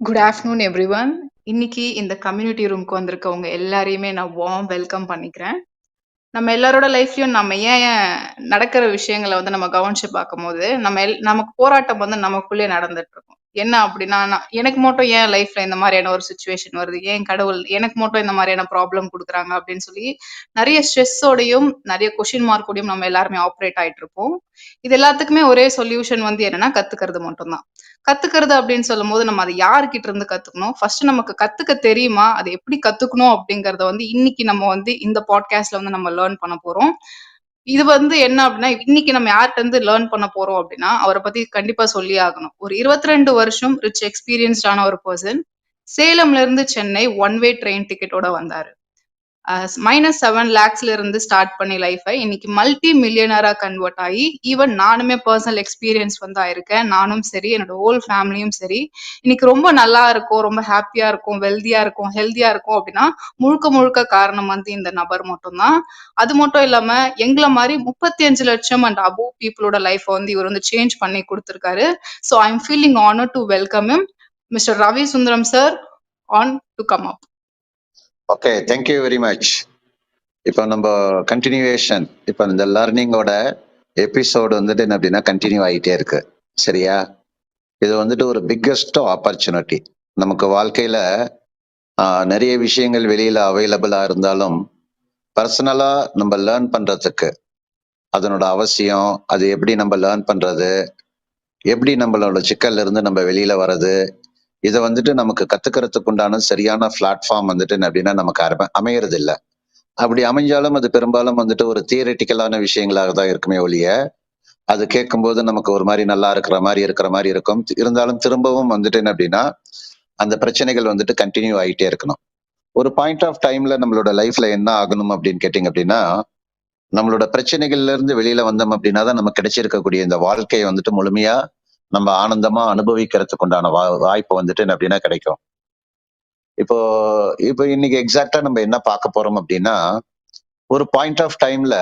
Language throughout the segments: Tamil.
Good afternoon everyone. இன்னைக்கு இந்த கம்யூனிட்டி ரூம்க்கு வந்திருக்கவங்க எல்லாரையுமே நான் வார்ம் வெல்கம் பண்ணிக்கிறேன். நம்ம எல்லாரோட லைஃப்லயும் நம்ம ஏன் நடக்கிற விஷயங்களை வந்து நம்ம கவனிச்சு பார்க்கும்போது நமக்கு போராட்டம் வந்து நமக்குள்ளே நடந்துட்டு இருக்கும். என்ன அப்படின்னா, எனக்கு மட்டும் ஏன் லைஃப்ல இந்த மாதிரியான ஒரு சுச்சுவேஷன் வருது, ஏன் கடவுள் எனக்கு மட்டும் இந்த மாதிரியான ப்ராப்ளம் கொடுக்குறாங்க அப்படின்னு சொல்லி நிறைய ஸ்ட்ரெஸ்ஸோடையும் நிறைய கொஷின் மார்க்கோடையும் நம்ம எல்லாருமே ஆப்ரேட் ஆயிட்டு இருப்போம். இது எல்லாத்துக்குமே ஒரே சொல்யூஷன் வந்து என்னன்னா கத்துக்கிறது மட்டும்தான். கத்துக்கிறது அப்படின்னு சொல்லும்போது நம்ம அதை யாருக்கிட்ட இருந்து கத்துக்கணும், ஃபர்ஸ்ட் நமக்கு கத்துக்க தெரியுமா, அதை எப்படி கத்துக்கணும் அப்படிங்கறத வந்து இன்னைக்கு நம்ம வந்து இந்த பாட்காஸ்ட்ல வந்து நம்ம லேர்ன் பண்ண போறோம். இது வந்து என்ன அப்படின்னா, இன்னைக்கு நம்ம யார்கிட்ட இருந்து லேர்ன் பண்ண போறோம் அப்படின்னா, அவரை பத்தி கண்டிப்பா சொல்லி ஆகணும். ஒரு 22 வருஷம் ரிச் எக்ஸ்பீரியன்ஸ்டான ஒரு பர்சன். சேலம்ல இருந்து சென்னை ஒன் வே ட்ரெயின் டிக்கெட்டோட வந்தாரு. -7 lakhsல இருந்து ஸ்டார்ட் பண்ணி லைஃபை இன்னைக்கு மல்டி மில்லியனரா கன்வெர்ட் ஆகி, ஈவன் நானுமே பர்சனல் எக்ஸ்பீரியன்ஸ் வந்து ஆயிருக்கேன். நானும் சரி, என்னோட ஹோல் ஃபேமிலியும் சரி, இன்னைக்கு ரொம்ப நல்லா இருக்கும், ரொம்ப ஹாப்பியா இருக்கும், வெல்தியா இருக்கும், ஹெல்தியா இருக்கும் அப்படின்னா முழுக்க முழுக்க காரணம் வந்து இந்த நபர் மட்டும்தான். அது மட்டும் இல்லாம எங்களை மாதிரி 35 லட்சம் அண்ட் அபோவ் பீப்புளோட லைஃப் வந்து இவர் வந்து சேஞ்ச் பண்ணி கொடுத்திருக்காரு. So I am feeling honour to welcome him, mister Ravi Sundaram sir, on to come up. Okay, thank you very much. இப்போ நம்ம கண்டினியூவேஷன், இப்போ இந்த லேர்னிங்கோட எபிசோடு வந்துட்டு என்ன அப்படின்னா கண்டினியூ ஆகிட்டே இருக்கு. சரியா? இது வந்துட்டு ஒரு பிக்கஸ்ட் ஆப்பர்ச்சுனிட்டி. நமக்கு வாழ்க்கையில நிறைய விஷயங்கள் வெளியில அவைலபிளா இருந்தாலும் பர்சனலா நம்ம லேர்ன் பண்றதுக்கு அதனோட அவசியம், அது எப்படி நம்ம லேர்ன் பண்றது, எப்படி நம்மளோட சிக்கல்ல இருந்து நம்ம வெளியில வர்றது, இதை வந்துட்டு நமக்கு கத்துக்கிறதுக்கு உண்டான சரியான பிளாட்ஃபார்ம் வந்துட்டு என்ன அப்படின்னா நமக்கு அமையறது இல்லை. அப்படி அமைஞ்சாலும் அது பெரும்பாலும் வந்துட்டு ஒரு தியரிட்டிக்கலான விஷயங்களாக தான் இருக்குமே ஒழிய, அது கேட்கும்போது நமக்கு ஒரு மாதிரி நல்லா இருக்கிற மாதிரி இருக்கும். இருந்தாலும் திரும்பவும் வந்துட்டு என்ன அப்படின்னா அந்த பிரச்சனைகள் வந்துட்டு கண்டினியூ ஆகிட்டே இருக்கணும். ஒரு பாயிண்ட் ஆஃப் டைம்ல நம்மளோட லைஃப்ல என்ன ஆகணும் அப்படின்னு கேட்டீங்க அப்படின்னா, நம்மளோட பிரச்சனைகள்ல இருந்து வெளியில வந்தோம் அப்படின்னா தான் நமக்கு கிடைச்சிருக்கக்கூடிய இந்த வாழ்க்கையை வந்துட்டு முழுமையா நம்ம ஆனந்தமா அனுபவிக்கிறதுக்கு உண்டான வாய்ப்பு வந்துட்டு என்ன அப்படின்னா கிடைக்கும். இப்போ இப்போ இன்னைக்கு எக்ஸாக்டா நம்ம என்ன பார்க்க போறோம் அப்படின்னா, ஒரு பாயிண்ட் ஆஃப் டைம்ல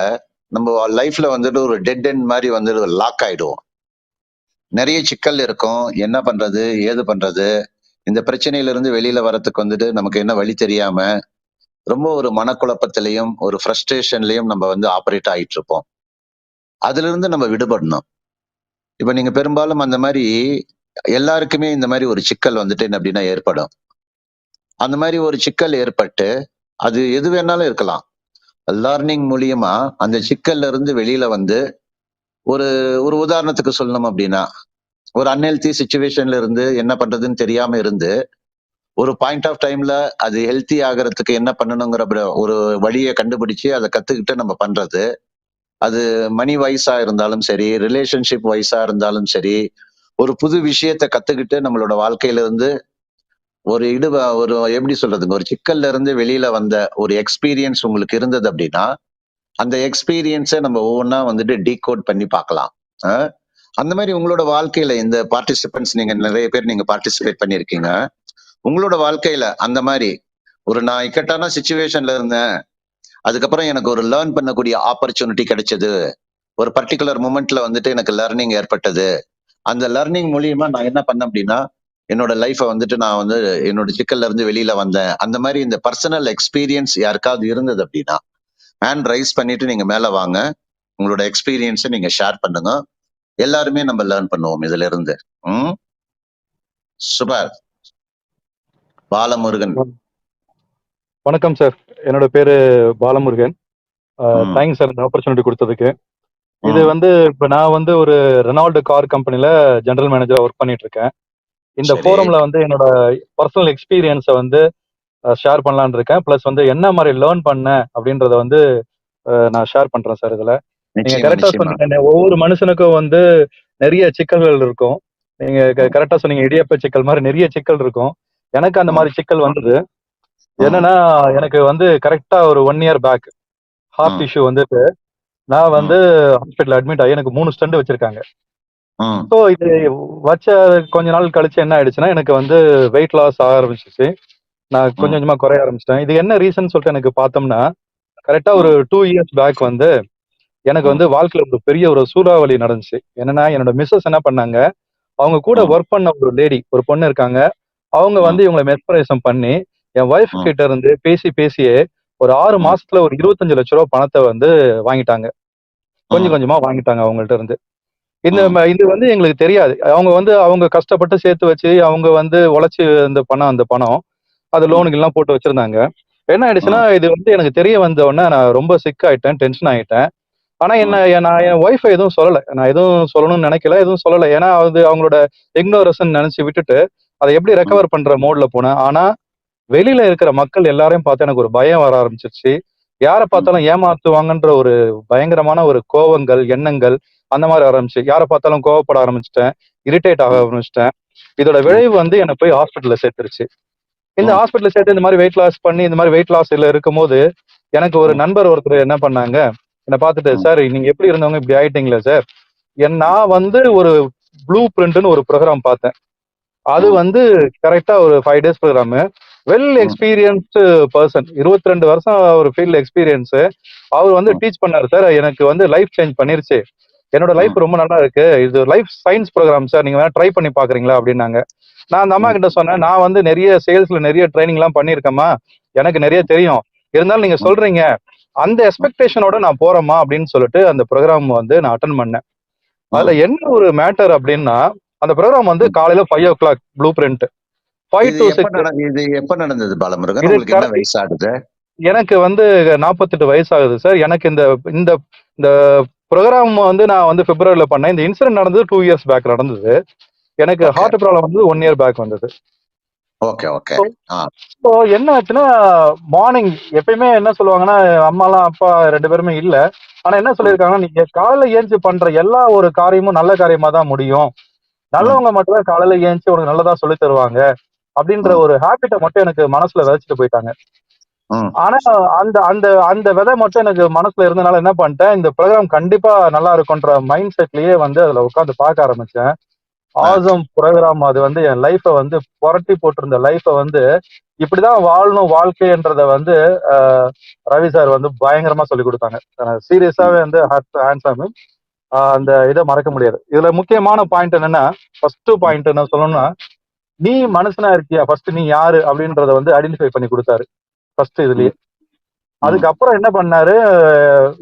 நம்ம லைஃப்ல வந்துட்டு ஒரு டெட் எண்ட் மாதிரி வந்துட்டு லாக் ஆயிடுவோம். நிறைய சிக்கல் இருக்கும், என்ன பண்றது ஏது பண்றது, இந்த பிரச்சனையில இருந்து வெளியில வர்றதுக்கு வந்துட்டு நமக்கு என்ன வழி தெரியாம ரொம்ப ஒரு மனக்குழப்பத்திலையும் ஒரு ஃப்ரஸ்ட்ரேஷன்லயும் நம்ம வந்து ஆப்ரேட் ஆயிட்டு இருப்போம். அதுல இருந்து நம்ம விடுபடணும். இப்ப நீங்க பெரும்பாலும் அந்த மாதிரி எல்லாருக்குமே இந்த மாதிரி ஒரு சிக்கல் வந்துட்டு என்ன அப்படின்னா ஏற்படும். அந்த மாதிரி ஒரு சிக்கல் ஏற்பட்டு அது எது வேணாலும் இருக்கலாம். லேர்னிங் மூலியமா அந்த சிக்கல்ல இருந்து வெளியில வந்து ஒரு ஒரு உதாரணத்துக்கு சொல்லணும் அப்படின்னா, ஒரு அன்ஹெல்தி சுச்சுவேஷன்ல இருந்து என்ன பண்றதுன்னு தெரியாம இருந்து ஒரு பாயிண்ட் ஆஃப் டைம்ல அது ஹெல்த்தி ஆகிறதுக்கு என்ன பண்ணணுங்கிற ஒரு வழியை கண்டுபிடிச்சு அதை கத்துக்கிட்டு நம்ம பண்றது. அது மணி வைஸா இருந்தாலும் சரி, ரிலேஷன்ஷிப் வைஸா இருந்தாலும் சரி, ஒரு புது விஷயத்த கத்துக்கிட்டு நம்மளோட வாழ்க்கையில இருந்து ஒரு ஒரு எப்படி சொல்றதுங்க, ஒரு சிக்கல்ல இருந்து வெளியில வந்த ஒரு எக்ஸ்பீரியன்ஸ் உங்களுக்கு இருந்தது அப்படின்னா, அந்த எக்ஸ்பீரியன்ஸை நம்ம ஒவ்வொன்றா வந்துட்டு டீகோட் பண்ணி பார்க்கலாம். அந்த மாதிரி உங்களோட வாழ்க்கையில இந்த பார்ட்டிசிபென்ட்ஸ் நீங்க நிறைய பேர் நீங்க பார்ட்டிசிபேட் பண்ணியிருக்கீங்க. உங்களோட வாழ்க்கையில அந்த மாதிரி ஒரு நான் இக்கட்டான சுச்சுவேஷன்ல இருந்தேன், அதுக்கப்புறம் எனக்கு ஒரு லேர்ன் பண்ணக்கூடிய ஆப்பர்ச்சுனிட்டி கிடைச்சது, ஒரு பர்டிகுலர் மூமெண்ட்ல வந்துட்டு எனக்கு லேர்னிங் ஏற்பட்டது. அந்த லேர்னிங் மூலியமா நான் என்ன பண்ணேன் அப்படின்னா என்னோட லைஃபை வந்துட்டு நான் வந்து என்னோட சிக்கல்ல இருந்து வெளியில வந்தேன். அந்த மாதிரி இந்த பர்சனல் எக்ஸ்பீரியன்ஸ் யாருக்காவது இருந்தது அப்படின்னா ஹேண்ட் ரைஸ் பண்ணிட்டு நீங்க மேல வாங்க. உங்களோட எக்ஸ்பீரியன்ஸை நீங்க ஷேர் பண்ணுங்க. எல்லாருமே நம்ம லேர்ன் பண்ணுவோம் இதுல இருந்து. சூப்பர். பாலமுருகன். வணக்கம் சார், என்னோட பேரு பாலமுருகன். தேங்க்ஸ் சார் இந்த ஆப்பர்ச்சுனிட்டி கொடுத்ததுக்கு. இது வந்து இப்ப நான் வந்து ஒரு ரெனால்டு கார் கம்பெனில ஜெனரல் மேனேஜரா ஒர்க் பண்ணிட்டு இருக்கேன். இந்த ஃபோரம்ல வந்து என்னோட பர்சனல் எக்ஸ்பீரியன்ஸை வந்து ஷேர் பண்ணலான்னு இருக்கேன். பிளஸ் வந்து என்ன மாதிரி லேர்ன் பண்ணேன் அப்படின்றத வந்து நான் ஷேர் பண்றேன் சார். இதுல நீங்க கரெக்டா சொன்னீங்க, ஒவ்வொரு மனுஷனுக்கும் வந்து நிறைய சிக்கல்கள் இருக்கும். நீங்க கரெக்டா சொன்னீங்க, இடியப்ப சிக்கல் மாதிரி நிறைய சிக்கல் இருக்கும். எனக்கு அந்த மாதிரி சிக்கல் வந்தது. என்னன்னா, எனக்கு வந்து கரெக்டா ஒரு 1 year பேக் ஹார்ட் இஷ்யூ வந்துட்டு நான் வந்து ஹாஸ்பிட்டல் அட்மிட் ஆகி எனக்கு 3 ஸ்டெண்ட் வச்சிருக்காங்க. ஸோ இது வச்ச கொஞ்ச நாள் கழிச்சு என்ன ஆயிடுச்சுன்னா, எனக்கு வந்து வெயிட் லாஸ் ஆக ஆரம்பிச்சிச்சு. நான் கொஞ்சம் கொஞ்சமா குறைய ஆரம்பிச்சிட்டேன். இது என்ன ரீசன் சொல்லிட்டு எனக்கு பார்த்தோம்னா, கரெக்டா ஒரு 2 years பேக் வந்து எனக்கு வந்து வாழ்க்கையில ஒரு பெரிய ஒரு சூறாவளி நடந்துச்சு. என்னன்னா, என்னோட மிஸ்ஸஸ் என்ன பண்ணாங்க, அவங்க கூட ஒர்க் பண்ண ஒரு லேடி, ஒரு பொண்ணு இருக்காங்க. அவங்க ம், வந்து இவங்களை மெஸ்பரைசம் பண்ணி என் ஒய்ஃப் ம், கிட்ட இருந்து பேசியே ஒரு 6 ம், மாசத்துல ஒரு 25 லட்ச ரூபா பணத்தை வந்து வாங்கிட்டாங்க. கொஞ்சம் ம், கொஞ்சமா வாங்கிட்டாங்க அவங்கள்ட்ட இருந்து. ம், இது வந்து எங்களுக்கு தெரியாது. அவங்க கஷ்டப்பட்டு சேர்த்து வச்சு, அவங்க வந்து உழைச்சு அந்த பணம் அது ம், லோனுக்கெல்லாம் போட்டு வச்சிருந்தாங்க. என்ன ஆயிடுச்சுன்னா, ம், இது வந்து எனக்கு தெரிய வந்த உடனே நான் ரொம்ப சிக் ஆயிட்டேன், டென்ஷன் ஆயிட்டேன். ஆனா ம், நான் என் ஒய்ஃப எதுவும் சொல்லல. நான் எதுவும் சொல்லணும்னு நினைக்கல, எதுவும் சொல்லல. ஏன்னா அது அவங்களோட இக்னோரன்ஸ்ன்னு நினைச்சு விட்டுட்டு, அத எப்படி ம், ரெக்கவர் பண்ற மோட்ல போனேன். ஆனா வெளியில இருக்கிற மக்கள் எல்லாரையும் பார்த்து எனக்கு ஒரு பயம் வர ஆரம்பிச்சிருச்சு. யார ம், பார்த்தாலும் ஏமாத்துவாங்கன்ற ஒரு பயங்கரமான ஒரு கோவங்கள், எண்ணங்கள் அந்த மாரி ஆரம்பிச்சு. யார பார்த்தாலும் கோவப்பட ஆரம்பிச்சுட்டேன். இரிட்டேட் ஆக ம், ஆரம்பிச்சுட்டேன். இதோட ம், விளைவு வந்து என்ன போய் ஹாஸ்பிட்டல்ல சேர்த்துருச்சு. இந்த ம், ஹாஸ்பிட்டல்ல சேர்த்து இந்த மாரி வெயிட் லாஸ் பண்ணி, இந்த மாரி வெயிட் லாஸ்ல இருக்கும்போது, எனக்கு ஒரு ம், நண்பர் ஒருத்தர் என்ன பண்ணாங்க, என்ன பார்த்துட்டு, ம், "சார் நீங்க எப்படி இருந்தவங்க இப்படி ஆயிட்டீங்களே சார்." நான் வந்து ஒரு ப்ளூ பிரிண்ட்ன்னு ஒரு ப்ரோகிராம் பார்த்தேன். அது ம், வந்து கரெக்ட்டா ஒரு 5 டேஸ் ப்ரோகிராமு. வெல் ம், எக்ஸ்பீரியன்ஸ்டு பெர்சன். 22 வருஷம் ஒரு ஃபீல்ட்ல எக்ஸ்பீரியன்ஸு. அவர் வந்து ம், டீச் பண்ணாரு. "சார் எனக்கு வந்து லைஃப் சேஞ்ச் பண்ணிருச்சு. என்னோட லைஃப் ம், ரொம்ப நல்லா இருக்கு. இது லைஃப் சயன்ஸ் ப்ரோகிராம் சார். நீங்க வேணா ட்ரை பண்ணி பார்க்குறீங்களா?" அப்படின்னாங்க. நான் அந்த ம், அம்மாகிட்ட சொன்னேன், "நான் வந்து நெறைய சேல்ஸ்ல நெறைய ட்ரெய்னிங்லாம் பண்ணியிருக்கேன்ம்மா. எனக்கு நெறைய தெரியும். இருந்தாலும் நீங்க ம், சொல்றீங்க. அந்த எக்ஸ்பெக்டேஷனோட நான் போறேன்ம்மா" அப்படின்னு சொல்லிட்டு அந்த ப்ரோகிராம் வந்து நான் அட்டெண்ட் பண்ணேன். அதுல ம், என்ன ஒரு மேட்டர் அப்படின்னா, அந்த ப்ரோகிராம் வந்து ம். காலையில 5:00 ப்ளூ பிரிண்ட். 5 இது டூ எப்ப 6 இது எப்ப நடந்தது பாலமுருகன்? இது உங்களுக்கு என்ன வயசு ஆகுது? எனக்கு வந்து 48 வயசு ஆகுது சார். எனக்கு இந்த இந்த இந்த புரோகிராம் வந்து நான் வந்து பிப்ரவரில பண்ணேன். இந்த இன்சிடென்ட் நடந்தது 2 இயர்ஸ் பேக் நடந்தது. எனக்கு ஓகே, ஹார்ட் ப்ராப்ளம் வந்து 1 இயர் பேக் வந்தது. Okay, okay. ஸோ ஆ, ஸோ என்ன ஆச்சுன்னா, மார்னிங் எப்பயுமே என்ன சொல்லுவாங்கன்னா, அம்மாலாம், அப்பா 2 பேருமே இல்ல. ஆனா என்ன ம், சொல்லியிருக்காங்கன்னா, "நீங்க காலையில ஏந்திச்சு பண்ற எல்லா ஒரு காரியமும் நல்ல காரியமா தான் முடியும். ம், நல்லவங்க மட்டும் தான் காலையில ஏந்திச்சு உனக்கு நல்லதா சொல்லித் தருவாங்க." அப்படின்ற ம், ஒரு ஹேபிட்ட மட்டும் எனக்கு மனசுல விதைச்சுட்டு போயிட்டாங்க. ம், ஆனா, அந்த அந்த அந்த விதை மட்டும் எனக்கு மனசுல இருந்தனால என்ன பண்ணிட்டேன், இந்த ப்ரோகிராம் கண்டிப்பா நல்லா இருக்குன்ற மைண்ட் செட்லயே வந்து அதுல உட்கார்ந்து பார்க்க ஆரம்பிச்சேன். ஆ, ஆசம் ப்ரோகிராம் அது வந்து என் லைஃப வந்து புரட்டி போட்டிருந்த லைஃப வந்து, இப்படிதான் வாழணும் வாழ்க்கைன்றத வந்து அ ரவி சார் வந்து பயங்கரமா சொல்லிக் குடுத்தாங்க. ம், சீரியஸாவே வந்து ஹேண்ட்ஸ் ஆன் ஹிம். அந்த இத மறக்க முடியாது. இதுல முக்கியமான பாயிண்ட் என்னன்னா, ஃபர்ஸ்ட் ம், பாயிண்ட் என்ன சொல்லணும்னா, "நீ மனுஷனா இருக்கியா? ஃபர்ஸ்ட் நீ யாரு?" அப்படின்றத வந்து ஐடென்டிஃபை பண்ணி குடுத்தாரு. ஃபர்ஸ்ட் ம், இதுலயே. ம், அதுக்கப்புறம் என்ன பண்ணாரு,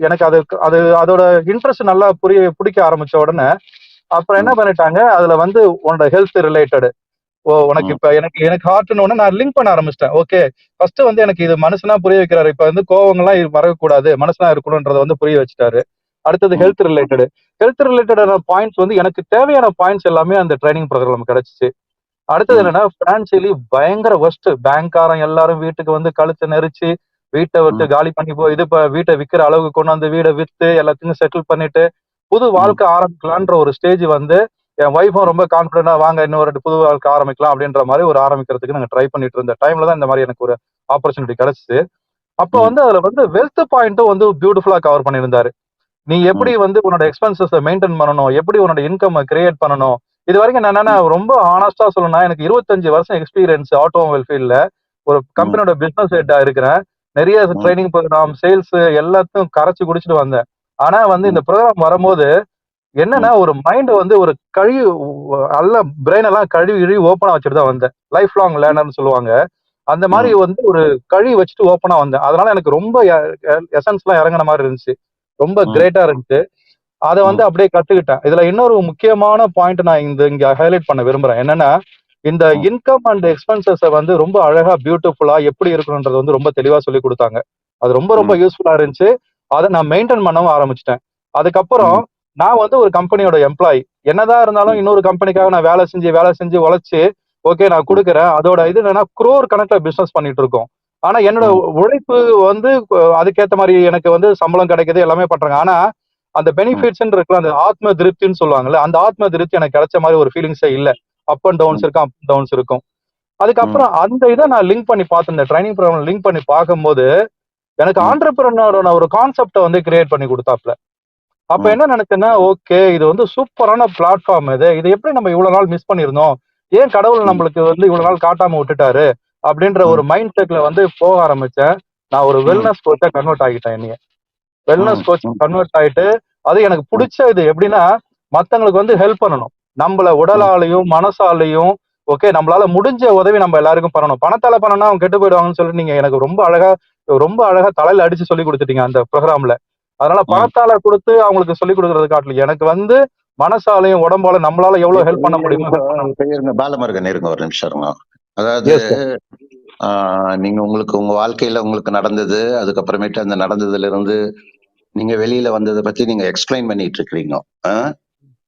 எனக்கு அது அது அதோட இன்ட்ரெஸ்ட் நல்லா புடிக்க ஆரம்பிச்ச உடனே, அப்புறம் என்ன ம், பண்ணிட்டாங்க, அதுல வந்து உன்னோட ஹெல்த் ரிலேட்டட். உனக்கு ம், இப்ப எனக்கு எனக்கு ஹார்ட்ன்னு உடனே நான் லிங்க் பண்ண ஆரம்பிச்சிட்டேன். ஓகே. ஃபர்ஸ்ட் வந்து எனக்கு இது மனுஷனா புரிய வைக்கிறாரு. இப்ப வந்து கோவங்கள்லாம் வரக்கூடாது. மனுஷனா இருக்கணும்ன்றத வந்து புரிய வச்சுட்டாரு. அடுத்தது ம், ஹெல்த் ரிலேட்டட். ஹெல்த் ரிலேட்டடான பாயிண்ட்ஸ் வந்து எனக்கு தேவையான பாயிண்ட்ஸ் எல்லாமே அந்த ட்ரெய்னிங் ப்ரோகிராம்ல கிடைச்சுச்சு. அடுத்தது ம், என்னன்னா, பினான்சியலி பயங்கர வொர்ஸ்ட். பேங்க்காரன் எல்லாரும் வீட்டுக்கு வந்து கழுத்த நெரிச்சு, வீட்ட விட்டு ம், காலி பண்ணி வீட்ட விக்கிற அளவுக்கு கொண்டு வந்து வீட வித்து எல்லாத்தையும் செட்டில் பண்ணிட்டு, புது ம், வாழ்க்கை ஆரம்பிக்கலான்ற ஒரு ஸ்டேஜ் வந்து, என் ஒய்ஃபும் ரொம்ப கான்ஃபிடென்ட்டா வாங்க இன்னும் 2 புது வாழ்க்கை ஆரம்பிக்கலாம் அப்படின்ற மாரி ஒரு ஆரம்பிக்கிறதுக்கு நாங்க ட்ரை பண்ணிட்டு இருந்த டைம்ல தான் இந்த மாரி எனக்கு ஒரு ஆப்பர்ச்சுனிட்டி கிடைச்சுச்சு. அப்ப ம், வந்து அதுல வந்து வெல்த் பாயிண்ட்டும் வந்து பியூட்டிஃபுல்லா கவர் பண்ணியிருந்தாரு. நீ எப்படி ம், வந்து உன்னோட எக்ஸ்பென்சஸ மெயின்டெயின் பண்ணணும்? எப்படி உன்னோட இன்கம்ம கிரியேட் பண்ணணும்? இதுவரைக்கும் நான் என்னன்னா ம், ரொம்ப ஹானஸ்ட்டா சொல்லணும்னா, எனக்கு 25 வருஷம் எக்ஸ்பீரியன்ஸ் ஆட்டோமொபைல் ஃபீல்ட்ல. ஒரு ம், கம்பெனியோட பிசினஸ் ஹெட்டா இருக்கிறேன். நெறைய ம், ட்ரெய்னிங் புரோகிராம், சேல்ஸ் எல்லாத்தையும் கரைச்சு குடிச்சிட்டு வந்தேன். ஆனா வந்து ம், இந்த புரோகிராம் வரும்போது என்னன்னா, ம், ஒரு மைண்ட் வந்து ஒரு கழுவி நல்லா பிரெயின் எல்லாம் கழுவி கிழுவி ஓப்பனா வச்சுட்டு தான் வந்தேன். லைஃப் லாங் லேர்னர்ன்னு சொல்லுவாங்க. அந்த மாரி ம், வந்து ஒரு கழுவி வச்சுட்டு ஓப்பனா வந்தேன். அதனால எனக்கு ரொம்ப எசன்ஸ்லாம் இறங்குன மாரி இருந்துச்சு. ரொம்ப ம், கிரேட்டா இருந்துச்சு. அத வந்து ம், அப்படியே கத்துக்கிட்டேன். இதுல இன்னொரு முக்கியமான பாயிண்ட் நான் இங்க ஹைலைட் பண்ண விரும்புறேன். என்னன்னா, இந்த ம், இன்கம் அண்ட் எக்ஸ்பென்சஸ வந்து ரொம்ப அழகா, பியூட்டிஃபுல்லா எப்படி இருக்கணும்ன்றத வந்து ரொம்ப தெளிவா சொல்லிக் குடுத்தாங்க. அது ரொம்ப ரொம்ப ம், யூஸ்ஃபுல்லா இருந்துச்சு. அத நான் மெயின்டெயின் பண்ணவும் ஆரம்பிச்சுட்டேன். அதுக்கப்புறம் ம், நான் வந்து ஒரு கம்பெனியோட எம்ப்ளாயி. என்னதான் இருந்தாலும் ம், இன்னொரு கம்பெனிக்காக நான் வேலை செஞ்சு உழைச்சு, ஓகே நான் ம், குடுக்குறேன். அதோட இது என்னன்னா, குரோர் கணக்குல பிசினஸ் பண்ணிட்டு இருக்கோம். ஆனா என்னோட ம், உழைப்பு வந்து அதுக்கேத்த மாரி எனக்கு வந்து சம்பளம் கிடைக்குது, எல்லாமே பண்றாங்க. ஆனா அந்த ம், பெனிஃபிட்ஸ்ன்னு இருக்குல்ல, அந்த ஆத்ம திருப்தின்னு சொல்லுவாங்கல்ல, அந்த ஆத்ம திருப்தி எனக்கு கிடைச்ச மாரி ஒரு ஃபீலிங்ஸே இல்ல. அப் அண்ட் டவுன்ஸ் ம், இருக்கும், அப் அண்ட் டவுன்ஸ் இருக்கும். ம், அதுக்கப்புறம் அந்த இத நான் லிங்க் பண்ணி பார்த்தேன். இந்த ட்ரெய்னிங் ப்ரோகிராம் லிங்க் பண்ணி பார்க்கும்போது, எனக்கு ம், ஆன்டர்பிரினியூர்ன்னு ஒரு கான்செப்ட்ட வந்து கிரியேட் பண்ணி குடுத்தாப்ல. அப்ப ம், என்ன நெனச்சேன்னா, ஓகே இது வந்து சூப்பரான பிளாட்ஃபார்ம் இது. இத எப்படி நம்ம இவ்வளவு நாள் மிஸ் பண்ணியிருந்தோம்? ஏன் கடவுள் ம், நம்மளுக்கு வந்து இவ்வளவு நாள் காட்டாம விட்டுட்டாரு? அப்படின்ற ம், ஒரு மைண்ட் செட்ல வந்து போக ஆரம்பிச்சேன். நான் ஒரு ம், வெல்னஸ் கோச்சா கன்வெர்ட் ஆகிட்டேன் என்னைய. வெல்னஸ் ம், கோச் ம், கன்வெர்ட் ஆயிட்டு, அது எனக்கு ம், புடிச்ச இது எப்படின்னா, மத்தவங்களுக்கு வந்து ஹெல்ப் பண்ணணும். நம்பள ம், உடலாலயும், மனசாலயும் ஓகே, நம்மளால முடிஞ்ச உதவி நம்ம எல்லாருக்கும் பண்ணணும். பணத்தால பண்ணனா அவங்க கெட்டு போயிடுவாங்கன்னு சொல்லிட்டு நீங்க எனக்கு ரொம்ப அழகா தலையில அடிச்சு சொல்லி கொடுத்துட்டீங்க அந்த ப்ரோக்ராம்ல. அதனால ம். பணத்தால கொடுத்து அவங்களுக்கு சொல்லி கொடுக்கறது காட்டல, எனக்கு வந்து மனசாலையும் உடம்பால நம்மளால எவ்வளவு ஹெல்ப் பண்ண முடியுமோ இப்போ ஹெல்ப் பண்ணணும். இப்போ இருங்க பாலமுருகன், இருங்க ஒரு நிமிஷம் இருங்க. அதாவது எஸ் சார். நீங்க உங்களுக்கு உங்க வாழ்க்கையில உங்களுக்கு நடந்தது, அதுக்கப்புறமேட்டு அந்த நடந்ததுல இருந்து நீங்க வெளியில வந்ததை பத்தி நீங்க எக்ஸ்பிளைன் பண்ணிட்டு இருக்கிறீங்க. ஆ?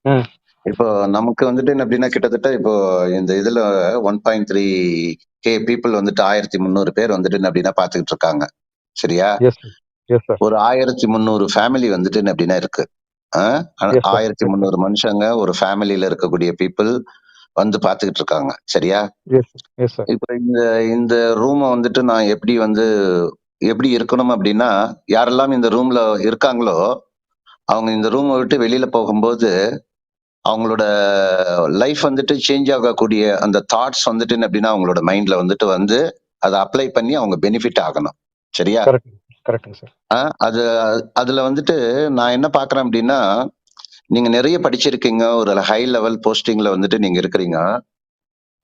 ம். இப்போ நமக்கு வந்துட்டு என்ன அப்படின்னா கிட்டத்தட்ட இப்போ இந்த இதுல 1.3K பீப்புள் வந்துட்டு 1300 பேர் வந்துட்டு என்ன அப்படின்னா பாத்துக்கிட்டு இருக்காங்க. சரியா? Yes sir. Yes sir. ஒரு 1300 ஃபேமிலி வந்துட்டு என்ன அப்படின்னா இருக்கு. Yes sir. Yes sir. 1300 மனுஷங்க ஒரு ஃபேமிலியில இருக்கக்கூடிய பீப்புள் வந்து பாத்துக்கிட்டு இருக்காங்க. சரியா? எஸ். Yes sir. இப்ப இந்த இந்த ரூமை வந்துட்டு நான் எப்படி இருக்கணும் அப்படின்னா, யாரெல்லாம் இந்த ரூம்ல இருக்காங்களோ அவங்க இந்த ரூமை விட்டு வெளியில போகும்போது அவங்களோட லைஃப் வந்துட்டு சேஞ்ச் ஆகக்கூடிய அந்த தாட்ஸ் வந்துட்டு என்ன அப்படின்னா அவங்களோட மைண்ட்ல வந்துட்டு வந்து அதை அப்ளை பண்ணி அவங்க பெனிஃபிட் ஆகணும். சரியா? கரெக்ட். கரெக்ட்டுங்க சார். அது அதுல வந்துட்டு நான் என்ன பாக்குறேன் அப்படின்னா, நீங்க நிறைய படிச்சிருக்கீங்க, ஒரு ஹை லெவல் போஸ்டிங்ல வந்துட்டு நீங்க இருக்கிறீங்க.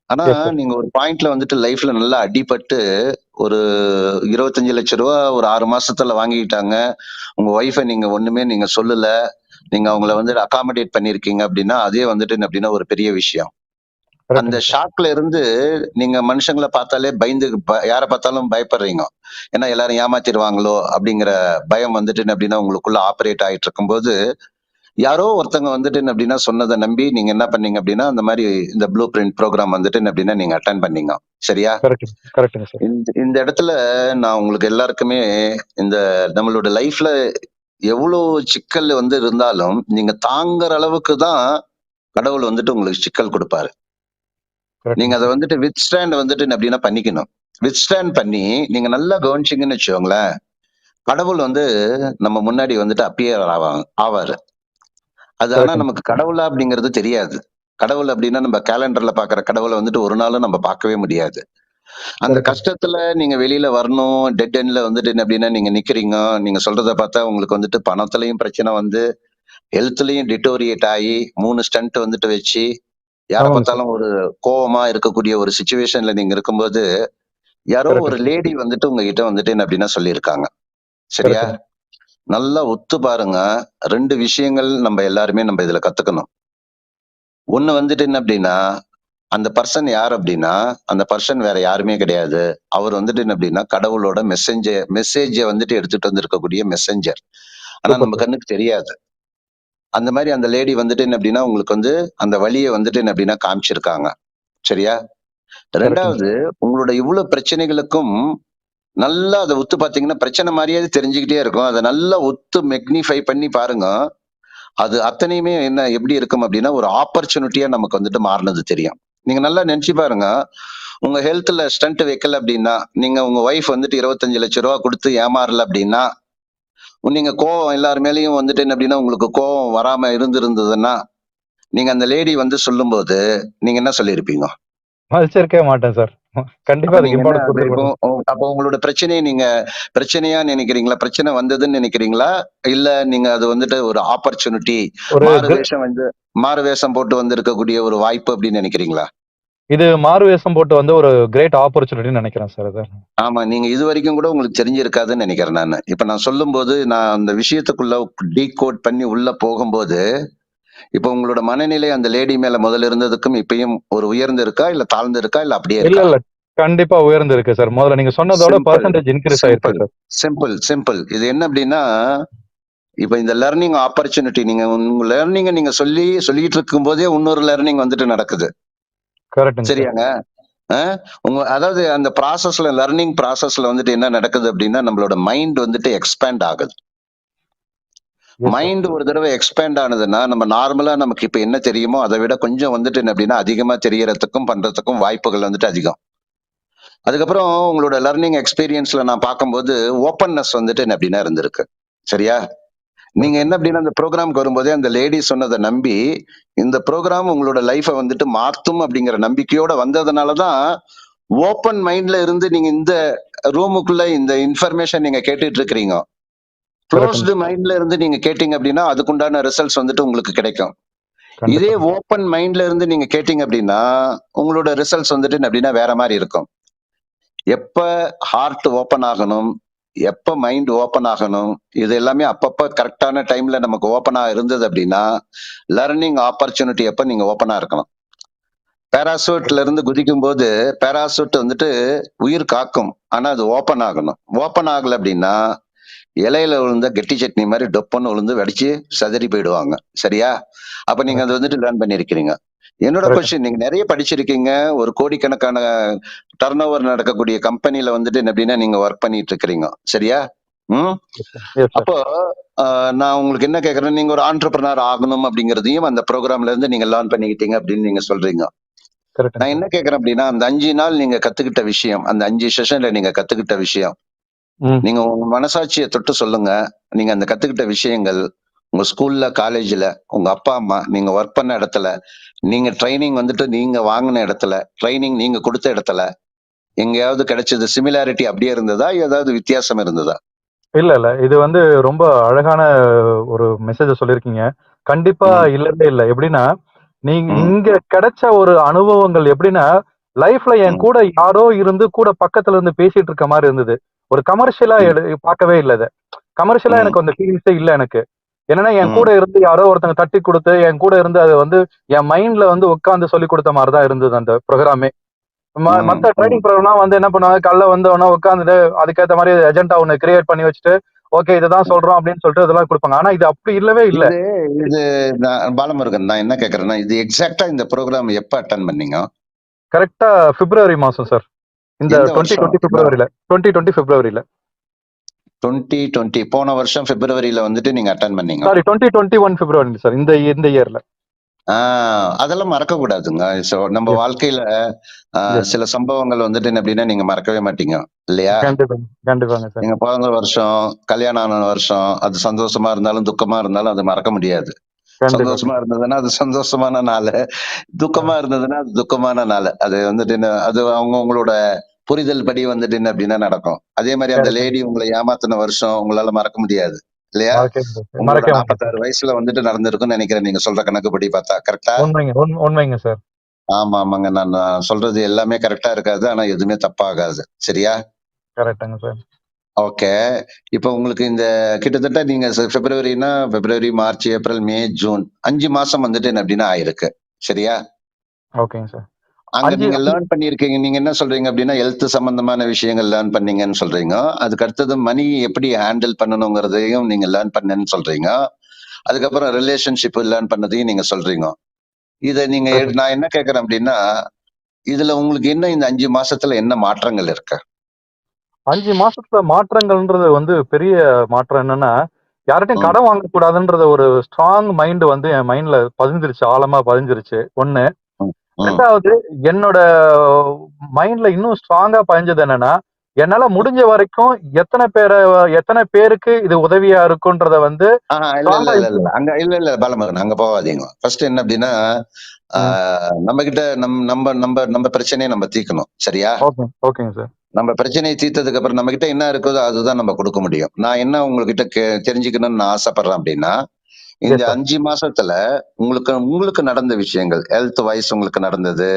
ஆனா எஸ் சார். நீங்க ஒரு பாயிண்ட்ல வந்துட்டு லைஃப்ல நல்லா அடிபட்டு ஒரு 25 லட்சம் ரூபா ஒரு 6 மாசத்துல வாங்கிக்கிட்டாங்க. உங்க ஒய்ஃபை நீங்க ஒண்ணுமே நீங்க சொல்லல, நீங்க அவங்கள வந்து அகாமடேட் பண்ணிருக்கீங்க அப்படின்னா அதே வந்துட்டு என்ன அப்படின்னா ஒரு பெரிய விஷயம். அந்த கரெக்ட்டுங்க சார். ஷாக்ல இருந்து நீங்க மனுஷங்களை பார்த்தாலே யார பார்த்தாலும் பயப்படுறீங்க. ஏன்னா எல்லாரும் ஏமாத்திடுவாங்களோ அப்படிங்கிற பயம் வந்துட்டு என்ன அப்படின்னா உங்களுக்குள்ள ஆபரேட் ஆயிட்டு இருக்கும்போது யாரோ ஒருத்தங்க வந்துட்டு என்ன அப்படின்னா சொன்னதை நம்பி நீங்க என்ன பண்ணீங்க அப்படின்னா அந்த மாதிரி இந்த ப்ளூ பிரிண்ட் ப்ரோக்ராம் வந்துட்டு என்ன அப்படின்னா நீங்க அட்டன் பண்ணீங்க. சரியா? கரெக்ட். கரெக்ட்டுங்க சார். இந்த இடத்துல நான் உங்களுக்கு எல்லாருக்குமே இந்த நம்மளோட லைஃப்ல எவ்வளவு சிக்கல் வந்து இருந்தாலும் நீங்க தாங்குற அளவுக்கு தான் கடவுள் வந்துட்டு உங்களுக்கு சிக்கல் கொடுப்பாரு. நீங்க கரெக்ட்டுங்க அதை சார். வந்துட்டு வித் ஸ்டாண்ட் வந்துட்டு என்ன அப்படின்னா பண்ணிக்கணும். வித் ஸ்டாண்ட் பண்ணி நீங்க நல்லா கவனிச்சீங்கன்னு வச்சுக்கோங்களேன், கடவுள் வந்து நம்ம முன்னாடி வந்துட்டு அப்பியர் ஆவாரு. அது ஆனா கரெக்ட்டுங்க. நமக்கு கடவுளா அப்படிங்கிறது தெரியாது. கடவுள் அப்படின்னா நம்ம கேலண்டர்ல பாக்குற கடவுளை வந்துட்டு ஒரு நாளும் நம்ம பார்க்கவே முடியாது. அந்த கரெக்ட்டுங்க. கஷ்டத்துல நீங்க வெளியில வரணும், டெட் எண்ட்ல வந்துட்டு என்ன அப்படின்னா நீங்க நிக்கிறீங்க. நீங்க சொல்றத பார்த்தா உங்களுக்கு வந்துட்டு பணத்துலயும் பிரச்சனை வந்து, ஹெல்த்லயும் டிட்டோரியேட் ஆகி 3 ஸ்டண்ட் வந்துட்டு வச்சு, யார ஆமாங்க சார். பார்த்தாலும் ஒரு கோவமா இருக்கக்கூடிய ஒரு சிச்சுவேஷன்ல நீங்க இருக்கும்போது, யாரோ ஒரு கரெக்ட்டுங்க. லேடி வந்துட்டு உங்ககிட்ட வந்துட்டு என்ன அப்படின்னா சொல்லியிருக்காங்க. சரியா? கரெக்ட்டுங்க. நல்லா ஒத்து பாருங்க. 2 விஷயங்கள் நம்ம எல்லாருமே நம்ம இதுல கத்துக்கணும். ஒண்ணு வந்துட்டு என்ன அப்படின்னா, அந்த பர்சன் யார் அப்படின்னா, அந்த பர்சன் வேற யாருமே கிடையாது. அவர் வந்துட்டு என்ன அப்படின்னா, கடவுளோட மெசேஜ வந்துட்டு எடுத்துட்டு வந்திருக்கக்கூடிய மெசஞ்சர். ஆனா சூப்பர் நம்ம சார். கண்ணுக்கு தெரியாது. அந்த மாரி அந்த லேடி வந்துட்டு என்ன அப்படின்னா, உங்களுக்கு வந்து அந்த வழிய வந்துட்டு என்ன அப்படின்னா காமிச்சிருக்காங்க. சரியா? கரெக்ட்டுங்க 2வது சார். உங்களோட இவ்வளவு பிரச்சனைகளுக்கும் நல்லா அத உத்து பார்த்தீங்கன்னா, பிரச்சனை மாரியே தெரிஞ்சுக்கிட்டே இருக்கும். அத நல்லா உத்து மேக்னிஃபை பண்ணி பாருங்க. அது அத்தனையுமே என்ன எப்படி இருக்கும் அப்படின்னா, ஒரு ஆப்பர்ச்சுனிட்டியா நமக்கு வந்துட்டு மாறுனது தெரியும். நீங்க நல்லா நெனச்சு பாருங்க. உங்க ஹெல்த்ல ஸ்டண்ட் வைக்கல அப்படின்னா, நீங்க உங்க ஒய்ஃப் வந்துட்டு 25 லட்சம் ரூபாய் குடுத்து ஏமாறல அப்படின்னா, நீங்க கோவம் எல்லார் மேலயும் வந்துட்டு என்ன அப்படின்னா, உங்களுக்கு கோவம் வராம இருந்திருந்ததுன்னா, நீங்க அந்த லேடி வந்து சொல்லும்போது, நீங்க என்ன சொல்லியிருப்பீங்க? மதிச்சிருக்கவே மாட்டேன் சார். கண்டிப்பா அப்ப அதுக்கு நீங்க என்ன இம்பார்ட்டன்ஸ் அது கொடுத்துருக்க இப்போ மாட்டேன். அப்போ உங்களோட பிரச்சனைய நீங்க பிரச்சனையா நினைக்கிறீங்களா? பிரச்சனை வந்ததுன்னு நினைக்கிறீங்களா? இல்ல நீங்க அது வந்துட்டு ஒரு ஆப்பர்ச்சுனிட்டி, ஒரு மாறு வேஷம் வந்து மாறு வேஷம் போட்டு வந்திருக்கக்கூடிய ஒரு வாய்ப்பு அப்படின்னு நினைக்கிறீங்களா? இது மாறு வேஷம் போட்டு வந்து ஒரு கிரேட் ஆப்பர்ச்சுனிட்டின்னு நினைக்கிறேன் சார் அது. ஆமா. நீங்க இதுவரைக்கும் கூட உங்களுக்கு தெரிஞ்சிருக்காதுன்னு நெனைக்கிறேன் நானு. இப்ப நான் சொல்லும்போது, நான் அந்த விஷயத்துக்குள்ள டீகோட் பண்ணி உள்ள போகும்போது, இப்ப உங்களோட மனநிலை அந்த லேடி மேல முதல்ல இருந்ததுக்கும் இப்பயும் ஒரு உயர்ந்து இருக்கா? இல்ல தாழ்ந்து இருக்கா? இல்ல அப்படியே இல்ல, இருக்கா? இல்ல. கண்டிப்பா உயர்ந்திருக்கு சார். முதல்ல நீங்க சொன்னதோட சிம்பிள், பெர்சன்டேஜ் இன்கிரீஸ் ஆயிருச்சு சிம்பிள், சார். சிம்பிள். இது என்ன அப்படின்னா, இப்ப இந்த லர்னிங் ஆப்பர்ச்சுனிட்டி நீங்க உங்க லர்னிங்க நீங்க சொல்லிட்டு இருக்கும்போதே இன்னொரு லர்னிங் வந்துட்டு நடக்குது. கரெக்ட்டுங்க சார். சரியாங்க? அ அதாவது அந்த லர்னிங் ப்ராசஸ்ல வந்துட்டு என்ன நடக்குது அப்படின்னா, நம்மளோட மைண்ட் வந்துட்டு எக்ஸ்பேண்ட் ஆகுது. Yes sir. மைண்ட் ஒரு தடவை எக்ஸ்பேண்ட் ஆனதுன்னா, நம்ம நார்மலா நமக்கு இப்ப என்ன தெரியுமோ, அத விட கொஞ்சம் வந்துட்டு என்ன அப்படின்னா, அதிகமா தெரியறதுக்கும், பண்றதுக்கும் வாய்ப்புகள் வந்துட்டு அதிகம். அதுக்கப்புறம் உங்களோட லர்னிங் எக்ஸ்பீரியன்ஸ்ல நான் பார்க்கும்போது, ஓப்பன்னஸ் வந்துட்டு என்ன அப்படின்னா இருந்திருக்கு. சரியா? நீங்க கரெக்ட்டுங்க. என்ன அப்படின்னா, அந்த புரோகிராம்க்கு வரும்போதே அந்த லேடி சொன்னத நம்பி, இந்த புரோகிராம் உங்களோட லைஃப வந்துட்டு மாத்தும் அப்படிங்கிற நம்பிக்கையோட வந்ததுனால தான், ஓப்பன் மைண்ட்ல இருந்து நீங்க இந்த ரூமுக்குள்ள இந்த இன்ஃபர்மேஷன் நீங்க கேட்டுட்டு இருக்கிறீங்க. கரெக்ட்டுங்க குளோஸ்டு சார். மைண்ட்ல இருந்து நீங்க கேட்டீங்க அப்படின்னா, அதுக்குண்டான ரிசல்ட்ஸ் வந்துட்டு உங்களுக்கு கிடைக்கும். இதே கண்டிப்பா. ஓப்பன் மைண்ட்ல இருந்து நீங்க கேட்டீங்க அப்படின்னா உங்களோட ரிசல்ட்ஸ் வந்துட்டு அப்படின்னா வேற மாதிரி இருக்கும். எப்ப ஹார்ட் ஓப்பன் ஆகணும், எப்ப மைண்ட் ஓப்பன் ஆகணும், இது எல்லாமே அப்பப்ப கரெக்டான டைம்ல நமக்கு ஓப்பனா இருந்தது அப்படின்னா லர்னிங் ஆப்பர்ச்சுனிட்டி எப்ப நீங்க ஓப்பனா இருக்கணும். பேராசூட்ல இருந்து குதிக்கும் போது பேராசூட் வந்துட்டு உயிர் காக்கும், ஆனா அது ஓப்பன் ஆகணும். ஓப்பன் ஆகல அப்படின்னா இலையில விழுந்த கெட்டி சட்னி மாதிரி டொப்பன்னு விழுந்து வெடிச்சு சதறி போயிடுவாங்க. சரியா? அப்ப நீங்க கரெக்ட். அது வந்துட்டு லேர்ன் பண்ணிருக்கிறீங்க. என்னோட கரெக்ட். கொஸ்டின், நீங்க நிறைய படிச்சிருக்கீங்க, ஒரு கோடிக்கணக்கான டர்ன் ஓவர் நடக்கக்கூடிய கம்பெனில வந்துட்டு எப்படின்னா நீங்க ஒர்க் பண்ணிட்டு இருக்கிறீங்க. சரியா? ம் எஸ் சார். Yes sir. அப்போ நான் உங்களுக்கு என்ன கேக்குறேன், நீங்க ஒரு ஆண்டர்பிரினர் ஆகணும் அப்படிங்கறதையும் அந்த ப்ரோக்ராம்ல இருந்து நீங்க லேர்ன் பண்ணிக்கிட்டீங்க அப்படின்னு நீங்க சொல்றீங்க. கரெக்டுங்க நான் சார். என்ன கேக்குறேன் அப்படின்னா, அந்த 5 நாள் நீங்க கத்துக்கிட்ட விஷயம், அந்த 5 செஷன்ல நீங்க கத்துக்கிட்ட விஷயம், ம். நீங்க உங்க மனசாட்சியை தொட்டு சொல்லுங்க. நீங்க அந்த கத்துக்கிட்ட விஷயங்கள் உங்க ஸ்கூல்ல, காலேஜ்ல, உங்க அப்பா அம்மா, நீங்க ஒர்க் பண்ண இடத்துல, நீங்க ட்ரைனிங் வந்துட்டு நீங்க வாங்கின இடத்துல, ட்ரைனிங் நீங்க கொடுத்த இடத்துல எங்கேயாவது கிடைச்சது சிமிலாரிட்டி அப்படியே இருந்ததா? ஏதாவது வித்தியாசம் இருந்ததா? இல்ல, இல்ல. இது வந்து ரொம்ப அழகான ஒரு மெசேஜ சொல்லியிருக்கீங்க. கண்டிப்பா ம், இல்லவே இல்ல. எப்படின்னா, நீங்க ம், இங்க கிடைச்ச ஒரு அனுபவங்கள் எப்படின்னா, லைஃப்ல என் ம், கூட யாரோ இருந்து கூட பக்கத்துல இருந்து பேசிட்டு இருக்க மாரி இருந்தது. ஒரு கமர்ஷியலா ம், பார்க்கவே இல்ல இத. கமர்ஷியலா ம், எனக்கு அந்த ஃபீலிங்ஸே இல்ல எனக்கு. என்னன்னா, என் ம். கூட இருந்து யாரோ ஒருத்தங்க தட்டி குடுத்து, என் கூட இருந்து அத வந்து என் மைண்ட்ல வந்து உட்கார்ந்து சொல்லிக் குடுத்த மாரி தான் இருந்தது அந்த ப்ரோகிராமே. ம், மத்த ம். ட்ரைனிங் ப்ரோகிராம்லாம் வந்து என்ன பண்ணுவாங்க, காலைல வந்தோனே உட்காந்துட்டு அதுக்கேத்த மாரி அஜெண்டா ஒண்ணு கிரியேட் பண்ணி வச்சுட்டு, ஓகே இதுதான் சொல்றோம் அப்படின்னு சொல்லிட்டு இதெல்லாம் குடுப்பாங்க. ஆனா இது அப்படி இல்லவே இல்ல. இது இது பாலமுருகன், நான் என்ன கேக்குறேன்னா, இது எக்ஸாக்ட்டா இந்த ப்ரோக்ராம் எப்ப அட்டெண்ட் பண்ணீங்க? கரெக்ட்டா பிப்ரவரி மாசம் சார். இந்த எந்த வருஷம்? 2020 பிப்ரவரில. 2020 பிப்ரவரில. 2020 போன வருஷம் பிப்ரவரியில வந்துட்டு நீங்க அட்டெண்ட் பண்ணீங்க. சாரி 2021 பிப்ரவரி சார். இந்த இந்த இயர்ல. அதெல்லாம் மறக்க கூடாதுங்க. சோ நம்ம எஸ், வாழ்க்கையில எஸ். சில சம்பவங்கள் வந்துட்டு எப்படின்னா நீங்க மறக்கவே மாட்டீங்க இல்லையா? கண்டிப்பாங்க, கண்டிப்பாங்க சார். நீங்க பிறந்த வருஷம், கல்யாணம் ஆன வருஷம், அது சந்தோஷமா இருந்தாலும் துக்கமா இருந்தாலும் அது மறக்க முடியாது. கண்டிப்பாங்க. சந்தோஷமா இருந்ததுன்னா அது சந்தோஷமான நாளு, ஆ, துக்கமா இருந்ததுன்னா அது துக்கமான நாளு. அது வந்துட்டு அது அவங்கவங்களோட புரிதல் படி வந்துட்டு அப்படின்னா நடக்கும். அதே மாரி அந்த கரெக்ட்டுங்க. லேடி உங்களை ஏமாத்துன வருஷம் உங்களால மறக்க முடியாது. இல்லையா? உங்களோட மறக்கவே மாட்டேன் சார். 46 வயசுல வந்துட்டு நடந்திருக்கும்னு நினைக்கிறேன் நீங்க சொல்ற கணக்குப்படி பார்த்தா. கரெக்ட்டா? உண்மைங்க, உண்மைங்க சார். ஆமா, ஆமாங்க. நான் சொல்றது எல்லாமே கரெக்ட்டா இருக்காது. ஆனா எதுவுமே தப்பாகாது. சரியா? கரெக்ட்டுங்க சார். ஓகே. இப்ப உங்களுக்கு இந்த கிட்டத்தட்ட நீங்க பிப்ரவரினா பிப்ரவரி, மார்ச், ஏப்ரல், மே, ஜூன் 5 மாசம் வந்துட்டு அப்படின்னா ஆயிருக்கு. சரியா? ஓகேங்க சார். அங்க 5 நீங்க லேர்ன் பண்ணியிருக்கீங்க. நீங்க என்ன சொல்றீங்க அப்படின்னா, ஹெல்த் சம்பந்தமான விஷயங்கள் லேர்ன் பண்ணீங்கன்னு சொல்றீங்க. அதுக்கு அடுத்தது மணி எப்படி ஹேண்டில் பண்ணணுங்கிறதையும் நீங்க லேர்ன் பண்ணேன்னு சொல்றீங்க. அதுக்கப்புறம் ரிலேஷன்ஷிப் லேர்ன் பண்ணதையும் நீங்க சொல்றீங்க. இத நீங்க நான் என்ன கேட்கிறேன் அப்படின்னா, இதுல உங்களுக்கு என்ன இந்த 5 மாசத்துல என்ன மாற்றங்கள் இருக்கு? 5 மாசத்துல மாற்றங்கள்ன்றது வந்து பெரிய மாற்றம் என்னன்னா, யார்ட்டயும் ம், கடன் வாங்கக்கூடாதுன்ற ஒரு ஸ்ட்ராங் மைண்ட் வந்து என் மைண்ட்ல பதிஞ்சிருச்சு. ஆழமா பதிஞ்சிருச்சு. 1. ம், ம். 2வது என்னோட மைண்ட்ல இன்னும் ஸ்ட்ராங்கா பதிஞ்சது என்னன்னா, என்னால முடிஞ்ச வரைக்கும் எத்தன பேருக்கு இது உதவியா இருக்குன்றத வந்து இல்ல, இல்ல, ஸ்ட்ராங்கா இல்ல, இல்ல. அங்க இல்ல, இல்ல பாலமுருகன், அங்க போகாதீங்க. ஃபர்ஸ்ட் என்ன அப்படின்னா, ஆ ம். நம்ம கிட்ட நம்ம நம்ம நம்ம பிரச்சனைய நம்ம தீர்க்கணும். சரியா? ஓகே. ஓகேங்க சார். நம்ம பிரச்சனைய தீர்த்ததுக்கு அப்புறம் நம்ம கிட்ட என்ன இருக்குதோ அதுதான் நம்ம குடுக்க முடியும். நான் என்ன உங்ககிட்ட தெரிஞ்சுக்கணும்னு நான் ஆசைப்படுறேன் அப்படின்னா, இந்த எஸ் சார். 5 மாசத்துல உங்களுக்கு உங்களுக்கு நடந்த விஷயங்கள், ஹெல்த் வைஸ் உங்களுக்கு நடந்தது,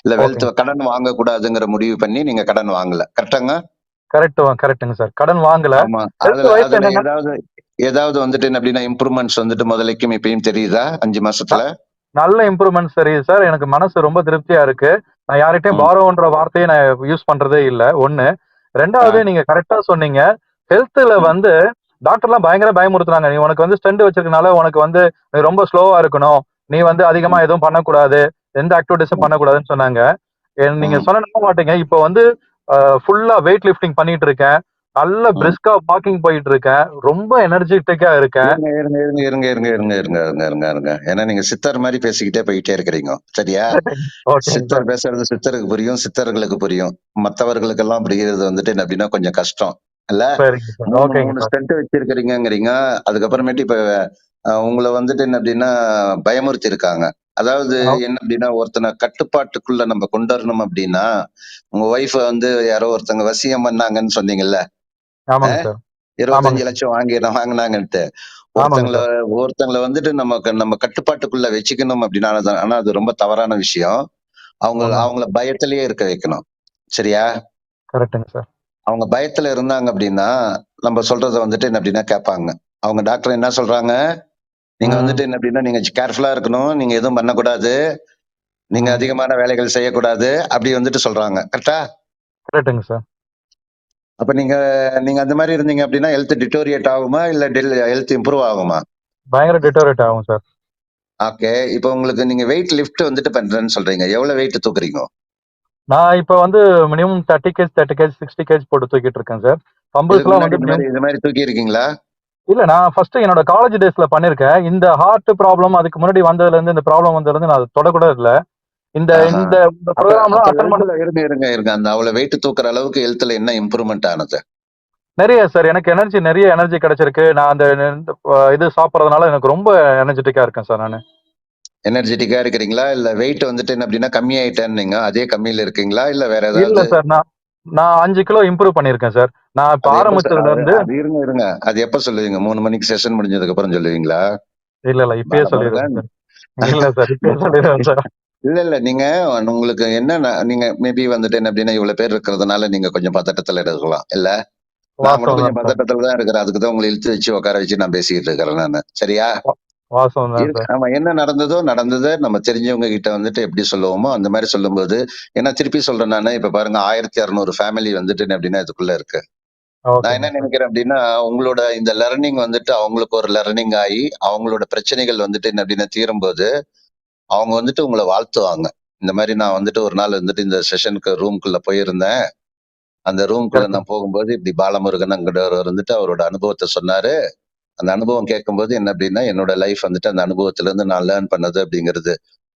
இல்ல ஓகேங்க. கடன் வாங்கக்கூடாதுங்கிற முடிவு பண்ணி நீங்க கடன் வாங்கல. கரெக்ட்டாங்க? கரெக்ட்டுங்க சார். கடன் வாங்கல. ஆமா. ஹெல்த் அதுல வைஸ் அதுல என்னன்னா ஏதாவது ஏதாவது வந்துட்டு என்ன அப்படின்னா இம்ப்ரூவ்மெண்ட்ஸ் வந்துட்டு முதலைக்கும் இப்பயும் தெரியுதா 5 மாசத்துல? நல்ல இம்ப்ரூவ்மெண்ட்ஸ் தெரியுது சார். எனக்கு மனசு ரொம்ப திருப்தியா இருக்கு. நான் யார்கிட்டயும் ம். பாரோன்ற வார்த்தைய நான் யூஸ் பண்றதே இல்ல. 1. ஆ. 2வது நீங்க கரெக்ட்டா சொன்னீங்க. ஹெல்த்ல ம். வந்து டாக்டர்லாம் பயங்கர பயமுறுத்துறாங்க. நீ உனக்கு வந்து ஸ்டெண்ட் வச்சிருக்கனால உனக்கு வந்து நீ ரொம்ப ஸ்லோவா இருக்கணும். நீ வந்து அதிகமா ம். எதுவும் பண்ணக்கூடாது. எந்த ஆக்டிவிட்டீஸும் ம். பண்ணக்கூடாதுன்னு சொன்னாங்க. நீங்க ம். சொன்னா நம்ப மாட்டீங்க. இப்போ வந்து ஃபுல்லா வெயிட் லிஃப்டிங் பண்ணிட்டு இருக்கேன். நல்ல ம். பிரிஸ்கா வாக்கிங் போயிட்டு இருக்கேன். ரொம்ப எனர்ஜிட்டிக்கா இருக்கேன். இருங்க, இருங்க, இருங்க, இருங்க, இருங்க, இருங்க, இருங்க, இருங்க, இருங்க, இருங்க. ஏன்னா நீங்க சித்தர் மாரி பேசிக்கிட்டே போயிட்டே இருக்கிறீங்க. சரியா? ஓகேங்க சித்தர் சார். பேசுறது சித்தருக்கு புரியும், சித்தர்களுக்கு புரியும். மத்தவர்களுக்கெல்லாம் புரிகிறது வந்துட்டு என்ன அப்படின்னா கொஞ்சம் கஷ்டம். இல்ல? சரிங்க சார். 3, ஓகேங்க 3 சார். ஸ்டெண்ட் வச்சிருக்கிறீங்கங்கிறீங்க. அதுக்கப்புறமேட்டு இப்ப உங்கள வந்துட்டு என்ன அப்படின்னா பயமுறுத்தி இருக்காங்க. அதாவது என்ன அப்படின்னா ஒருத்தன கட்டுப்பாட்டுக்குள்ள நம்ம கொண்டு வரணும் அப்படின்னா, உங்க ஒய்ஃப வந்து யாரோ ஒருத்தங்க வசியம் பண்ணாங்கன்னு சொன்னீங்கல்ல? அ ஆமாங்க சார். ஆமாங்க சார். 25,00,000 வாங்கினாங்கன்ட்டு. ஆமாங்க ஒருத்தங்கள சார். ஒருத்தங்கள வந்துட்டு நம்ம கட்டுப்பாட்டுக்குள்ள வச்சுக்கணும் அப்படின்னா ஆனா அது ரொம்ப தவறான விஷயம். உண்மை. அவங்கள பயத்திலேயே இருக்க வைக்கணும். சரியா? கரெக்ட்டுங்க சார். அவங்க பயத்துல இருந்தாங்க அப்படின்னா, நம்ம சொல்றத வந்துட்டு என்ன அப்படின்னா கேட்பாங்க. அவங்க டாக்டர் என்ன சொல்றாங்க? நீங்க ம். வந்துட்டு என்ன அப்படின்னா, நீங்க கேர்ஃபுல்லா இருக்கணும். நீங்க எதுவும் பண்ணக்கூடாது. நீங்க ம். அதிகமான வேலைகள் செய்யக்கூடாது. அப்படி வந்துட்டு சொல்றாங்க. கரெக்ட்டா? கரெக்ட்டுங்க சார். அப்ப நீங்க நீங்க அந்த மாரி இருந்தீங்க அப்படின்னா, ஹெல்த் டிட்டோரியேட் ஆகுமா? இல்ல ஹெல்த் இம்ப்ரூவ் ஆகுமா? பயங்கர டிட்டோரேட் ஆகும் சார். ஓகே. இப்ப உங்களுக்கு நீங்க வெயிட் லிஃப்ட் வந்துட்டு பண்றேன்னு சொல்றீங்க. எவ்வளவு வெயிட் தூக்குறீங்க? நான் இப்ப வந்து மினிமம் 30 கேஜ், 30 கேஜ், 60 கேஜ் போட்டு தூக்கிட்டு இருக்கேன் சார். இதுக்கு பம்பிள்ஸ்லாம் முன்னாடி வந்து மினிமம் இந்த மாரி தூக்கி இருக்கீங்களா? இல்ல நான் ஃபர்ஸ்ட் என்னோட காலேஜ் டேஸ்ல பண்ணிருக்கேன். இந்த ஹார்ட் ப்ராப்ளம் அதுக்கு முன்னாடி வந்ததுலருந்து இந்த ப்ராப்ளம் வந்ததுலருந்து நான் அத தொடக்கூட இல்ல. இந்த ஆஹா. இந்த இந்த அப்ப ப்ரோகிராம்லாம் அப்ப அட்டெண்ட் பண்ண ஹெல்த்ல இருங்க. அந்த அவ்வளவு வெயிட் தூக்குற அளவுக்கு ஹெல்த்ல என்ன இம்ப்ரூவ்மென்ட் ஆனது? நெறைய சார். எனக்கு நெறைய எனர்ஜி கிடைச்சிருக்கு. நான் அந்த இது சாப்பிடுறதுனால எனக்கு ரொம்ப எனர்ஜெட்டிக்கா இருக்கேன் சார் நானு. எனர்ஜெட்டிக்கா இருக்கிறீங்களா? இல்ல வெயிட் வந்துட்டு என்ன அப்படின்னா கம்மியாயிட்டேன்னீங்க. அதே கம்மியில இருக்கீங்களா? இல்ல வேற இல்ல ஏதாவது? சார். நான் நான் 5 கிலோ இம்ப்ரூவ் பண்ணியிருக்கேன் சார். நான் இப்ப அது எப்ப அது ஆரம்பிச்சதுலருந்து அது இருங்க. அது எப்ப சொல்லுவீங்க? 3 மணிக்கு செஷன் முடிஞ்சதுக்கு அப்புறம் சொல்லுவீங்களா? இல்ல இப்பயே சொல்லிருவேன் பாலமுருகன். சார். இல்ல சார். இப்பயே சொல்லிருவேன் சார். இல்ல. நீங்க உங்களுக்கு என்னன்னா நீங்க மேபி வந்துட்டு என்ன அப்படின்னா இவ்வளவு பேர் இருக்கிறதுனால நீங்க கொஞ்சம் பதட்டத்துல இருக்கலாம். இல்ல? நான் கூட வாஸ்தவம் கொஞ்சம் தான் சார். பதட்டத்துல தான் இருக்கிறேன். அதுக்கு தான் உங்கள இழுத்து வச்சு உட்கார வச்சு நான் பேசிக்கிட்டு இருக்கிறேன் நானு. சரியா? வா வாஸ்தவம் தான் சார். ஆமா. என்ன நடந்ததோ நடந்தத நம்ம தெரிஞ்சவங்க கிட்ட வந்துட்டு எப்படி சொல்லுவோமோ, அந்த மாரி சொல்லும்போது ஏன்னா திருப்பி சொல்றேன் நானு. இப்ப பாருங்க 1600 ஃபேமிலி வந்துட்டு என்ன அப்படின்னா இதுக்குள்ள இருக்கு. நான் என்ன ஓகேங்க சார். நினைக்கிறேன் அப்படின்னா, உங்களோட இந்த லர்னிங் வந்துட்டு அவங்களுக்கு ஒரு லர்னிங் ஆயி, அவங்களோட பிரச்சனைகள் வந்துட்டு என்ன அப்படின்னா தீரும்போது, அவங்க வந்துட்டு உங்கள வாழ்த்துவாங்க. இந்த மாரி நான் வந்துட்டு ஒரு நாள் வந்துட்டு இந்த செஷனுக்கு ரூம்க்குள்ள போயிருந்தேன். அந்த ரூம்க்குள்ள கரெக்ட்டுங்க. நான் போகும்போது இப்படி பாலமுருகன்ங்கிறவர் வந்துட்டு அவரோட அனுபவத்த சொன்னாரு. அந்த அனுபவம் கேட்கும்போது என்ன அப்படின்னா, என்னோட லைஃப் வந்துட்டு அந்த அனுபவத்துல இருந்து நான் லேர்ன் பண்ணது அப்படிங்கிறது.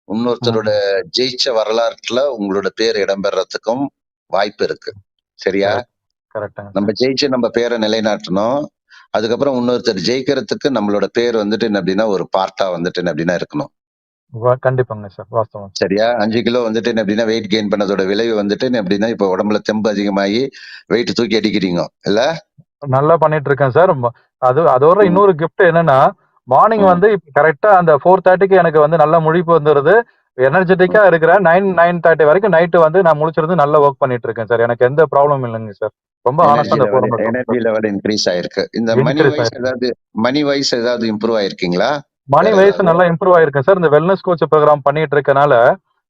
இன்னொருத்தரோட ம். ஜெயிச்ச வரலாற்றுல உங்களோட பேர் இடம்பெறதுக்கும் வாய்ப்பு இருக்கு. சரியா? கரெக்ட். கரெக்ட்டுங்க நம்ம சார். ஜெயிச்சு நம்ம பேர நிலைநாட்டணும். அதுக்கப்புறம் இன்னொருத்தர் ஜெயிக்கிறதுக்கு நம்மளோட பேர் வந்துட்டு என்ன அப்படின்னா, ஒரு பார்ட்டா வந்துட்டு என்ன அப்படின்னா இருக்கணும். கண்டிப்பாங்க சார். வாஸ்தவம் சார். சரியா? 5 கிலோ வந்துட்டு என்ன அப்படின்னா வெயிட் கெயின் பண்ணதோட விளைவு வந்துட்டு என்ன அப்படின்னா, இப்ப உடம்புல தெம்பு அதிகமாகி வெயிட் தூக்கி அடிக்கிறீங்க. இல்ல? நல்லா பண்ணிட்டு இருக்கேன் சார். அதோட ம், இன்னொரு கிஃப்ட் என்னன்னா, மார்னிங் ம், வந்து இப்ப கரெக்ட்டா அந்த 4:30க்கு எனக்கு வந்து நல்ல முழிப்பு வந்துருது. ம். எனர்ஜெட்டிக்கா இருக்கிறேன். 9:30 வரைக்கும் நைட் வந்து நான் முழிச்சிருந்து நல்லா வொர்க் பண்ணிட்டு இருக்கேன் சார். எனக்கு எந்த ப்ராப்ளமும் இல்லைங்க சார். ரொம்ப ஹானஸ்ட்டா அந்த ஃபோரம்ல சொல்றேன் எனர்ஜி சார். லெவல் இன்கிரீஸ் ஆயிருக்கு. இந்த இன்கிரீஸ் ஆயிருக்கு. மணி வைஸ் ஏதாவது இம்ப்ரூவ் ஆயிருக்கீங்களா? மணி வேற வைஸ் ஏதாவது? நல்லா இம்ப்ரூவ் ஆயிருக்கேன் சார். இந்த வெல்னஸ் கோச் ப்ரோகிராம் பண்ணிட்டு இருக்கனால,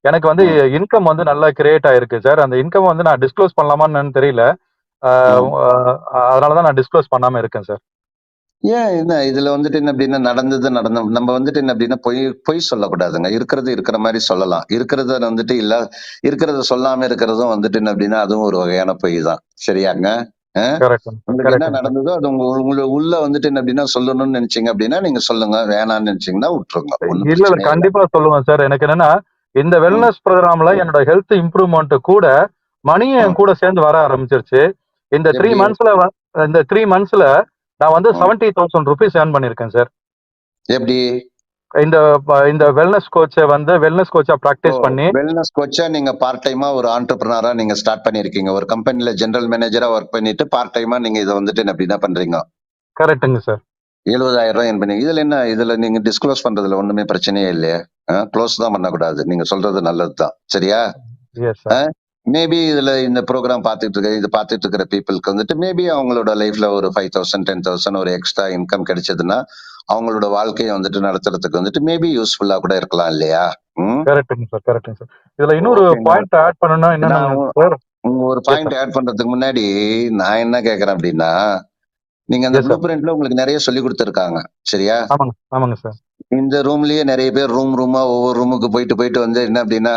எனக்கு வந்து ம், இன்கம் வந்து நல்லா கிரியேட் ஆயிருக்கு சார். அந்த இன்கம் வந்து நான் டிஸ்க்ளோஸ் பண்ணலாமான்னு என்னன்னு தெரியல. ஆ ம். அதனால தான் நான் டிஸ்க்ளோஸ் பண்ணாம இருக்கேன் சார். ஏன் என்ன இதுல வந்துட்டு என்ன அப்படின்னா நம்ம வந்துட்டு என்ன அப்படின்னா பொய் பொய் சொல்லக்கூடாதுங்க. இருக்கிறது இருக்கிற மாரி சொல்லலாம். இருக்கிறத சொல்லாம இருக்கிறதும் வந்துட்டு என்ன அப்படின்னா, அதுவும் ஒரு வகையான பொய் தான். சரியாங்க? அ உங்களுக்கு என்ன கரெக்ட்டுங்க சார். நடந்ததோ அது உங்க உள்ள வந்துட்டு என்ன அப்படின்னா சொல்லணும்னு நினைச்சீங்க அப்படின்னா, நீங்க சொல்லுங்க. வேணாம்னு நினைச்சீங்கன்னா விட்டுருங்க. ஒண்ணும் இல்ல பிரச்சனையே இல்ல. கண்டிப்பா சொல்லுவேன் சார். எனக்கு என்னன்னா, இந்த ம், வெல்னஸ் ப்ரோகிராம்ல என்னோட ஹெல்த் இம்ப்ரூவ்மென்ட் கூட மணியும் ம். என் கூட சேர்ந்து வர ஆரம்பிச்சிருச்சு. இந்த 3 எப்படி? மந்த்ஸ்ல இந்த 3 மந்த்ஸ்ல நான் வந்து ம். ₹70,000 ஏர்ன் பண்ணியிருக்கேன் சார். எப்படி? இந்த வெல்னஸ் கோச்சா ஓ! பிராக்டிஸ் பண்ணி வெல்னஸ் கோச்சா நீங்க பார்ட் டைமா ஒரு ஆன்டர்பிரினரா நீங்க ஸ்டார்ட் பண்ணியிருக்கீங்க. ஒரு கம்பெனில ஜெனரல் மேனேஜரா வொர்க் பண்ணிட்டு, பார்ட் டைமா நீங்க இத வந்துட்டு என்ன அப்படின்னா பண்றீங்க. கரெக்ட்டுங்க சார். ரூ. 70,000 என் பண்ணி இதுல என்ன? இதுல நீங்க டிஸ்க்ளோஸ் பண்றதுல ஒண்ணுமே பிரச்சனையே இல்லையே! குளோஸ் தான் பண்ணக்கூடாது. நீங்க சொல்றது நல்லது தான். சரியா? எஸ் அ சார். மேபி இதுல இந்த புரோகிராம் பார்த்துட்டு இருக்கிற பீப்பிள்க்கு வந்துட்டு மேபி அவங்களோட லைஃப்ல ஒரு 5,000, 10,000 ஒரு எக்ஸ்ட்ரா இன்கம் கிடைச்சதுன்னா, அவங்களோட வாழ்க்கைய வந்துட்டு நடத்துறதுக்கு வந்துட்டு மேபி யூஸ்ஃபுல்லா கூட இருக்கலாம் இல்லையா? ம். கரெக்ட்டுங்க சார். இதுல இன்னொரு ஓகேங்க. பாயிண்ட் ஆட் பண்ணணும்னா நான் என்னன்னு சார். உங்க ஒரு எஸ் பாயிண்ட் சார். ஆட் பண்றதுக்கு முன்னாடி, நான் என்ன கேட்கிறேன் அப்படின்னா, நீங்க அந்த எஸ் ப்ளூ சார். பிரிண்ட்ல உங்களுக்கு நெறைய சொல்லிக் குடுத்துருக்காங்க. சரியா? ஆமாங்க சார். இந்த ரூம்லயே நெறைய பேர் ரூமா ஒவ்வொரு ரூமுக்கு போயிட்டு வந்து என்ன அப்படின்னா,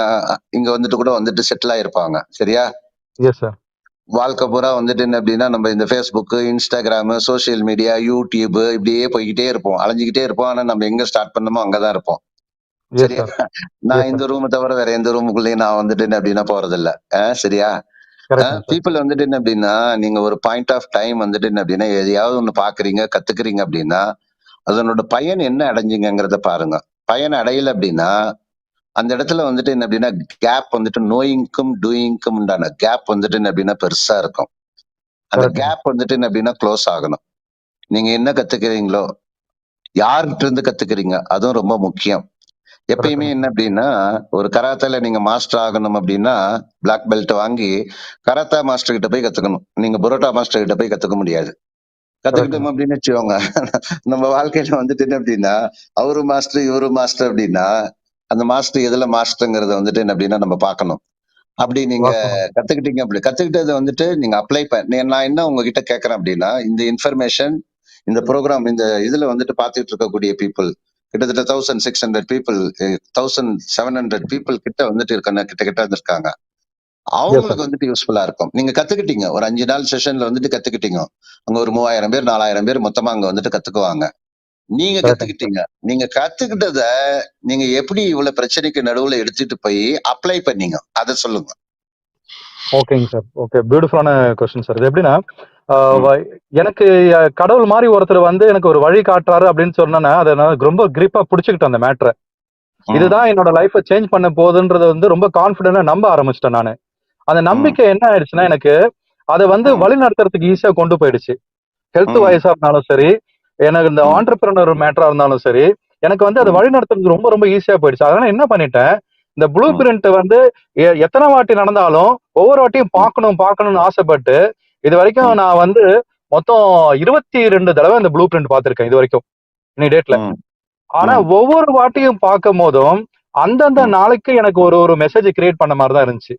இங்க வந்துட்டு கூட வந்துட்டு செட்டில் ஆயிருப்பாங்க. சரியா? Yes sir. வாழ்க்கை பூரா வந்துட்டு என்ன அப்படின்னா, நம்ம இந்த Facebook, Instagram, social media, YouTube இப்படியே போய்க்கிட்டே இருப்போம். அலைஞ்சுக்கிட்டே இருப்போம். ஆனா நம்ம எங்க ஸ்டார்ட் பண்ணோமோ அங்க தான் இருப்போம். எஸ் சரியா? சார். நான் எஸ் இந்த சார். ரூம தவிர வேற எந்த ரூமுக்குள்ளயும் நான் வந்துட்டு என்ன அப்படின்னா போறதில்ல. சரியா? கரெக்ட்டுங்க சார். பீப்பிள் வந்துட்டு என்ன அப்படின்னா, நீங்க ஒரு பாயிண்ட் ஆஃப் டைம் வந்துட்டு என்ன அப்படின்னா, எதையாவது ஒண்ணு பார்க்குறீங்க, கத்துக்கிறீங்க அப்படின்னா, அதனோட பயன் என்ன அடைஞ்சீங்கங்கிறத பாருங்க. பயன் அடையல அப்படின்னா, அந்த இடத்துல வந்துட்டு என்ன அப்படின்னா, கேப் வந்துட்டு நோயிங்க்கும், டூயிங்க்கும் உண்டான கேப் வந்துட்டு என்ன அப்படின்னா பெருசா இருக்கும். அந்த கரெக்ட்டுங்க. கேப் வந்துட்டு என்ன அப்படின்னா குளோஸ் ஆகணும். நீங்க என்ன கத்துக்கிறீங்களோ, யார்கிட்ட இருந்து கத்துக்கிறீங்க, அதுவும் ரொம்ப முக்கியம். எப்பயுமே கரெக்ட்டுங்க. என்ன அப்படின்னா, ஒரு கராத்தேல நீங்க மாஸ்டர் ஆகணும் அப்படின்னா, பிளாக் பெல்ட் வாங்கி கராத்தா மாஸ்டர் கிட்ட போய் கத்துக்கணும். நீங்க பரோட்டா மாஸ்டர் கிட்ட போய் கத்துக்க முடியாது. கரெக்ட்டுங்க. கத்துக்கிட்டோம் அப்படின்னு வச்சுக்கோங்க, நம்ம வாழ்க்கையில வந்துட்டு என்ன அப்படின்னா, அவரு மாஸ்டர், இவரு மாஸ்டர் அப்படின்னா, அந்த மாஸ்டர் எதுல மாஸ்டர்ங்கிறத வந்துட்டு என்ன அப்படின்னா நம்ம பார்க்கணும். அப்படி நீங்க வாஸ்தவம். கத்துக்கிட்டீங்க அப்படி கத்துக்கிட்டத வந்துட்டு நீங்க அப்ளை நான் என்ன உங்ககிட்ட கேட்கறேன் அப்படின்னா, இந்த இன்ஃபர்மேஷன், இந்த ப்ரோகிராம், இந்த இதுல வந்துட்டு பார்த்துட்டு இருக்கக்கூடிய பீப்புள் கிட்டத்தட்ட 1600 பீப்புள், 1700 பீப்புள் கிட்ட வந்துட்டு இருக்காங்க, கிட்ட கிட்ட இருக்காங்க. Yes sir. அவங்களுக்கு வந்துட்டு யூஸ்ஃபுல்லா இருக்கும். நீங்க கத்துக்கிட்டீங்க. ஒரு 5 நாள் செஷன்ல வந்துட்டு கத்துக்கிட்டீங்க. அங்க ஒரு 3000 பேர், 4000 பேர் மொத்தமா அங்க வந்துட்டு கத்துக்குவாங்க. நீங்க கரெக்ட்டுங்க சார். கத்துக்கிட்டீங்க. நீங்க கத்துக்கிட்டத நீங்க எப்படி இவ்வளவு பிரச்சனைக்கு நடுவுல எடுத்துட்டு போய் அப்ளை பண்ணீங்க? அத சொல்லுங்க. ஓகேங்க சார். ஓகே. பியூட்டிஃபுல்லான கொஸ்டின் சார். இது எப்படின்னா, ஆ ம், வ எனக்கு கடவுள் மாரி ஒருத்தர் வந்து எனக்கு ஒரு வழி காட்டுறாரு அப்படின்னு சொன்னோனே, அத நான் ரொம்ப கிரிப்பா புடிச்சுக்கிட்டேன் அந்த மேட்டர. ம், இதுதான் என்னோட லைஃப்ப சேஞ்ச் பண்ண போகுதுன்றத வந்து ரொம்ப கான்ஃபிடென்ட்டா நம்ப ஆரம்பிச்சுட்டேன் நானு. அந்த ம், நம்பிக்கை என்ன ஆயிடுச்சுன்னா, எனக்கு அத வந்து ம், வழிநடத்துறதுக்கு ஈஸியா கொண்டு போயிடுச்சு. ஹெல்த் ம், வைஸா இருந்தாலும் சரி, எனக்கு இந்த ம், ஆன்டர்பிரினர் மேட்டரா இருந்தாலும் சரி, எனக்கு வந்து அத ம், வழிநடத்துறதுக்கு ரொம்ப ரொம்ப ஈஸியா போயிடுச்சு. அதனால என்ன பண்ணிட்டேன், இந்த ப்ளூ ம், பிரிண்ட் வந்து எத்தன வாட்டி நடந்தாலும், ஒவ்வொரு வாட்டியும் ம், பார்க்கணும்னு ஆசைப்பட்டு, இதுவரைக்கும் ம், நான் வந்து மொத்தம் 22 தடவ இந்த ப்ளூ பிரிண்ட் பார்த்திருக்கேன் இதுவரைக்கும், இன்னி டேட்ல. ம், ஆனா ம், ஒவ்வொரு வாட்டியும் பார்க்கும்போதும், அந்தந்த ம். நாளைக்கு எனக்கு ஒரு ஒரு மெசேஜ் கிரியேட் பண்ண மாரி தான் இருந்துச்சு.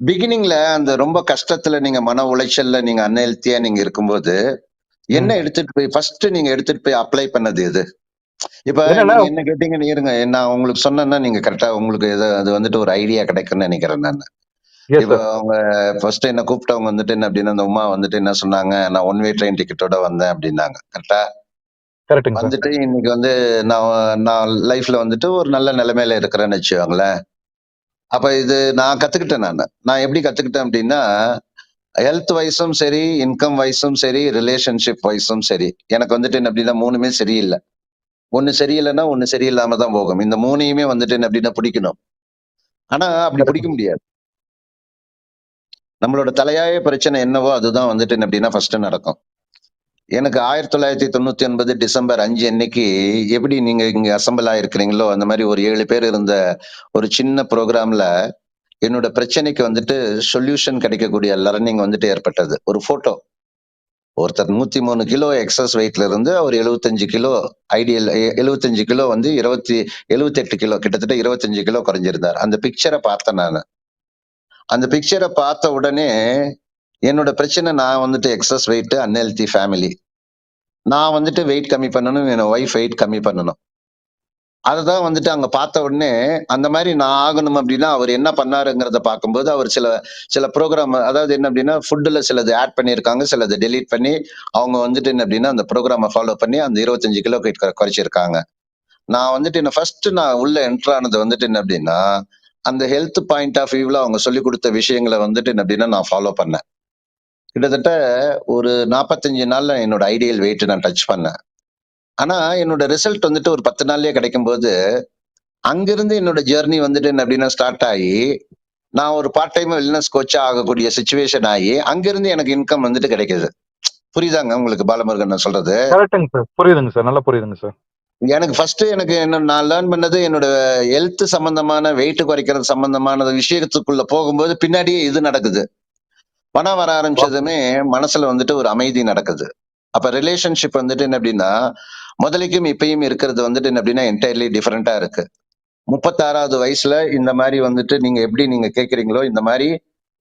பிகினிங்ல அந்த ரொம்ப கஷ்டத்துல நீங்க மன உளைச்சல்ல நீங்க அன்ஹெல்த்தியா நீங்க இருக்கும்போது, என்ன ம். எடுத்துட்டு போய் ஃபர்ஸ்ட் நீங்க எடுத்துட்டு போய் அப்ளை பண்ணது எது? இப்ப என்னன்னா நீங்க என்ன கேட்டீங்கன்னு இருங்க. நான் உங்களுக்கு சொன்னேன்னா நீங்க கரெக்ட்டா உங்களுக்கு அது வந்துட்டு ஒரு ஐடியா கிடைக்கும்னு நெனைக்கிறேன் நானு. எஸ் இப்போ சார். அவங்க ஃபர்ஸ்ட் என்ன கூப்பிட்டவங்க வந்துட்டு என்ன அப்படின்னா, அந்த உமா வந்துட்டு என்ன சொன்னாங்க, "நான் ஒன் வே ட்ரெயின் டிக்கெட்டோட வந்தேன்" அப்படின்னாங்க. கரெக்ட்டா? கரெக்ட்டுங்க சார். வந்துட்டு இன்னைக்கு வந்து நான் நான் லைஃப்ல வந்துட்டு ஒரு நல்ல நிலைமையில இருக்கிறேன்னு வச்சுக்கோங்களேன். அப்ப இது நான் கத்துக்கிட்டேன் நானு. நான் எப்படி கத்துக்கிட்டேன் அப்படின்னா, ஹெல்த் வைஸும் சரி, இன்கம் வைஸும் சரி, ரிலேஷன்ஷிப் வைஸும் சரி. எனக்கு வந்துட்டு என்ன அப்படின்னா 3மே சரியில்ல. ஒண்ணு சரியில்லன்னா, ஒண்ணு சரியில்லாம தான் போகும். இந்த 3யுமே வந்துட்டு என்ன அப்படின்னா பிடிக்கணும். ஆனா அப்படி பிடிக்க கரெக்ட்டுங்க. முடியாது. நம்மளோட தலையாய பிரச்சனை என்னவோ அதுதான் வந்துட்டு என்ன அப்படின்னா ஃபர்ஸ்ட் நடக்கும். எனக்கு 1999 டிசம்பர் 5 அன்னைக்கு எப்படி நீங்க இங்க அசெம்பிள் ஆயிருக்கிறீங்களோ, அந்த மாரி ஒரு 7 பேர் இருந்த ஒரு சின்ன புரோகிராம்ல என்னோட பிரச்சனைக்கு வந்துட்டு சொல்யூஷன் கிடைக்கக்கூடிய லர்னிங் வந்துட்டு ஏற்பட்டது. ஒரு ஃபோட்டோ. ஒருத்தர் 103 கிலோ எக்ஸஸ் வெயிட்ல இருந்து அவர் 75 கிலோ ஐடியல் 75 கிலோ வந்து 78 கிலோ கிட்டத்தட்ட 25 கிலோ குறைஞ்சிருந்தார். அந்த பிக்சர பார்த்தேன் நானு. அந்த பிக்சர பார்த்த உடனே என்னோட பிரச்சனை நான் வந்துட்டு எக்ஸஸ் வெயிட், அன்ஹெல்தி ஃபேமிலி. நான் வந்துட்டு வெயிட் கம்மி பண்ணணும். என் ஒய்ஃப் வெயிட் கம்மி பண்ணணும். அததான் வந்துட்டு அங்க பார்த்த உடனே, அந்த மாரி நான் ஆகணும் அப்டின்னா, அவரு என்ன பண்ணாருங்கிறத பார்க்கும்போது, அவர் சில சில புரோகிராம் அதாவது என்ன அப்டின்னா, ஃபுட்ல சிலது ஆட் பண்ணியிருக்காங்க. சிலது டெலீட் பண்ணி, அவங்க வந்துட்டு என்ன அப்டின்னா, அந்த புரோகிராம ஃபாலோ பண்ணி அந்த 25 கிலோ வெயிட் குறைச்சிருக்காங்க. நான் வந்துட்டு நான் உள்ள என்டர் ஆனது வந்துட்டு என்ன அப்டின்னா, அந்த ஹெல்த் பாயிண்ட் ஆஃப் வியூல அவங்க சொல்லிக் குடுத்த விஷயங்கள வந்துட்டு என்ன அப்டின்னா, நான் ஃபாலோ பண்ணேன். கிட்டத்தட்ட ஒரு 45 நாள்ல என்னோட ஐடியல் வெயிட் நான் டச் பண்ணேன். ஆனா, என்னோட ரிசல்ட் வந்துட்டு ஒரு 10 நாள்லயே கிடைக்கும்போது, அங்கிருந்து என்னோட ஜர்னி வந்துட்டு என்ன அப்டின்னா ஸ்டார்ட் ஆயி, நான் ஒரு பார்ட் டைம் வெல்னஸ் கோச்சா ஆகக்கூடிய சிச்சுவேஷன் ஆயி, அங்கிருந்து எனக்கு இன்கம் வந்துட்டு கிடைக்குது. புரியுதாங்க உங்களுக்கு பாலமுருகன் நான் சொல்றது? கரெக்ட்டுங்க சார். புரியுதுங்க சார். நல்லா புரியுதுங்க சார். எனக்கு ஃபர்ஸ்ட் எனக்கு என்ன நான் லேர்ன் பண்ணது என்னோட ஹெல்த் சம்பந்தமான வெயிட் குறைக்கிறது சம்பந்தமான விஷயத்துக்குள்ள போகும்போது பின்னாடியே இது நடக்குது. பணம் வர ஆரம்பிச்சதுமே மனசுல வந்துட்டு ஒரு அமைதி நடக்குது. அப்ப ரிலேஷன்ஷிப் வந்துட்டு என்ன அப்டின்னா, முதலைக்கும் இப்பயும் இருக்கிறது வந்துட்டு என்ன அப்டின்னா என்டையர்லி டிஃபரெண்டா இருக்கு. 36வது வயசுல இந்த மாரி வந்துட்டு நீங்க எப்படி நீங்க கேட்கிறீங்களோ, இந்த மாரி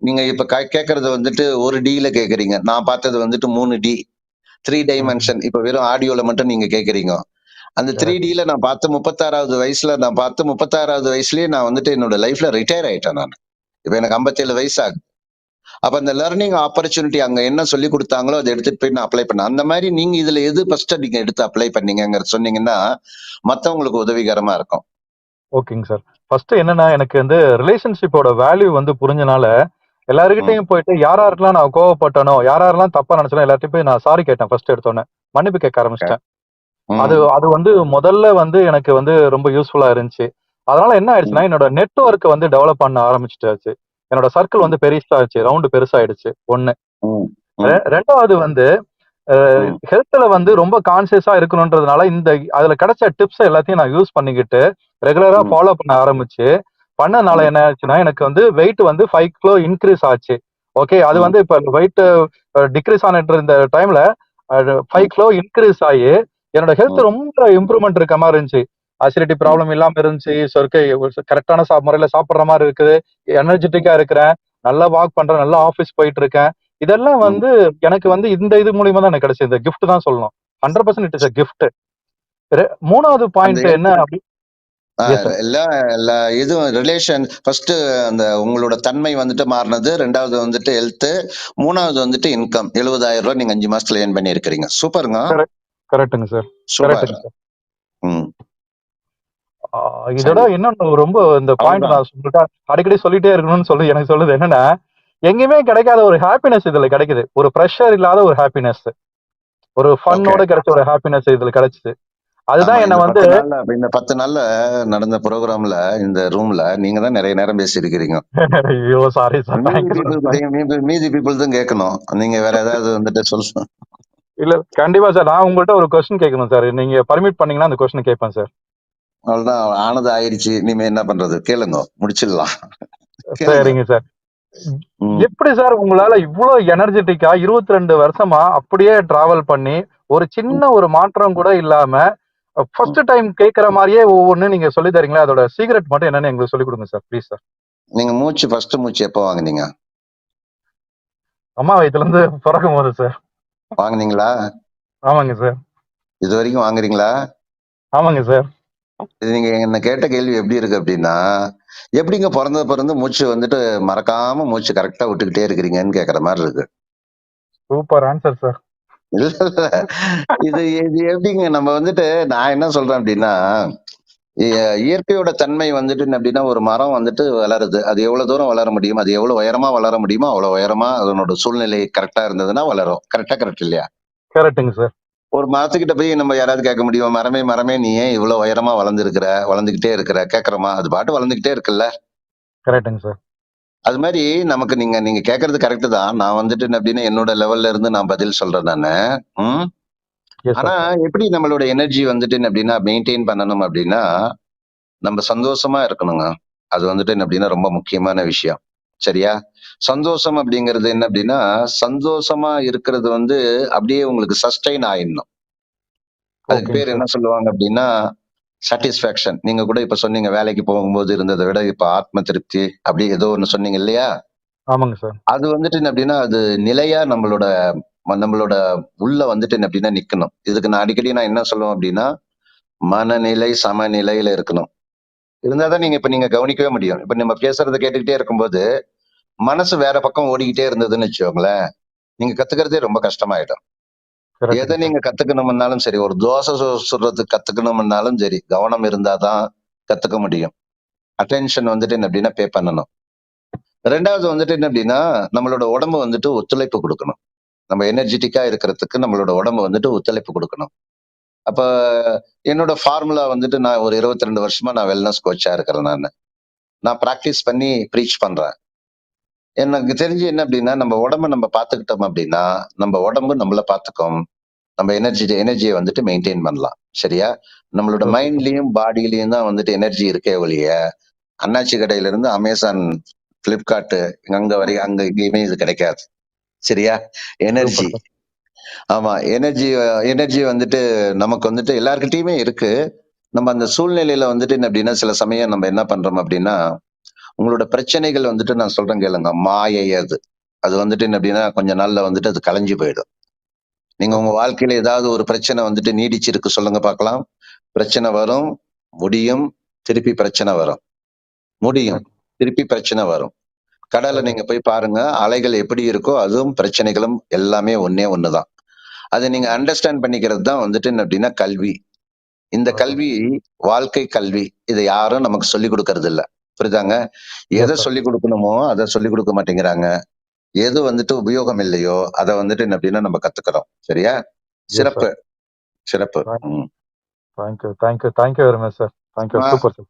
நீங்க இப்ப கேட்கறது வந்துட்டு 1 டில கேட்கிறீங்க. நான் பார்த்தது வந்துட்டு 3 டி. 3 ம். டைமென்ஷன். இப்ப வெறும் ஆடியோல மட்டும் நீங்க கேட்கிறீங்க. அந்த 3 கரெக்ட். டில நான் பார்த்து 36வது வயசுல நான் பார்த்து 36வது வயசுலயே நான் வந்துட்டு என்னோட லைஃப்ல ரிட்டயர் ஆயிட்டேன் நானு. இப்ப எனக்கு 57 வயசு ஆகுது. அப்ப அந்த லர்னிங் ஆப்பர்ச்சுனிட்டி அங்க என்ன சொல்லிக் குடுத்தாங்களோ, அத எடுத்துட்டு போய் நான் அப்ளை பண்ணேன். அந்த மாரி நீங்க இதுல எது ஃபர்ஸ்ட் நீங்க எடுத்து அப்ளை பண்ணீங்கங்கிறத சொன்னீங்கன்னா, மத்தவங்களுக்கு உதவிகரமா இருக்கும். ஓகேங்க சார். ஃபர்ஸ்ட் என்னன்னா, எனக்கு வந்து ரிலேஷன்ஷிப்போட வேல்யூ வந்து புரிஞ்சனால, ம், எல்லார்கிட்டயும் போயிட்டு யார் யாருக்கெல்லாம் நான் கோவப்பட்டனோ, யார் யாரெல்லாம் தப்பா நினைச்சனோ எல்லார்ட்டயும் போய் நான் சாரி கேட்டேன் ஃபர்ஸ்ட் எடுத்தோனே. மன்னிப்பு கேட்க க ஆரம்பிச்சுட்டேன். அது ம், அது வந்து முதல்ல வந்து எனக்கு வந்து ரொம்ப யூஸ்ஃபுல்லா இருந்துச்சு. அதனால என்ன ம், ஆயிடுச்சுன்னா, என்னோட நெட்வொர்க் வந்து டெவலப் பண்ண ஆரம்பிச்சுட்டாச்சு. என்னோட சர்க்கிள் ம். வந்து பெருசாச்சு. ரவுண்ட் பெருசாயிடுச்சு. 1. ம், ம், 2வது வந்து ம், ஹெல்த்ல வந்து ரொம்ப கான்சியஸா இருக்கணும்ன்றதுனால அதுல கிடைச்ச டிப்ஸ் எல்லாத்தையும் நான் யூஸ் பண்ணிக்கிட்டு ரெகுலரா ம், ஃபாலோ பண்ண ஆரம்பிச்சு பண்ணனால ம், என்ன ஆச்சுன்னா எனக்கு வந்து வெயிட் வந்து 5 கிலோ இன்க்ரீஸ் ஆச்சு. ஓகே. அது ம், வந்து இப்ப வெயிட் டிக்ரீஸ் ஆனிட்டு இருந்த டைம்ல 5 ம், கிலோ இன்க்ரீஸ் ஆகி என்னோட ஹெல்த் ம், ரொம்ப இம்ப்ரூவ்மெண்ட் இருக்க மாதிரி இருந்துச்சு. அசிடிட்டி ம், ப்ராப்ளம் இல்லாம இருந்துச்சு. கரெக்டான முறையில சாப்பிடுற மாதிரி இருக்குது. எனர்ஜெட்டிக்கா இருக்கிறேன். நல்லா வாக் பண்றேன். நல்லா ஆபீஸ் போயிட்டு இருக்கேன். இதெல்லாம் ம். வந்து எனக்கு வந்து இது மூலியமா தான் எனக்கு கிடைச்சது. இந்த கிஃப்ட் தான் சொல்லணும். 100% இட் இஸ் a gift. 3வது அந்த பாயிண்ட் என்ன அப்படி எஸ் சார். எல்லா எல்லா இதுவும் ரிலேஷன் ஃபர்ஸ்ட் அந்த உங்களோட தன்மை வந்துட்டு மாறினது, 2வது வந்துட்டு ஹெல்த், 3வது வந்துட்டு இன்கம். 70,000 ரூபாய் நீங்க 5 மாசத்துல ஏர்ன் பண்ணி இருக்கிறீங்க. சூப்பருங்க. கரெக்ட். கரெக்ட்டுங்க சார். சூப்பர். கரெக்ட்டுங்க சார். ம். இதோட சரி. இன்னொன்னு ரொம்ப இந்த பாயிண்ட் அவ்வளவுதான். நான் சொல்லிட்டா அடிக்கடி சொல்லிட்டே இருக்கணும்னு சொல்லி எனக்கு சொல்லுது என்னன்னா, எங்கேயுமே கிடைக்காத ஒரு ஹாப்பினஸ் இதுல கிடைக்குது. ஒரு பிரஷர் இல்லாத ஒரு ஹாப்பினஸ். ஒரு ஓகே. ஃபன்னோட கிடைச்ச ஒரு ஹாப்பினஸ் இதுல கிடைச்சுது. ஆமா. அதுதான் என்ன வந்து இந்த 10 நாள்ல நடந்த ப்ரோகிராம்ல இந்த ரூம்ல நீங்க தான் நிறைய நேரம் பேசியிருக்கிறீங்க. ஐயோ சாரி சார். மீதி தேங்க்யூ சார். பீப்புள் மீதி பீப்புள் தான் கேட்கணும். நீங்க வேற ஏதாவது வந்துட்டு சொல்லணும். இல்ல கண்டிப்பா சார். நான் உங்கள்ட்ட ஒரு கொஸ்டின் கேட்கணும் சார். நீங்க பர்மிட் பண்ணீங்கன்னா அந்த கொஸ்டின் கேட்பேன் சார். அவ்வளவுதான். ஆனது ஆயிடுச்சு. இனிமே என்ன பண்றது? கேளுங்க. முடிச்சிடலாம். கேளுங்க. சரிங்க சார். ம். எப்படி சார் உங்களால இவ்ளோ எனர்ஜெட்டிக்கா 22 வருஷமா அப்படியே டிராவல் பண்ணி, ஒரு ம். சின்ன ஒரு மாற்றம் கூட இல்லாம, ம். ஃபர்ஸ்ட் டைம் கேட்கிற மாரியே ஒவ்வொன்னு நீங்க சொல்லி தரீங்களா? அதோட சீக்ரெட் மட்டும் என்னன்னு எங்களுக்கு சொல்லிக் குடுங்க சார். Please sir. நீங்க ஃபர்ஸ்ட் மூச்சு எப்போ வாங்குனீங்க? அம்மா வயித்துலருந்து பொறக்கும்போது சார். வாங்குனீங்களா? ஆமாங்க சார். இதுவரைக்கும் வாங்குறீங்களா? ஆமாங்க சார். இது நீங்க என்ன கேட்ட கேள்வி எப்படி இருக்கு அப்படின்னா, எப்படிங்க பிறந்து மூச்சு வந்துட்டு மறக்காம மூச்சு கரெக்ட்டா விட்டுக்கிட்டே இருக்கிறீங்கன்னு கேட்கிற மாரி இருக்கு. Super answer sir. இல்ல, இல்ல. இது இது எப்படிங்க நம்ம வந்துட்டு நான் என்ன சொல்றேன் அப்படின்னா, இயற்கையோட தன்மை வந்துட்டு என்ன அப்படின்னா, ஒரு மரம் வந்துட்டு வளருது. அது எவ்வளவு தூரம் வளர முடியும்? அது எவ்வளவு உயரமா வளர முடியுமோ, அவ்வளவு உயரமா அதனோட சூழ்நிலை கரெக்ட்டா இருந்ததுன்னா வளரும். கரெக்ட் இல்லையா? கரெக்ட்டுங்க சார். ஒரு மரத்துக்கிட்ட போய் நம்ம யாராவது கேட்க முடியுமா? மரமே, மரமே நீ ஏன் இவ்வளவு உயரமா வளர்ந்திருக்கிற? வளர்ந்துகிட்டே இருக்கிற? கேட்கிறோமா? அது பாட்டு வளர்ந்துகிட்டே இருக்குல்ல. கரெக்ட்டுங்க சார். அது மாரி நமக்கு நீங்க நீங்க கேட்கறது கரெக்ட் தான். நான் வந்துட்டு என்ன அப்படின்னா, என்னோட லெவல்ல இருந்து நான் பதில் சொல்றேன் நானு. ம். எஸ் ஆனா சார். எப்படி நம்மளோட எனர்ஜி வந்துட்டு என்ன அப்படின்னா மெயின்டெயின் பண்ணணும் அப்படின்னா, நம்ம சந்தோஷமா இருக்கணுங்க. அது வந்துட்டு என்ன அப்படின்னா ரொம்ப முக்கியமான விஷயம். சரியா? சந்தோஷம் அப்படிங்கிறது என்ன அப்படின்னா, சந்தோஷமா இருக்கிறது வந்து அப்படியே உங்களுக்கு சஸ்டெயின் ஆயிடணும். அதுக்கு ஓகேங்க பேர் என்ன சார். சொல்லுவாங்க அப்படின்னா, சாட்டிஸ்ஃபேக்ஷன். நீங்க கூட இப்ப சொன்னீங்க, வேலைக்கு போகும்போது இருந்தத விட இப்ப ஆத்ம திருப்தி அப்படி ஏதோ ஒண்ணு சொன்னீங்க இல்லையா? ஆமாங்க சார். அது வந்துட்டு என்ன அப்படின்னா, அது நிலையா நம்மளோட உள்ள வந்துட்டு என்ன அப்படின்னா நிக்கணும். இதுக்கு நான் அடிக்கடி என்ன சொல்லுவேன் அப்படின்னா, மனநிலை சமநிலையில இருக்கணும். இருந்தா தான் நீங்க கவனிக்கவே முடியும். இப்ப நம்ம பேசுறத கேட்டுக்கிட்டே இருக்கும்போது, மனசு வேற பக்கம் ஓடிக்கிட்டே இருந்ததுன்னு வச்சுக்கோங்களேன், நீங்க கத்துக்கிறதே ரொம்ப கஷ்டமாயிடும். எத கரெக்ட்டுங்க சார். நீங்க கத்துக்கணும்னாலும் சரி, ஒரு தோசை சுடுறதுக்கு கத்துக்கணும்னாலும் சரி, கவனம் இருந்தா தான் கத்துக்க முடியும். அட்டென்ஷன் வந்துட்டு என்ன அப்படின்னா பே பண்ணணும். 2வது வந்துட்டு என்ன அப்படின்னா, நம்மளோட உடம்பு வந்துட்டு ஒத்துழைப்பு குடுக்கணும். நம்ம எனர்ஜெட்டிக்கா இருக்கிறதுக்கு நம்மளோட உடம்பு வந்துட்டு ஒத்துழைப்பு குடுக்கணும். அப்ப என்னோட ஃபார்முலா வந்துட்டு நான் ஒரு 22 வருஷமா நான் வெல்னஸ் கோச்சா இருக்கிறேன் நானு. நான் பிராக்டிஸ் பண்ணி பிரீச் பண்றேன். எனக்கு தெரிஞ்சு என்ன அப்படின்னா, நம்ம உடம்ப நம்ம பார்த்துக்கிட்டோம் அப்படின்னா, நம்ம உடம்பு நம்மள பார்த்துக்கும். நம்ம எனர்ஜிய வந்துட்டு மெயின்டெயின் பண்ணலாம். சரியா? நம்மளோட ஓகே சார். மைண்ட்லயும், பாடியிலயும் தான் வந்துட்டு எனர்ஜி இருக்கே ஒழிய, அண்ணாச்சி கடையில இருந்து Amazon, Flipkart அங்க எங்கேயுமே இது கிடைக்காது. சரியா? எனர்ஜி. Super sir. ஆமா. எனர்ஜி வந்துட்டு நமக்கு வந்துட்டு எல்லார்கிட்டயுமே இருக்கு. நம்ம அந்த சூழ்நிலையில வந்துட்டு என்ன அப்படின்னா, சில சமயம் நம்ம என்ன பண்றோம் அப்படின்னா, உங்களோட பிரச்சனைகள் வந்துட்டு நான் சொல்றேன் கேளுங்க. மாயை அது. அது வந்துட்டு என்ன அப்படின்னா, கொஞ்ச நாள்ல வந்துட்டு அது கலைஞ்சு போயிடும். நீங்க உங்க ஓகே. வாழ்க்கையில ஏதாவது ஒரு பிரச்சனை வந்துட்டு நீடிச்சிருக்கு சொல்லுங்க பார்க்கலாம். பிரச்சனை வரும், முடியும், திருப்பி பிரச்சனை வரும். முடியும், கரெக்ட். திருப்பி பிரச்சனை வரும். கடல்ல கரெக்ட்டுங்க. நீங்க போய் பாருங்க. அலைகள் எப்படி இருக்கோ, அதுவும் பிரச்சனைகளும் எல்லாமே ஒண்ணே ஒண்ணுதான். அத நீங்க அண்டர்ஸ்டாண்ட் பண்ணிக்கிறது தான் வந்துட்டு என்ன அப்படின்னா கல்வி. இந்த கரெக்ட்டுங்க. கல்வி, வாழ்க்கை கல்வி. இத யாரும் நமக்கு சொல்லிக் குடுக்கறது இல்ல. புரியுதாங்க? எஸ் எத சார். சொல்லிக் குடுக்கணுமோ, அத சொல்லிக் குடுக்க மாட்டேங்கிறாங்க. எது வந்துட்டு உபயோகம் இல்லையோ, அத வந்துட்டு என்ன அப்படின்னா நம்ம கத்துக்கிறோம். சரியா? எஸ் சிறப்பு, சார். சிறப்பு. ம். Thank you. Thank you. Thank you very much sir. Thank you. ஆ super sir.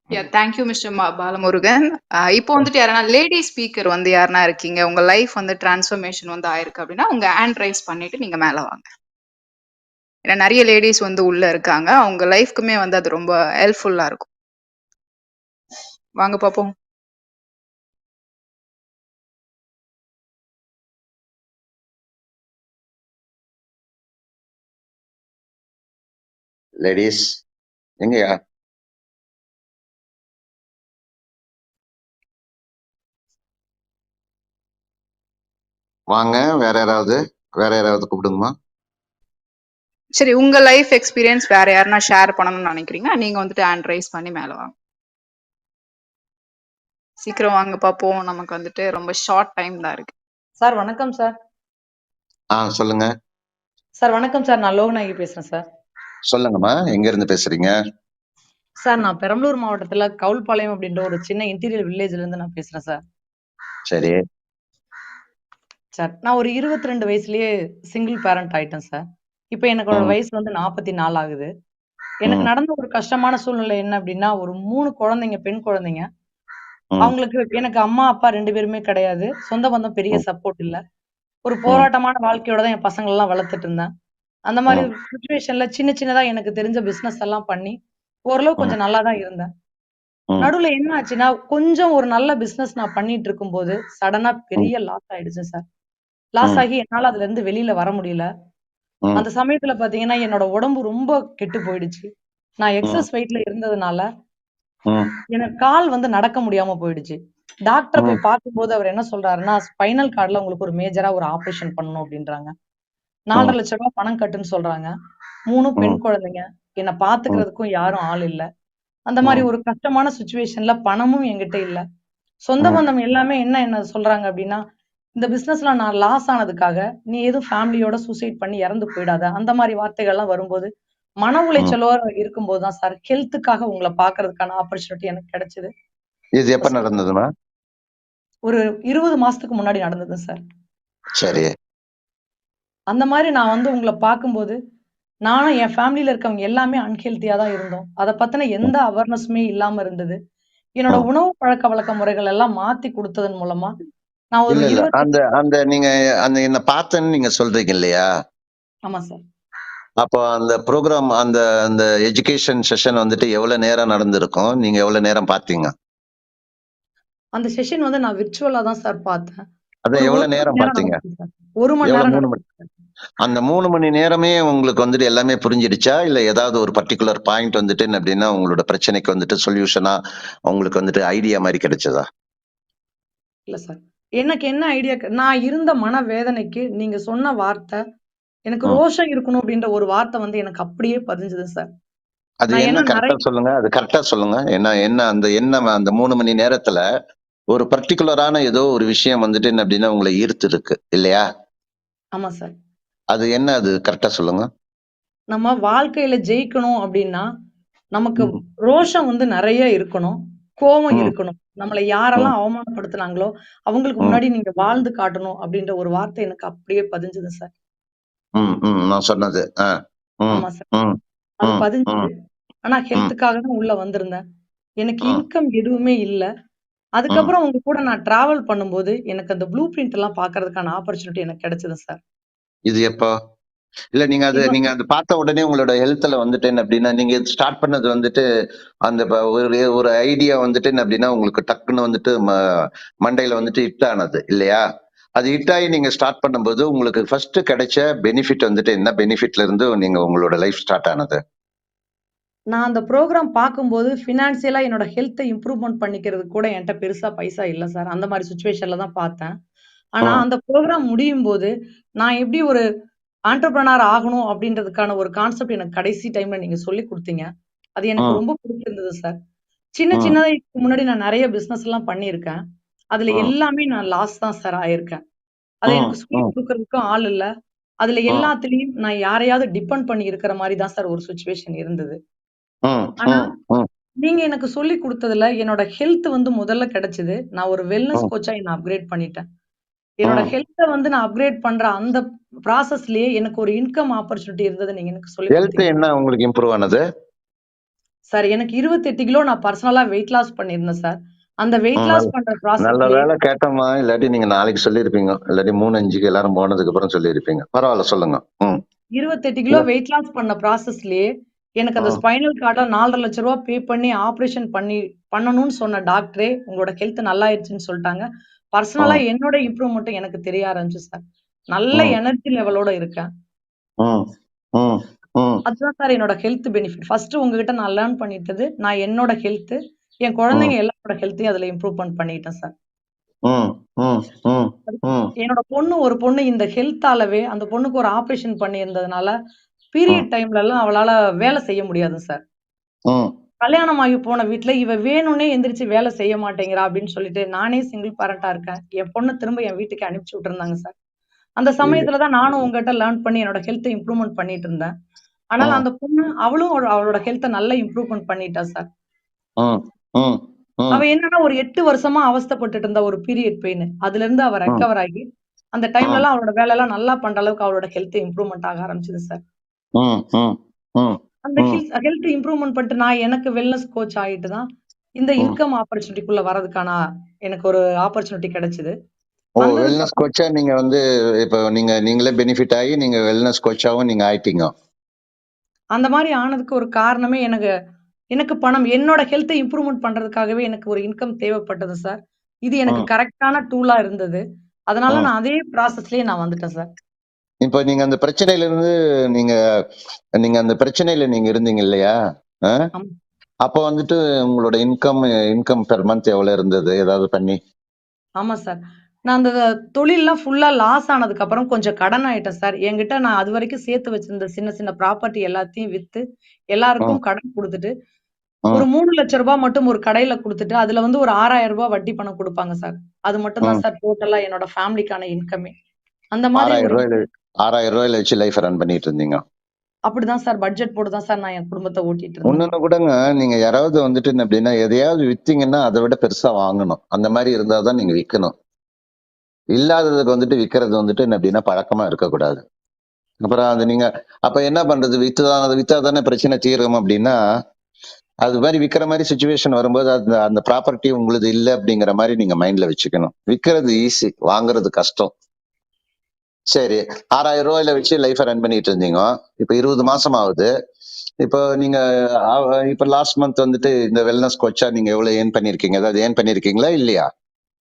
Thank you mister Balamurugan. இப்போ வந்துட்டு யாருன்னா லேடி ஸ்பீக்கர் வந்து யாருன்னா இருக்கீங்க, உங்க லைஃப் வந்து டிரான்ஸ்ஃபர்மேஷன் வந்து ஆயிருக்கு அப்படின்னா உங்க ஹேண்ட் ரைஸ் பண்ணிட்டு நீங்க மேல வாங்க. ஏன்னா நிறைய லேடிஸ் வந்து உள்ள இருக்காங்க, அவங்க லைஃப்க்குமே வந்து அது ரொம்ப ஹெல்ப்ஃபுல்லா இருக்கும். வாங்க பாப்போம். லேடிஸ் எங்கயா? வாங்க. வேற யாராவது கூப்பிடுங்கம்மா. சரி, உங்க லைஃப் எக்ஸ்பீரியன்ஸ் வேற யாருன்னா ஷேர் பண்ணணும்னு நினைக்கிறீங்க, நீங்க வந்துட்டு ஹேண்ட் ரைஸ் பண்ணி மேல வாங்க. சீக்கிரம் வாங்க பாப்போம், நமக்கு வந்துட்டு ரொம்ப ஷார்ட் டைம் தான் இருக்கு. சார் வணக்கம் சார். சொல்லுங்க. சார் வணக்கம் சார். நான் லோகநாயகி பேசுறேன் சார். சொல்லுங்கம்மா, எங்க இருந்து பேசுறீங்க? சார் நான் பெரம்பலூர் மாவட்டத்துல கவுல்பாளையம் அப்படின்ற ஒரு சின்ன இன்டீரியர் வில்லேஜ்ல இருந்து நான் பேசுறேன் சார். சரி. சார் நான் ஒரு 22 வயசுலயே சிங்கிள் பேரண்ட் ஆயிட்டேன் சார். இப்ப எனக்கு ம், வயசு வந்து 44 ஆகுது. எனக்கு ம், நடந்த ஒரு கஷ்டமான சூழ்நிலை என்ன அப்படின்னா, ஒரு 3 குழந்தைங்க, பெண் குழந்தைங்க. ம், அவங்களுக்கு எனக்கு அம்மா, அப்பா 2 பேருமே கிடையாது. சொந்த பந்தம் பெரிய ம், சப்போர்ட் இல்ல. ஒரு ம், போராட்டமான வாழ்க்கையோட தான் என் பசங்களெல்லாம் வளர்த்துட்டு இருந்தேன். அந்த மாரி ம், சிச்சுவேஷன்ல சின்ன சின்னதா எனக்கு தெரிஞ்ச பிசினஸ் எல்லாம் பண்ணி, ஓரளவு ம், கொஞ்சம் நல்லா தான் இருந்தேன். ம், நடுவுல என்ன ஆச்சுன்னா, கொஞ்சம் ஒரு நல்ல பிசினஸ் நான் பண்ணிட்டு இருக்கும்போது, சடனா ம், பெரிய லாஸ் ஆயிடுச்சு சார். லாஸ் ம், ஆகி என்னால அதுலருந்து வெளில வர முடியல. ம், அந்த சமயத்துல பாத்தீங்கன்னா, என்னோட உடம்பு ரொம்ப கெட்டு போயிடுச்சு. நான் ம், எக்ஸஸ் வெயிட்ல இருந்ததுனால, ம், எனக்கு கால் வந்து நடக்க முடியாம போயிடுச்சு. டாக்டர ம், போய் பார்க்கும்போது அவர் என்ன சொல்றாருன்னா, ஸ்பைனல் கார்ட்ல உங்களுக்கு ஒரு மேஜரா ஒரு ஆப்பரேஷன் பண்ணணும் அப்டின்றாங்க. ம், 4,50,000 பணம் கட்டுன்னு சொல்றாங்க. 3 பெண் ம், குழந்தைங்க. என்ன ம், பாத்துக்கிறதுக்கும் யாரும் ஆள் இல்ல. அந்த மாரி ம், ஒரு கஷ்டமான சிச்சுவேஷன்ல பணமும் என்கிட்ட இல்ல. சொந்த ம், பந்தம் எல்லாமே என்ன சொல்றாங்க அப்டின்னா, இந்த பிசினஸ்ல நான் லாஸ் ஆனதுக்காக, நீ எதுவும் ஃபேமிலியோட சூசைட் பண்ணி இறந்து போயிடாத. அந்த மாரி வார்த்தைகள்லாம் வரும்போது, மன ம். உளைச்சலோட இருக்கும்போது தான் சார் ஹெல்த்துக்காக உங்கள பார்க்கறதுக்கான ஆப்பர்ச்சுனிட்டி எனக்கு கிடைச்சது. இது எப்ப நடந்ததுமா? ஒரு 20 மாசத்துக்கு முன்னாடி நடந்தது சார். சரி. அந்த மாரி நான் வந்து உங்கள பார்க்கும்போது, நானும் என் ஃபேமிலில இருக்கவங்க எல்லாமே அன்ஹெல்த்தியா தான் இருந்தோம். அத பத்தின ம், எந்த அவேர்னஸுமே இல்லாம இருந்தது. என்னோட ம். உணவு பழக்கவழக்க முறைகள் எல்லாம் மாத்தி குடுத்ததன் மூலமா, நான் ஒரு இல்ல. 28 அந்த அந்த நீங்க அந்த என்ன பார்த்தேன்னு நீங்க சொல்றீங்க இல்லையா? ஆமா சார். அப்போ அந்த ப்ரோகிராம் அந்த அந்த எஜுகேஷன் செஷன் வந்துட்டு எவ்வளவு நேரம் நடந்திருக்கும்? நீங்க எவ்வளவு நேரம் பார்த்தீங்க? அந்த செஷன் வந்து நான் விர்ச்சுவலா தான் சார் பார்த்தேன். அதான் ஒரு 1 எவ்வளவு மணி நேரம் நேரம் பார்த்தீங்க? நடந்துச்சு சார். 1 மணி எவ்வளவு நேரம் 3 மணி? நடந்துச்சு சார். அந்த 3 மணி நேரமே உங்களுக்கு வந்துட்டு எல்லாமே புரிஞ்சிடுச்சா? இல்ல ஏதாவது ஒரு பர்ட்டிகுலர் பாயிண்ட் வந்துட்டு என்ன அப்படின்னா, உங்களோட பிரச்சனைக்கு வந்துட்டு சொல்யூஷனா உங்களுக்கு வந்துட்டு ஐடியா மாரி கிடைச்சதா? இல்ல சார். எனக்கு என்ன ஐடியா நான் இருந்த மனவேதனைக்கு நீங்க சொன்ன வார்த்தை, எனக்கு ம். ரோஷம் இருக்கணும் அப்டின்ற ஒரு வார்த்தை வந்து எனக்கு அப்படியே பதிஞ்சுது சார். அது நான் என்ன ஏன்னா கரெக்ட்டா சொல்லுங்க. அது கரெக்ட்டா சொல்லுங்க. என்ன என்ன அந்த 3 மணி நேரத்துல ஒரு பர்ட்டிகுலரான ஏதோ ஒரு விஷயம் வந்துட்டு என்ன அப்படின்னா உங்கள ஈர்த்திருக்கு இல்லையா? ஆமா சார். அது கரெக்ட்டா சொல்லுங்க. நம்ம வாழ்க்கையில ஜெயிக்கணும் அப்டின்னா, நமக்கு ம், ரோஷம் வந்து நெறைய இருக்கணும். கோவம் ம், இருக்கணும். நம்மள ம், யாரெல்லாம் அவமானப்படுத்துனாங்களோ, அவங்களுக்கு ம், முன்னாடி நீங்க வாழ்ந்து காட்டணும் அப்டின்ற ஒரு வார்த்தை எனக்கு அப்படியே பதிஞ்சுது சார். ம், ம். நான் சொன்னது. ம், ஆமா சார். ம், அது ம், பதிஞ்சுது. ம், ஆனா ம், ஹெல்த்துக்காக தான் உள்ள வந்திருந்தேன். எனக்கு ம், இன்கம் எதுவுமே இல்ல. ம். அதுக்கப்புறம் உங்க கூட நான் டிராவல் பண்ணும்போது, எனக்கு அந்த ப்ளூ பிரிண்ட் எல்லாம் பார்க்கறதுக்கான ஆப்பர்ச்சுனிட்டி எனக்கு கிடைச்சது சார். இது எப்போ? இல்ல இது நீங்க வந்து அது பார்த்த உடனே உங்களோட ஹெல்த்ல வந்துட்டு என்ன அப்படின்னா, நீங்க ஸ்டார்ட் பண்ணது வந்துட்டு அந்த ஒரு ஒரு ஐடியா வந்துட்டு என்ன அப்படின்னா, உங்களுக்கு டக்குன்னு வந்துட்டு மண்டையில வந்துட்டு ஹிட் ஆனது இல்லையா? அது ஹிட் ஆகி நீங்க ஸ்டார்ட் பண்ணும்போது, உங்களுக்கு ஃபர்ஸ்ட் கிடைச்ச பெனிஃபிட் வந்துட்டு என்ன பெனிஃபிட்ல இருந்து நீங்க உங்களோட லைஃப் ஸ்டார்ட் ஆனது? நான் அந்த புரோகிராம் பார்க்கும்போது, ஃபினான்சியலா என்னோட ஹெல்த்த இம்ப்ரூவ்மென்ட் பண்ணிக்கிறதுக்கு கூட என்ட்ட பெருசா பைசா இல்ல சார். அந்த மாரி சிச்சுவேஷன்ல தான் பார்த்தேன். ஆனா ம், அந்த புரோகிராம் முடியும்போது, நான் எப்படி ஒரு ஆன்டர்பிரினர் ஆகணும் அப்படின்றதுக்கான ஒரு கான்செப்ட் எனக்கு கடைசி டைம்ல நீங்க சொல்லிக் குடுத்தீங்க. அது எனக்கு ம், ரொம்ப பிடிச்சிருந்தது சார். சின்ன ம், சின்னதா இதுக்கு முன்னாடி நான் நெறைய பிசினஸ் எல்லாம் பண்ணியிருக்கேன். அதுல ம், எல்லாமே நான் லாஸ் தான் சார் ஆயிருக்கேன். அத ம், எனக்கு சொல்லிக் ம், குடுக்குறதுக்கும் ஆள் இல்ல. அதுல ம், எல்லாத்துலயும் நான் யாரையாவது டிபெண்ட் பண்ணி இருக்கிற மாரி தான் சார் ஒரு சிச்சுவேஷன் இருந்தது. ம், ஆனா, ம், ம், நீங்க எனக்கு சொல்லிக் குடுத்ததுல என்னோட ஹெல்த் வந்து முதல்ல கிடைச்சது. நான் ஒரு வெல்னஸ் ம், கோச்சா என்ன அப்கிரேட் பண்ணிட்டேன். என்னோட ம். ஹெல்த்த வந்து நான் அப்கிரேட் பண்ற அந்த ப்ராசஸ்லயே எனக்கு ஒரு இன்கம் ஆப்பர்ச்சுனிட்டி இருந்தத நீங்க எனக்கு சொல்லிக் ஹெல்த் குடுத்தீங்க. என்ன உங்களுக்கு இம்ப்ரூவ் ஆனது? சார் எனக்கு 28 கிலோ நான் பர்சனலா வெயிட் லாஸ் பண்ணியிருந்தேன் சார். அந்த வெயிட் ம், லாஸ் நல்ல பண்ற நல்ல ப்ராசஸ்லயே வேலை கேட்டோமா, இல்லாட்டி நீங்க நாளைக்கு சொல்லியிருப்பீங்க, இல்லாட்டி 3-5க்கு எல்லாரும் போனதுக்கு அப்புறம் சொல்லியிருப்பீங்க. பரவாயில்ல, சொல்லுங்க. 28 கிலோ இல்ல. வெயிட் லாஸ் பண்ண ப்ராசஸ்லயே எனக்கு அந்த ம், ஸ்பைனல் கார்ட்ல 4,50,000 லட்சம் பே பண்ணி ஆபரேஷன் பண்ணணும்னு சொன்ன டாக்டரே உங்களோட ஹெல்த் நல்லா ஆயிடுச்சுன்னு சொல்லிட்டாங்க. பர்சனலா ம், என்னோட இம்ப்ரூவ்மெண்ட் எனக்கு தெரிய ஆரம்பிச்சு சார். நல்ல ம், எனர்ஜி லெவலோட இருக்கேன். ம், ம், ம், அதுதான் சார் என்னோட ஹெல்த் பெனிஃபிட். ஃபர்ஸ்ட் உங்ககிட்ட நான் லேர்ன் பண்ணிட்டது, நான் என்னோட ஹெல்த், என் ம், குழந்தைங்க எல்லாரோட ஹெல்த்தையும் அதுல இம்ப்ரூவ்மென்ட் பண்ணிட்டேன் சார். ம், ம், ம், ம், என்னோட ஒரு பொண்ணு இந்த ஹெல்த்தாலவே அந்த பொண்ணுக்கு ஒரு ஆபரேஷன் பண்ணியிருந்ததுனால, ம், பீரியட் டைம்ல எல்லாம் அவளால வேலை செய்ய முடியாது சார். ம், கல்யாணம் ஆகி போன வீட்ல இவ வேணும்னே எந்திரிச்சு வேலை செய்ய மாட்டேங்கிறா அப்படின்னு சொல்லிட்டு, நானே சிங்கிள் பேரண்டா இருக்கேன். என் பொண்ண திரும்ப என் வீட்டுக்கு அனுப்பிச்சு விட்டுருந்தாங்க சார். அந்த இது. சமயத்துல தான் நானும் உங்ககிட்ட லேர்ன் பண்ணி என்னோட ஹெல்த்த இம்ப்ரூவ்மென்ட் பண்ணிட்டு இருந்தேன். ஆனால் ம், அந்த பொண்ணு அவளும் அவளோட ஹெல்த்த நல்லா இம்ப்ரூவ்மென்ட் பண்ணிட்டா சார். ம், ம், ம், அவ என்னன்னா ஒரு 8 வருஷமா அவஸ்தைப்பட்டுட்டு இருந்த ஒரு பீரியட் பெயின். அதிலிருந்து அவ ம், ரெக்கவர் ஆகி, அந்த ம், டைம்லலாம் அவளோட வேலைலாம் நல்லா பண்ற அளவுக்கு அவளோட ஹெல்த் இம்ப்ரூவ்மென்ட் ஆக ஆரம்பிச்சது சார். ம், ம், ம், அந்த ம், ஹெல்த் இம்ப்ரூவ்மென்ட் பண்ணிட்டு நான் எனக்கு வெல்னஸ் கோச் ஆயிட்டு தான், இந்த ம். இன்கம் ஆப்பர்ச்சுனிட்டிக்குள்ள வரதுக்கான எனக்கு ஒரு ஆப்பர்ச்சுனிட்டி கிடைச்சது. ஓ, வந்ததுக்கு வெல்னஸ் அப்புறம் கோச்சா நீங்க வந்து இப்ப நீங்களே பெனிஃபிட் ஆகி நீங்க வெல்னஸ் கோச்சாவும் நீங்க ஆயிட்டீங்க. அந்த மாரி ஆனதுக்கு ஒரு காரணமே எனக்கு எனக்கு பணம் என்னோட ஹெல்த்த இம்ப்ரூவ்மென்ட் பண்றதுக்காகவே எனக்கு ஒரு இன்கம் தேவைப்பட்டது சார். இது எனக்கு ம், கரெக்ட்டான டூலா இருந்தது. அதனால ம். நான் அதே ப்ராசஸ்லயே நான் வந்துட்டேன் சார். இப்ப நீங்க அந்த பிரச்சனையில இருந்து நீங்க நீங்க அந்த பிரச்சனையில நீங்க இருந்தீங்க இல்லையா? அ? ஆமா. அப்ப வந்துட்டு உங்களோட இன்கம் இன்கம் பெர் மந்த் எவ்வளவு இருந்தது? ஏதாவது பண்ணி? ஆமா சார். நான் அந்த தொழில்லாம் ஃபுல்லா லாஸ் ஆனதுக்கு அப்புறம் கொஞ்சம் கடன் ஆயிட்டேன் சார். என்கிட்ட நான் அதுவரைக்கும் சேர்த்து வச்சிருந்த சின்ன சின்ன ப்ராப்பர்ட்டி எல்லாத்தையும் வித்து, ம், எல்லாருக்கும் கடன் குடுத்துட்டு, ஒரு ம், ரூ. 3,00,000 மட்டும் ஒரு கடையில குடுத்துட்டு, அதுல வந்து ஒரு ரூ. 6,000 வட்டி பணம் குடுப்பாங்க சார். அது மட்டும் தான் ம். சார் டோட்டலா என்னோட ஃபேமிலிக்கான இன்கமே. அந்த ரூ. மாதிரி ஒரு 6,000 6,000 வச்சு லைஃப் ரன் பண்ணிட்டு இருந்தீங்க. அப்படிதான் சார் பட்ஜெட் போட்டு தான் சார் நான் என் குடும்பத்த ஓட்டிட்டு இருந்தேன். இன்னொன்னு கூடங்க, நீங்க யாராவது வந்துட்டு என்ன அப்படின்னா, எதையாவது வித்தீங்கன்னா, அத விட பெருசா வாங்கணும். அந்த மாரி இருந்தா தான் நீங்க விக்கணும். இல்லாததுக்கு வந்துட்டு விக்கிறது வந்துட்டு என்ன அப்படின்னா, பழக்கமா இருக்கக்கூடாது. அப்புறம் அது நீங்க அப்ப என்ன பண்றது? வித்தா தானே பிரச்சனை தீரும் அப்படின்னா, அது மாரி விக்கிற மாரி சிச்சுவேஷன் வரும்போது, அந்த அந்த ப்ராப்பர்ட்டி உங்களுது இல்ல அப்படிங்கிற மாரி நீங்க மைண்ட்ல வச்சுக்கணும். விக்கிறது ஈஸி, வாங்குறது கஷ்டம். சரி, ரூ. 6,000 வச்சு லைஃப ரன் பண்ணிட்டு இருந்தீங்க. இப்ப 20 மாசம் ஆகுது. இப்போ நீங்க இப்ப லாஸ்ட் மந்த் வந்துட்டு இந்த வெல்னஸ் கோச்சா நீங்க எவ்வளவு ஏர்ன் பண்ணியிருக்கீங்க? ஏதாவது ஏர்ன் பண்ணியிருக்கீங்களா? இல்லையா?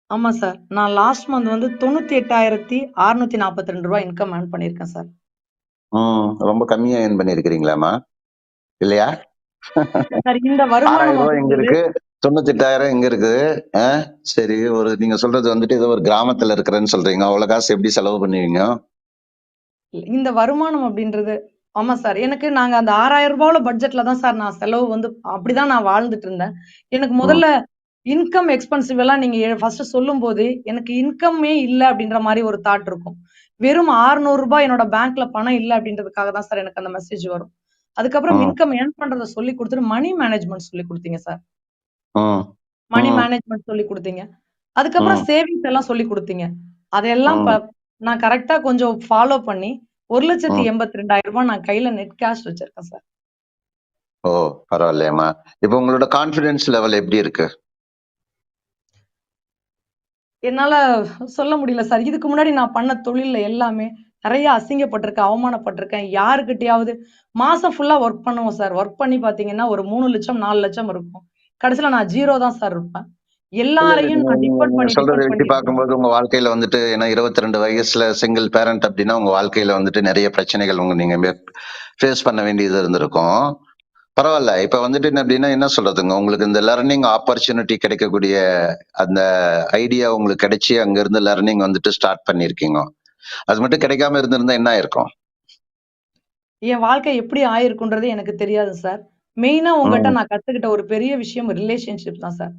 ஆமா சார். நான் லாஸ்ட் மந்த் வந்து ரூ. 98,642 இன்கம் ஏர்ன் பண்ணியிருக்கேன் சார். ரொம்ப கம்மியா ஏர்ன் பண்ணியிருக்கிறீங்களாம்மா? இல்லையா? சார் இந்த ரூ. வருமானம் 6,000 எங்க அப்படின்றது இருக்கு? 98,000 எங்க இருக்குது? ஆ? சரி, நீங்க சொல்றது வந்துட்டு ஏதோ ஒரு கிராமத்துல இருக்கிறேன்னு சொல்றீங்க. அவ்வளவு காசு எப்படி செலவு பண்ணுவீங்க? இந்த வருமானம் அப்படின்றது ஆமா சார். எனக்கு நாங்க அந்த ரூ. 6,000 பட்ஜெட்ல தான் சார் நான் செலவு வந்து அப்படிதான் நான் வாழ்ந்துட்டு இருந்தேன். எனக்கு ம், முதல்ல இன்கம் எக்ஸ்பென்சிவ் எல்லாம் நீங்க ஃபர்ஸ்ட் சொல்லும்போது, எனக்கு இன்கமே இல்ல அப்படின்ற மாரி ஒரு தாட் இருக்கும். வெறும் ரூ. 600 என்னோட பேங்க்ல பணம் இல்ல அப்படின்றதுக்காக தான் சார் எனக்கு அந்த மெசேஜ் வரும். அதுக்கப்புறம் ம், இன்கம் ஏர்ன் பண்றத சொல்லிக் குடுத்துட்டு மணி மேனேஜ்மென்ட் சொல்லிக் குடுத்தீங்க சார். ம், மணி ம், மேனேஜ்மென்ட் சொல்லிக் குடுத்தீங்க. அதுக்கப்புறம் ம், சேவிங்ஸ் எல்லாம் சொல்லிக் குடுத்தீங்க. அதெல்லாம் ம். நான் கரெக்ட்டா கொஞ்சம் ஃபாலோ பண்ணி ரூ. ம். 1,82,000 நான் கையில நெட் கேஷ் வச்சிருக்கேன் சார். ஓ! பரவாயில்லையேம்மா. இப்ப உங்களோட கான்ஃபிடன்ஸ் லெவல் எப்படி இருக்கு? என்னால சொல்ல முடியல சார். இதுக்கு முன்னாடி நான் பண்ண தொழில்ல எல்லாமே நெறைய அசிங்கப்பட்டுருக்கேன், அவமானப்பட்டுருக்கேன். யாருகிட்டயாவது மாசம் ஃபுல்லா வொர்க் பண்ணுவோம் சார். வொர்க் பண்ணி பார்த்தீங்கன்னா, ஒரு 3,00,000 4,00,000 இருக்கும். கடைசில நான் 0 தான் சார் இருப்பேன். இல்ல. எல்லாரையும் நீங்க நான் நீங்க டிபெண்ட் நீங்க பண்ணி சொல்றத டிபெண்ட் வச்சு பண்ணி இருந்தேன். பார்க்கும்போது உங்க வாழ்க்கையில வந்துட்டு ஏன்னா 22 வயசுல சிங்கிள் பேரண்ட் அப்படின்னா, உங்க வாழ்க்கையில வந்துட்டு நெறைய பிரச்சனைகள் நீங்க ஃபேஸ் பண்ண வேண்டியது இருந்திருக்கும். பரவால்ல. இப்ப வந்துட்டு என்ன அப்படின்னா, என்ன சொல்றதுங்க, உங்களுக்கு இந்த லர்னிங் ஆப்பர்ச்சுனிட்டி கிடைக்கக்கூடிய அந்த ஐடியா உங்களுக்கு கிடைச்சு, அங்கிருந்து லர்னிங் வந்துட்டு ஸ்டார்ட் பண்ணியிருக்கீங்க. அது மட்டும் கிடைக்காம இருந்திருந்தா என்ன ஆயிருக்கும்? என் வாழ்க்கை எப்படி ஆயிருக்குன்றது எனக்கு தெரியாது சார். மெயினா உங்கட்ட ம், நான் கத்துக்கிட்ட ஒரு பெரிய விஷயம் ரிலேஷன்ஷிப் தான் சார்.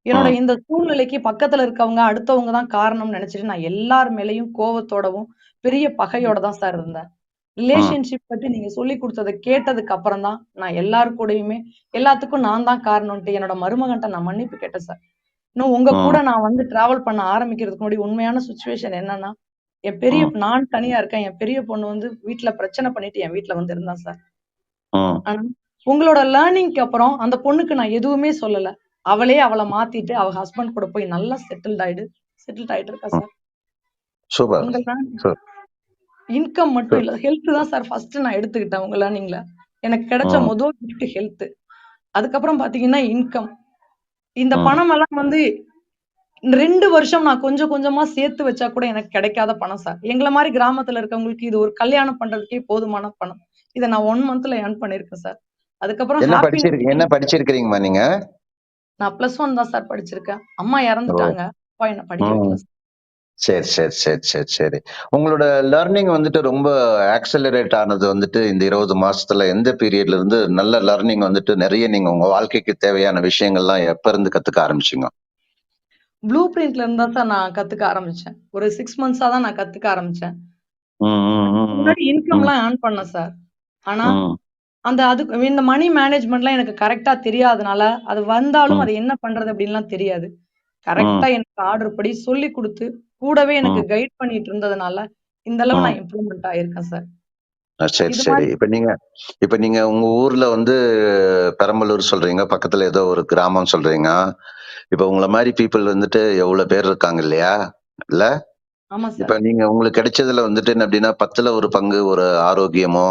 என்னோட ம், இந்த சூழ்நிலைக்கு பக்கத்துல இருக்கவங்க, அடுத்தவங்க தான் காரணம்னு நெனச்சுட்டு நான் எல்லார் மேலயும் கோவத்தோடவும், பெரிய பகையோட தான் சார் இருந்தேன். ம், ரிலேஷன்ஷிப் பத்தி நீங்க சொல்லிக் குடுத்தத கேட்டதுக்கு அப்புறம் தான், நான் எல்லார் கூடயுமே எல்லாத்துக்கும் நான் தான் காரணம்ன்ட்டு என்னோட மருமகன்ட்ட நான் மன்னிப்பு கேட்டேன் சார். இன்னும் உங்க கூட ம், நான் வந்து டிராவல் பண்ண ஆரம்பிக்கிறதுக்கு முன்னாடி உண்மையான சிச்சுவேஷன் என்னன்னா, ம், நான் தனியா இருக்கேன். என் பெரிய பொண்ணு வந்து வீட்ல பிரச்சனை பண்ணிட்டு என் வீட்ல வந்து இருந்தா சார். ம், ஆனா, உங்களோட லேர்னிங்க்கு அப்புறம் அந்த பொண்ணுக்கு நான் எதுவுமே சொல்லல. அவளே அவள மாத்திட்டு அவ ஹஸ்பண்ட் கூட போய் நல்லா செட்டில்ட் ஆயிட்டு இருக்கா சார். சூப்பர். உங்க இன்கம் மட்டும் இல்ல, ஹெல்த் தான் சார் ஃபர்ஸ்ட் நான் எடுத்துக்கிட்டேன் உங்க லேர்னிங்ல. எனக்கு கிடைச்ச முதல் கிஃப்ட் ஹெல்த். அதுக்கப்புறம் பாத்தீங்கன்னா இன்கம். இந்த பணம் எல்லாம் வந்து 2 வருஷம் நான் கொஞ்சம் கொஞ்சமா சேர்த்து வச்சா கூட எனக்கு கிடைக்காத பணம் சார். எங்கள மாதிரி கிராமத்துல இருக்கவங்களுக்கு இது ஒரு கல்யாணம் பண்றதுக்கே போதுமான பணம். இத நான் 1 மந்த்ல ஏர்ன் பண்ணிருக்கேன் சார். அதுக்கப்புறம் என்ன ஹாப்பினஸ் படிச்சிருக்கீங்கம்மா நீங்க? நான் +1 தான் சார் படிச்சிருக்கேன். அம்மா இறந்துட்டாங்க. அப்பா என்ன படிக்க வைக்கல. சரி சரி சரி சரி சரி. உங்களோட லேர்னிங் வந்துட்டு ரொம்ப ஆக்சலரேட் ஆனது வந்துட்டு இந்த 20 மாசத்துல எந்த பீரியட்ல இருந்து நல்ல லேர்னிங் வந்துட்டு நிறைய நீங்க உங்க வாழ்க்கைக்கு தேவையான விஷயங்கள்லாம் எப்ப இருந்து கத்துக்க ஆரம்பிச்சீங்க? ப்ளூ பிரிண்ட்ல இருந்தா சார் நான் கத்துக்க ஆரம்பிச்சேன். ஒரு 6 மந்த்ஸா தான் நான் கத்துக்க ஆரம்பிச்சேன். முன்னாடி இன்கம்லாம் ஏர்ன் பண்ணேன் சார். ஆனா அதுக்கு இந்த மணி மேனேஜ்மெண்ட்லாம் எனக்கு கரெக்ட்டா தெரியாதனால, அது வந்தாலும் அது என்ன பண்றது அப்படின்லாம் தெரியாது. கரெக்ட்டா எனக்கு ஆர்டர் படி சொல்லிக் குடுத்து, கூடவே எனக்கு கைட் பண்ணிட்டு இருந்ததுனால, இந்த அளவு நான் இம்ப்ரூவ்மென்ட் ஆயிருக்கேன் சார். சரி இது சரி. இப்ப நீங்க உங்க ஊர்ல வந்து பெரம்பலூர் சொல்றீங்க, பக்கத்துல ஏதோ ஒரு கிராமம் சொல்றீங்க. இப்ப உங்கள மாதிரி பீப்புள் வந்துட்டு எவ்வளவு பேர் இருக்காங்க இல்லையா? இல்ல? ஆமா இப்ப சார். நீங்க உங்களுக்கு கிடைச்சதுல வந்துட்டு என்ன அப்படின்னா 10ல ஒரு பங்கு ஒரு ஆரோக்கியமோ,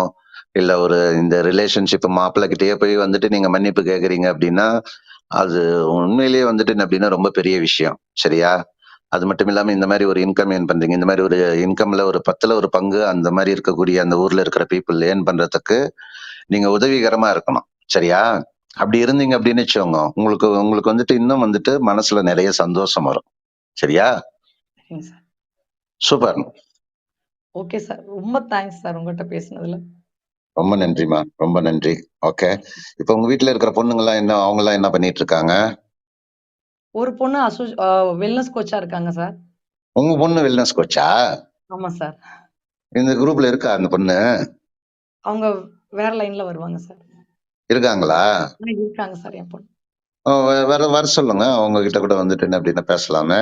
இல்ல ஒரு இந்த ரிலேஷன்ஷிப் மாப்பிள்ளை கிட்டயே போய் வந்துட்டு நீங்க மன்னிப்பு கேக்குறீங்க அப்படின்னா, அது உண்மையிலேயே வந்துட்டு என்ன அப்படின்னா ரொம்ப பெரிய விஷயம். சரியா? அது மட்டும் இல்லாம இந்த மாதிரி ஒரு இன்கம் ஏர்ன் பண்றீங்க. இந்த மாதிரி ஒரு இன்கம்ல ஒரு 10ல ஒரு பங்கு அந்த மாதிரி இருக்கக்கூடிய அந்த ஊர்ல இருக்கிற பீப்புள் ஏர்ன் பண்றதுக்கு நீங்க உதவிகரமா இருக்கணும். சரியா? அப்படி இருந்தீங்க அப்படின்னு வச்சுக்கோங்க. உங்களுக்கு உங்களுக்கு வந்துட்டு இன்னும் வந்துட்டு மனசுல நிறைய சந்தோஷம் வரும். சரியா? சரிங்க சார். சூப்பர். Okay sir. ரொம்ப தேங்க்ஸ் சார் உங்ககிட்ட பேசினதுல. ரொம்ப நன்றிம்மா. ரொம்ப நன்றி. ஓகே. இப்ப உங்க வீட்ல இருக்கிற பொண்ணுங்கலாம் அவங்கலாம் என்ன பண்ணிட்டு இருக்காங்க? ஒரு பொண்ணு வெல்னஸ் கோச்சா இருக்காங்க சார். உங்க பொண்ணு வெல்னஸ் கோச்சா? ஆமா சார். இந்த குரூப்ல இருக்கா அந்த பொண்ணு? அவங்க வேற லைன்ல வருவாங்க சார். இருக்காங்களா? இருக்காங்க சார் என் பொண்ணு. வர சொல்லுங்க. அவங்க கிட்ட கூட வந்துட்டு என்ன அப்படின்னா பேசலாமே.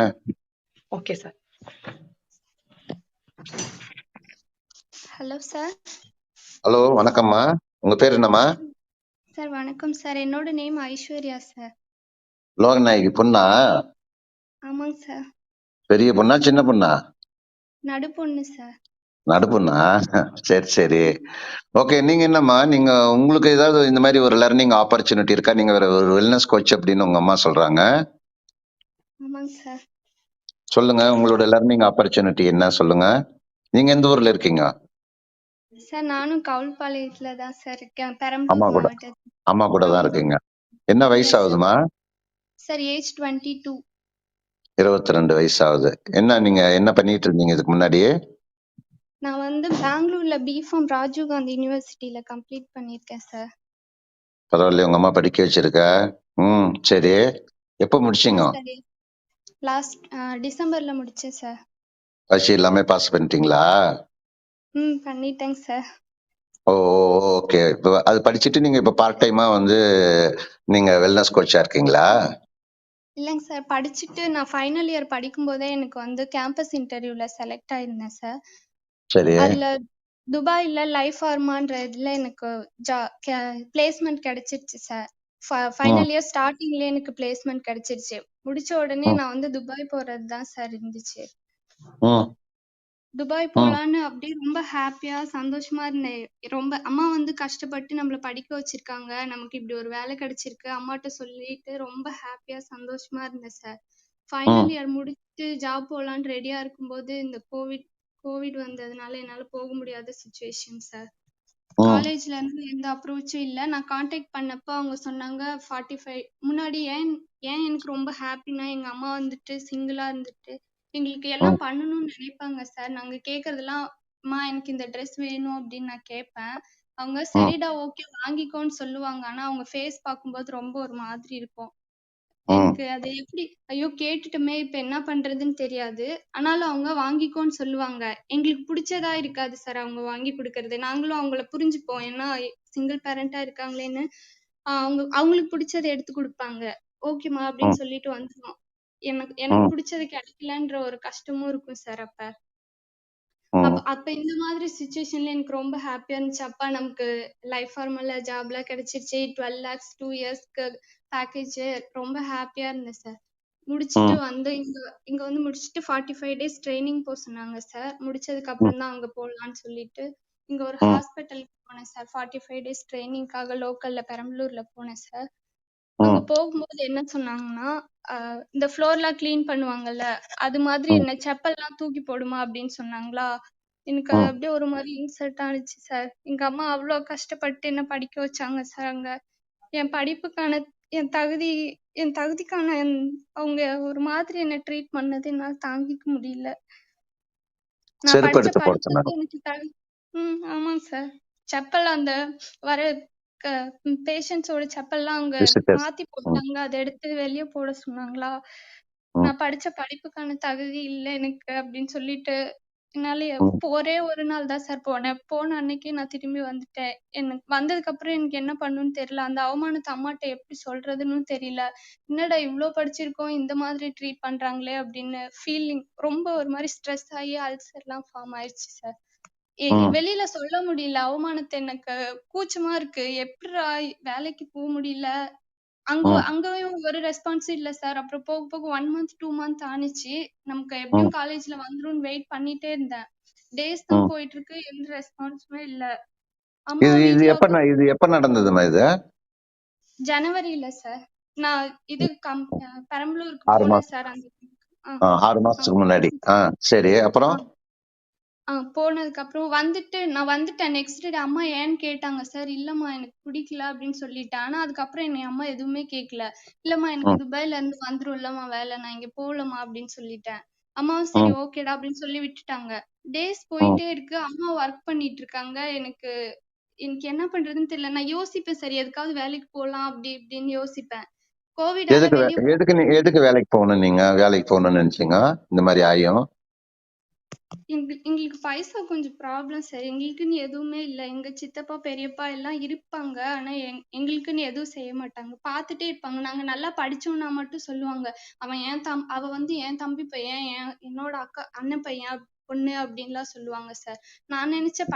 Okay sir. Hello sir. Hello, வணக்கம்மா. உங்க பேர் என்னம்மா? சார் வணக்கம் சார். என்னோட நேம் ஐஸ்வர்யா சார். லோகநாயகி பொண்ணா? ஆமாங்க சார். பெரிய பொண்ணா சின்ன பொண்ணா? நடுப்பொண்ணு சார். நடுப்பொண்ணா? சரி சரி. ஓகே. நீங்க என்னம்மா நீங்க உங்களுக்கு ஏதாவது இந்த மாதிரி ஒரு லர்னிங் ஆப்பர்ச்சுனிட்டி இருக்கா? நீங்க ஒரு வெல்னஸ் கோச் அப்படின்னு உங்க அம்மா சொல்றாங்க. ஆமாங்க சார். சொல்லுங்க, உங்களோட லர்னிங் ஆப்பர்ச்சுனிட்டி என்ன சொல்லுங்க. நீங்க எந்த ஊர்ல இருக்கீங்க? சார் நானும் கவுல்பாளையத்துல தான் சார் இருக்கேன். அம்மா பெரம்பலூர் கூட மாவட்டத்தில். அம்மா கூட தான் இருக்கீங்க. என்ன வயசு எஸ் சார். ஆகுதுமா? Sir age 22. 22 வயசு ஆகுது. நீங்க என்ன பண்ணிட்டு இருந்தீங்க இதுக்கு முன்னாடி? நான் வந்து பெங்களூர்ல பிஃபார்ம் ராஜீவ் காந்தி யூனிவர்சிட்டியில கம்ப்ளீட் பண்ணியிருக்கேன் சார். பரவாயில்லையே, உங்க அம்மா படிக்க வச்சிருக்க. சரி. எப்ப முடிச்சீங்க? சார் லாஸ்ட் டிசம்பர்ல முடிச்சேன் சார். பரிட்சை எல்லாமே பாஸ் பண்ணிட்டீங்களா? பண்ணிட்டேங்க சார். ஓ ஓகே. இப்போ அது படிச்சுட்டு நீங்க இப்ப பார்ட் டைமா வந்து நீங்க வெல்னஸ் கோச்சா இருக்கீங்களா? இல்லைங்க சார். படிச்சுட்டு நான் ஃபைனல் இயர் படிக்கும்போதே எனக்கு வந்து கேம்பஸ் இன்டர்வியூல செலக்ட் ஆயிருந்தேன் சார். சரி. அதுல துபாயில லைஃப் ஃபார்மான்ற இதுல எனக்கு பிளேஸ்மெண்ட் கிடைச்சிருச்சு சார். ஃபைனல் இயர் ஸ்டார்டிங்ல எனக்கு பிளேஸ்மெண்ட் கிடைச்சிருச்சு. முடிச்ச உடனே நான் வந்து துபாய் போறது தான் சார் இருந்துச்சு. துபாய் போலான்னு அப்படியே ரொம்ப ஹாப்பியா சந்தோஷமா இருந்தேன். ரொம்ப அம்மா வந்து கஷ்டப்பட்டு நம்மள படிக்க வச்சிருக்காங்க. நமக்கு இப்படி ஒரு வேலை கிடைச்சிருக்கு. அம்மாட்ட சொல்லிட்டு ரொம்ப ஹாப்பியா சந்தோஷமா இருந்தேன் சார். ஃபைனல் இயர் முடிச்சுட்டு ஜாப் போலான்னு ரெடியா இருக்கும்போது இந்த கோவிட் வந்ததுனால என்னால போக முடியாத சுச்சுவேஷன் சார். காலேஜ்ல இருந்து எந்த அப்ரோச்சும் இல்ல. நான் கான்டாக்ட் பண்ணப்ப அவங்க சொன்னாங்க 45 முன்னாடி ஏன் எனக்கு ரொம்ப ஹாப்பினா எங்க அம்மா வந்துட்டு சிங்கிளா இருந்துட்டு எங்களுக்கு எல்லாம் பண்ணணும்னு நினைப்பாங்க சார். நாங்க கேக்குறதெல்லாம் அம்மா எனக்கு இந்த ட்ரெஸ் வேணும் அப்படின்னு நான் கேட்பேன். அவங்க சரிடா ஓகே வாங்கிக்கோன்னு சொல்லுவாங்க. ஆனா அவங்க ஃபேஸ் பார்க்கும்போது ரொம்ப ஒரு மாதிரி இருக்கும். எனக்கு அது எப்படி ஐயோ கேட்டுட்டுமே இப்ப என்ன பண்றதுன்னு தெரியாது. ஆனாலும் அவங்க வாங்கிக்கோன்னு சொல்லுவாங்க. எங்களுக்கு பிடிச்சதா இருக்காது சார் அவங்க வாங்கி கொடுக்கறது. நாங்களும் அவங்கள புரிஞ்சுப்போம். ஏன்னா சிங்கிள் பேரண்டா இருக்காங்களேன்னு அவங்களுக்கு பிடிச்சதை எடுத்து கொடுப்பாங்க. ஓகேமா அப்படின்னு சொல்லிட்டு வந்துருவோம். எனக்கு பிடிச்சது கிடைக்கலன்ற ஒரு கஷ்டமும் இருக்கும் சார் அப்ப. ம் அப்ப இந்த மாதிரி சுச்சுவேஷன்ல எனக்கு ரொம்ப ஹாப்பியா இருந்துச்சு. அப்பா நமக்கு லைஃப் ஃபார்மல்ல ஜாப்லாம் கிடைச்சிருச்சு. 12 lakhs 2 இயர்ஸ்க்கு பேக்கேஜ் ரொம்ப ஹாப்பியா இருந்தேன் சார். முடிச்சுட்டு ம் வந்து இங்க இங்க வந்து முடிச்சுட்டு 45 டேஸ் ட்ரைனிங் போக சொன்னாங்க சார். முடிச்சதுக்கு ம் அப்புறம் தான் அங்க போலான்னு சொல்லிட்டு இங்க ஒரு ம் ஹாஸ்பிட்டலுக்கு போனேன் சார். 45 டேஸ் ட்ரைனிங்காக லோக்கல்ல பெரம்பலூர்ல போனேன் சார். அங்க ம் போகும்போது என்ன சொன்னாங்கன்னா, இந்த ஃப்ளோர்லாம் கிளீன் பண்ணுவாங்கல்ல, அது மாதிரி ம் என்ன செப்பல்லாம் தூக்கி போடுமா அப்படின்னு சொன்னாங்களா. எனக்கு அது ம் அப்படியே ஒரு மாரி இன்சல்ட் ஆனுச்சு சார். எங்க அம்மா அவ்ளோ கஷ்டப்பட்டு என்ன படிக்க வச்சாங்க சார் அங்க. என் படிப்புக்கான என் தகுதி என் தகுதிக்கான அவங்க ஒரு மாதிரி என்ன ட்ரீட் பண்ணது என்னால தாங்கிக்க முடியல. நான் செருப்பு படிச்ச எடுத்து போட படிப்பு சொன்னாங்க. வந்து எனக்கு ஆமாங்க சார். செப்பல் அந்த வர க பேஷண்ட்ஸோட செப்பல்லாம் அவங்க விசிட்டர்ஸ். மாத்தி ம் போட்டாங்க. அத எடுத்து வெளிய போட சொன்னாங்களா. ம் நான் படிச்ச படிப்புக்கான தகுதி இல்ல எனக்கு அப்படின்னு சொல்லிட்டு, என்னால ம் ஒரே ஒரு நாள் தான் சார் போனேன். போன அன்னைக்கே நான் திரும்பி வந்துட்டேன். எனக்கு வந்ததுக்கப்புறம் எனக்கு என்ன பண்ணணும்னு தெரியல. அந்த அவமானத்த அம்மாட்ட எப்படி சொல்றதுன்னும் தெரியல. என்னடா இவ்ளோ படிச்சிருக்கோம், இந்த மாதிரி ட்ரீட் பண்றாங்களே அப்படின்னு ரொம்ப ஒரு மாரி ஸ்ட்ரெஸ் ஆகி அல்சர்லாம் ஃபார்ம் ஆயிருச்சு சார். ம் வெளியில சொல்ல முடியல. அவமானத்த எனக்கு கூச்சமா இருக்கு. எப்புட்றா வேலைக்கு முடியல. ம் அங்கயும் ஒரு ரெஸ்பான்ஸும் இல்ல சார். அப்புறம் போக போக 1 மந்த் 2 மந்த் ஆனுச்சு. நமக்கு ம் எப்படியும் காலேஜ்ல வந்துரும்னு வெயிட் பண்ணிட்டே இருந்தேன். டேஸ் தான் ம் போயிட்டு இருக்கு. எந்த ரெஸ்பான்ஸுமே இல்ல. இது இது வீட்ல எப்ப இது எப்ப நடந்ததுமா இது? ஜனவரில சார். நான் இது பெரம்பலூருக்கு 6 போனேன் மாசம் சார். அந்த ஆ 6 ஆ மாசத்துக்கு முன்னாடி. சரி. அப்புறம்? போனதுக்கப்புறம் நான் வந்துட்டேன். நெக்ஸ்ட் டே அம்மா ஏன்னு கேட்டாங்க சார். இல்லம்மா எனக்கு பிடிக்கல அப்படின்னு சொல்லிட்டேன். ஆனா அதுக்கப்புறம் என்னைய அம்மா எதுவுமே கேட்கல. இல்லம்மா எனக்கு ம் துபாய்ல இருந்து வந்துரும்லம்மா வேலை. நான் இங்க போகலம்மா அப்படின்னு சொல்லிட்டேன். அம்மாவும் சரி ம் ஓகேடா அப்படின்னு சொல்லி விட்டுட்டாங்க. டேஸ் ம் போயிட்டே இருக்கு. அம்மா ஒர்க் பண்ணிட்டு இருக்காங்க. எனக்கு எனக்கு என்ன பண்றதுன்னு தெரியல. நான் யோசிப்பேன் சரி எதுக்காவது வேலைக்கு போலாம் அப்படி இப்படின்னு யோசிப்பேன். கோவிடால எதுக்கு வெளிய எதுக்கு வேலைக்கு போகணும் நீங்க? வேலைக்கு போகணும்னு நினைச்சீங்க இந்த மாதிரி ஆயும்? எங்களுக்கு பைசா கொஞ்சம் ப்ராப்ளம் சார். எங்களுக்குன்னு எதுவுமே இல்ல. எங்க சித்தப்பா, பெரியப்பா எல்லாம் இருப்பாங்க. ஆனா எங்களுக்குன்னு எதுவும் செய்ய மாட்டாங்க. பார்த்துட்டே இருப்பாங்க. நாங்க நல்லா படிச்சோம்னா மட்டும் சொல்லுவாங்க. அவ வந்து என் தம்பி பையன், என்னோட அண்ணன் பையன், பொண்ணு அப்படின்லாம் சொல்லுவாங்க சார். நான் நினைச்சேன்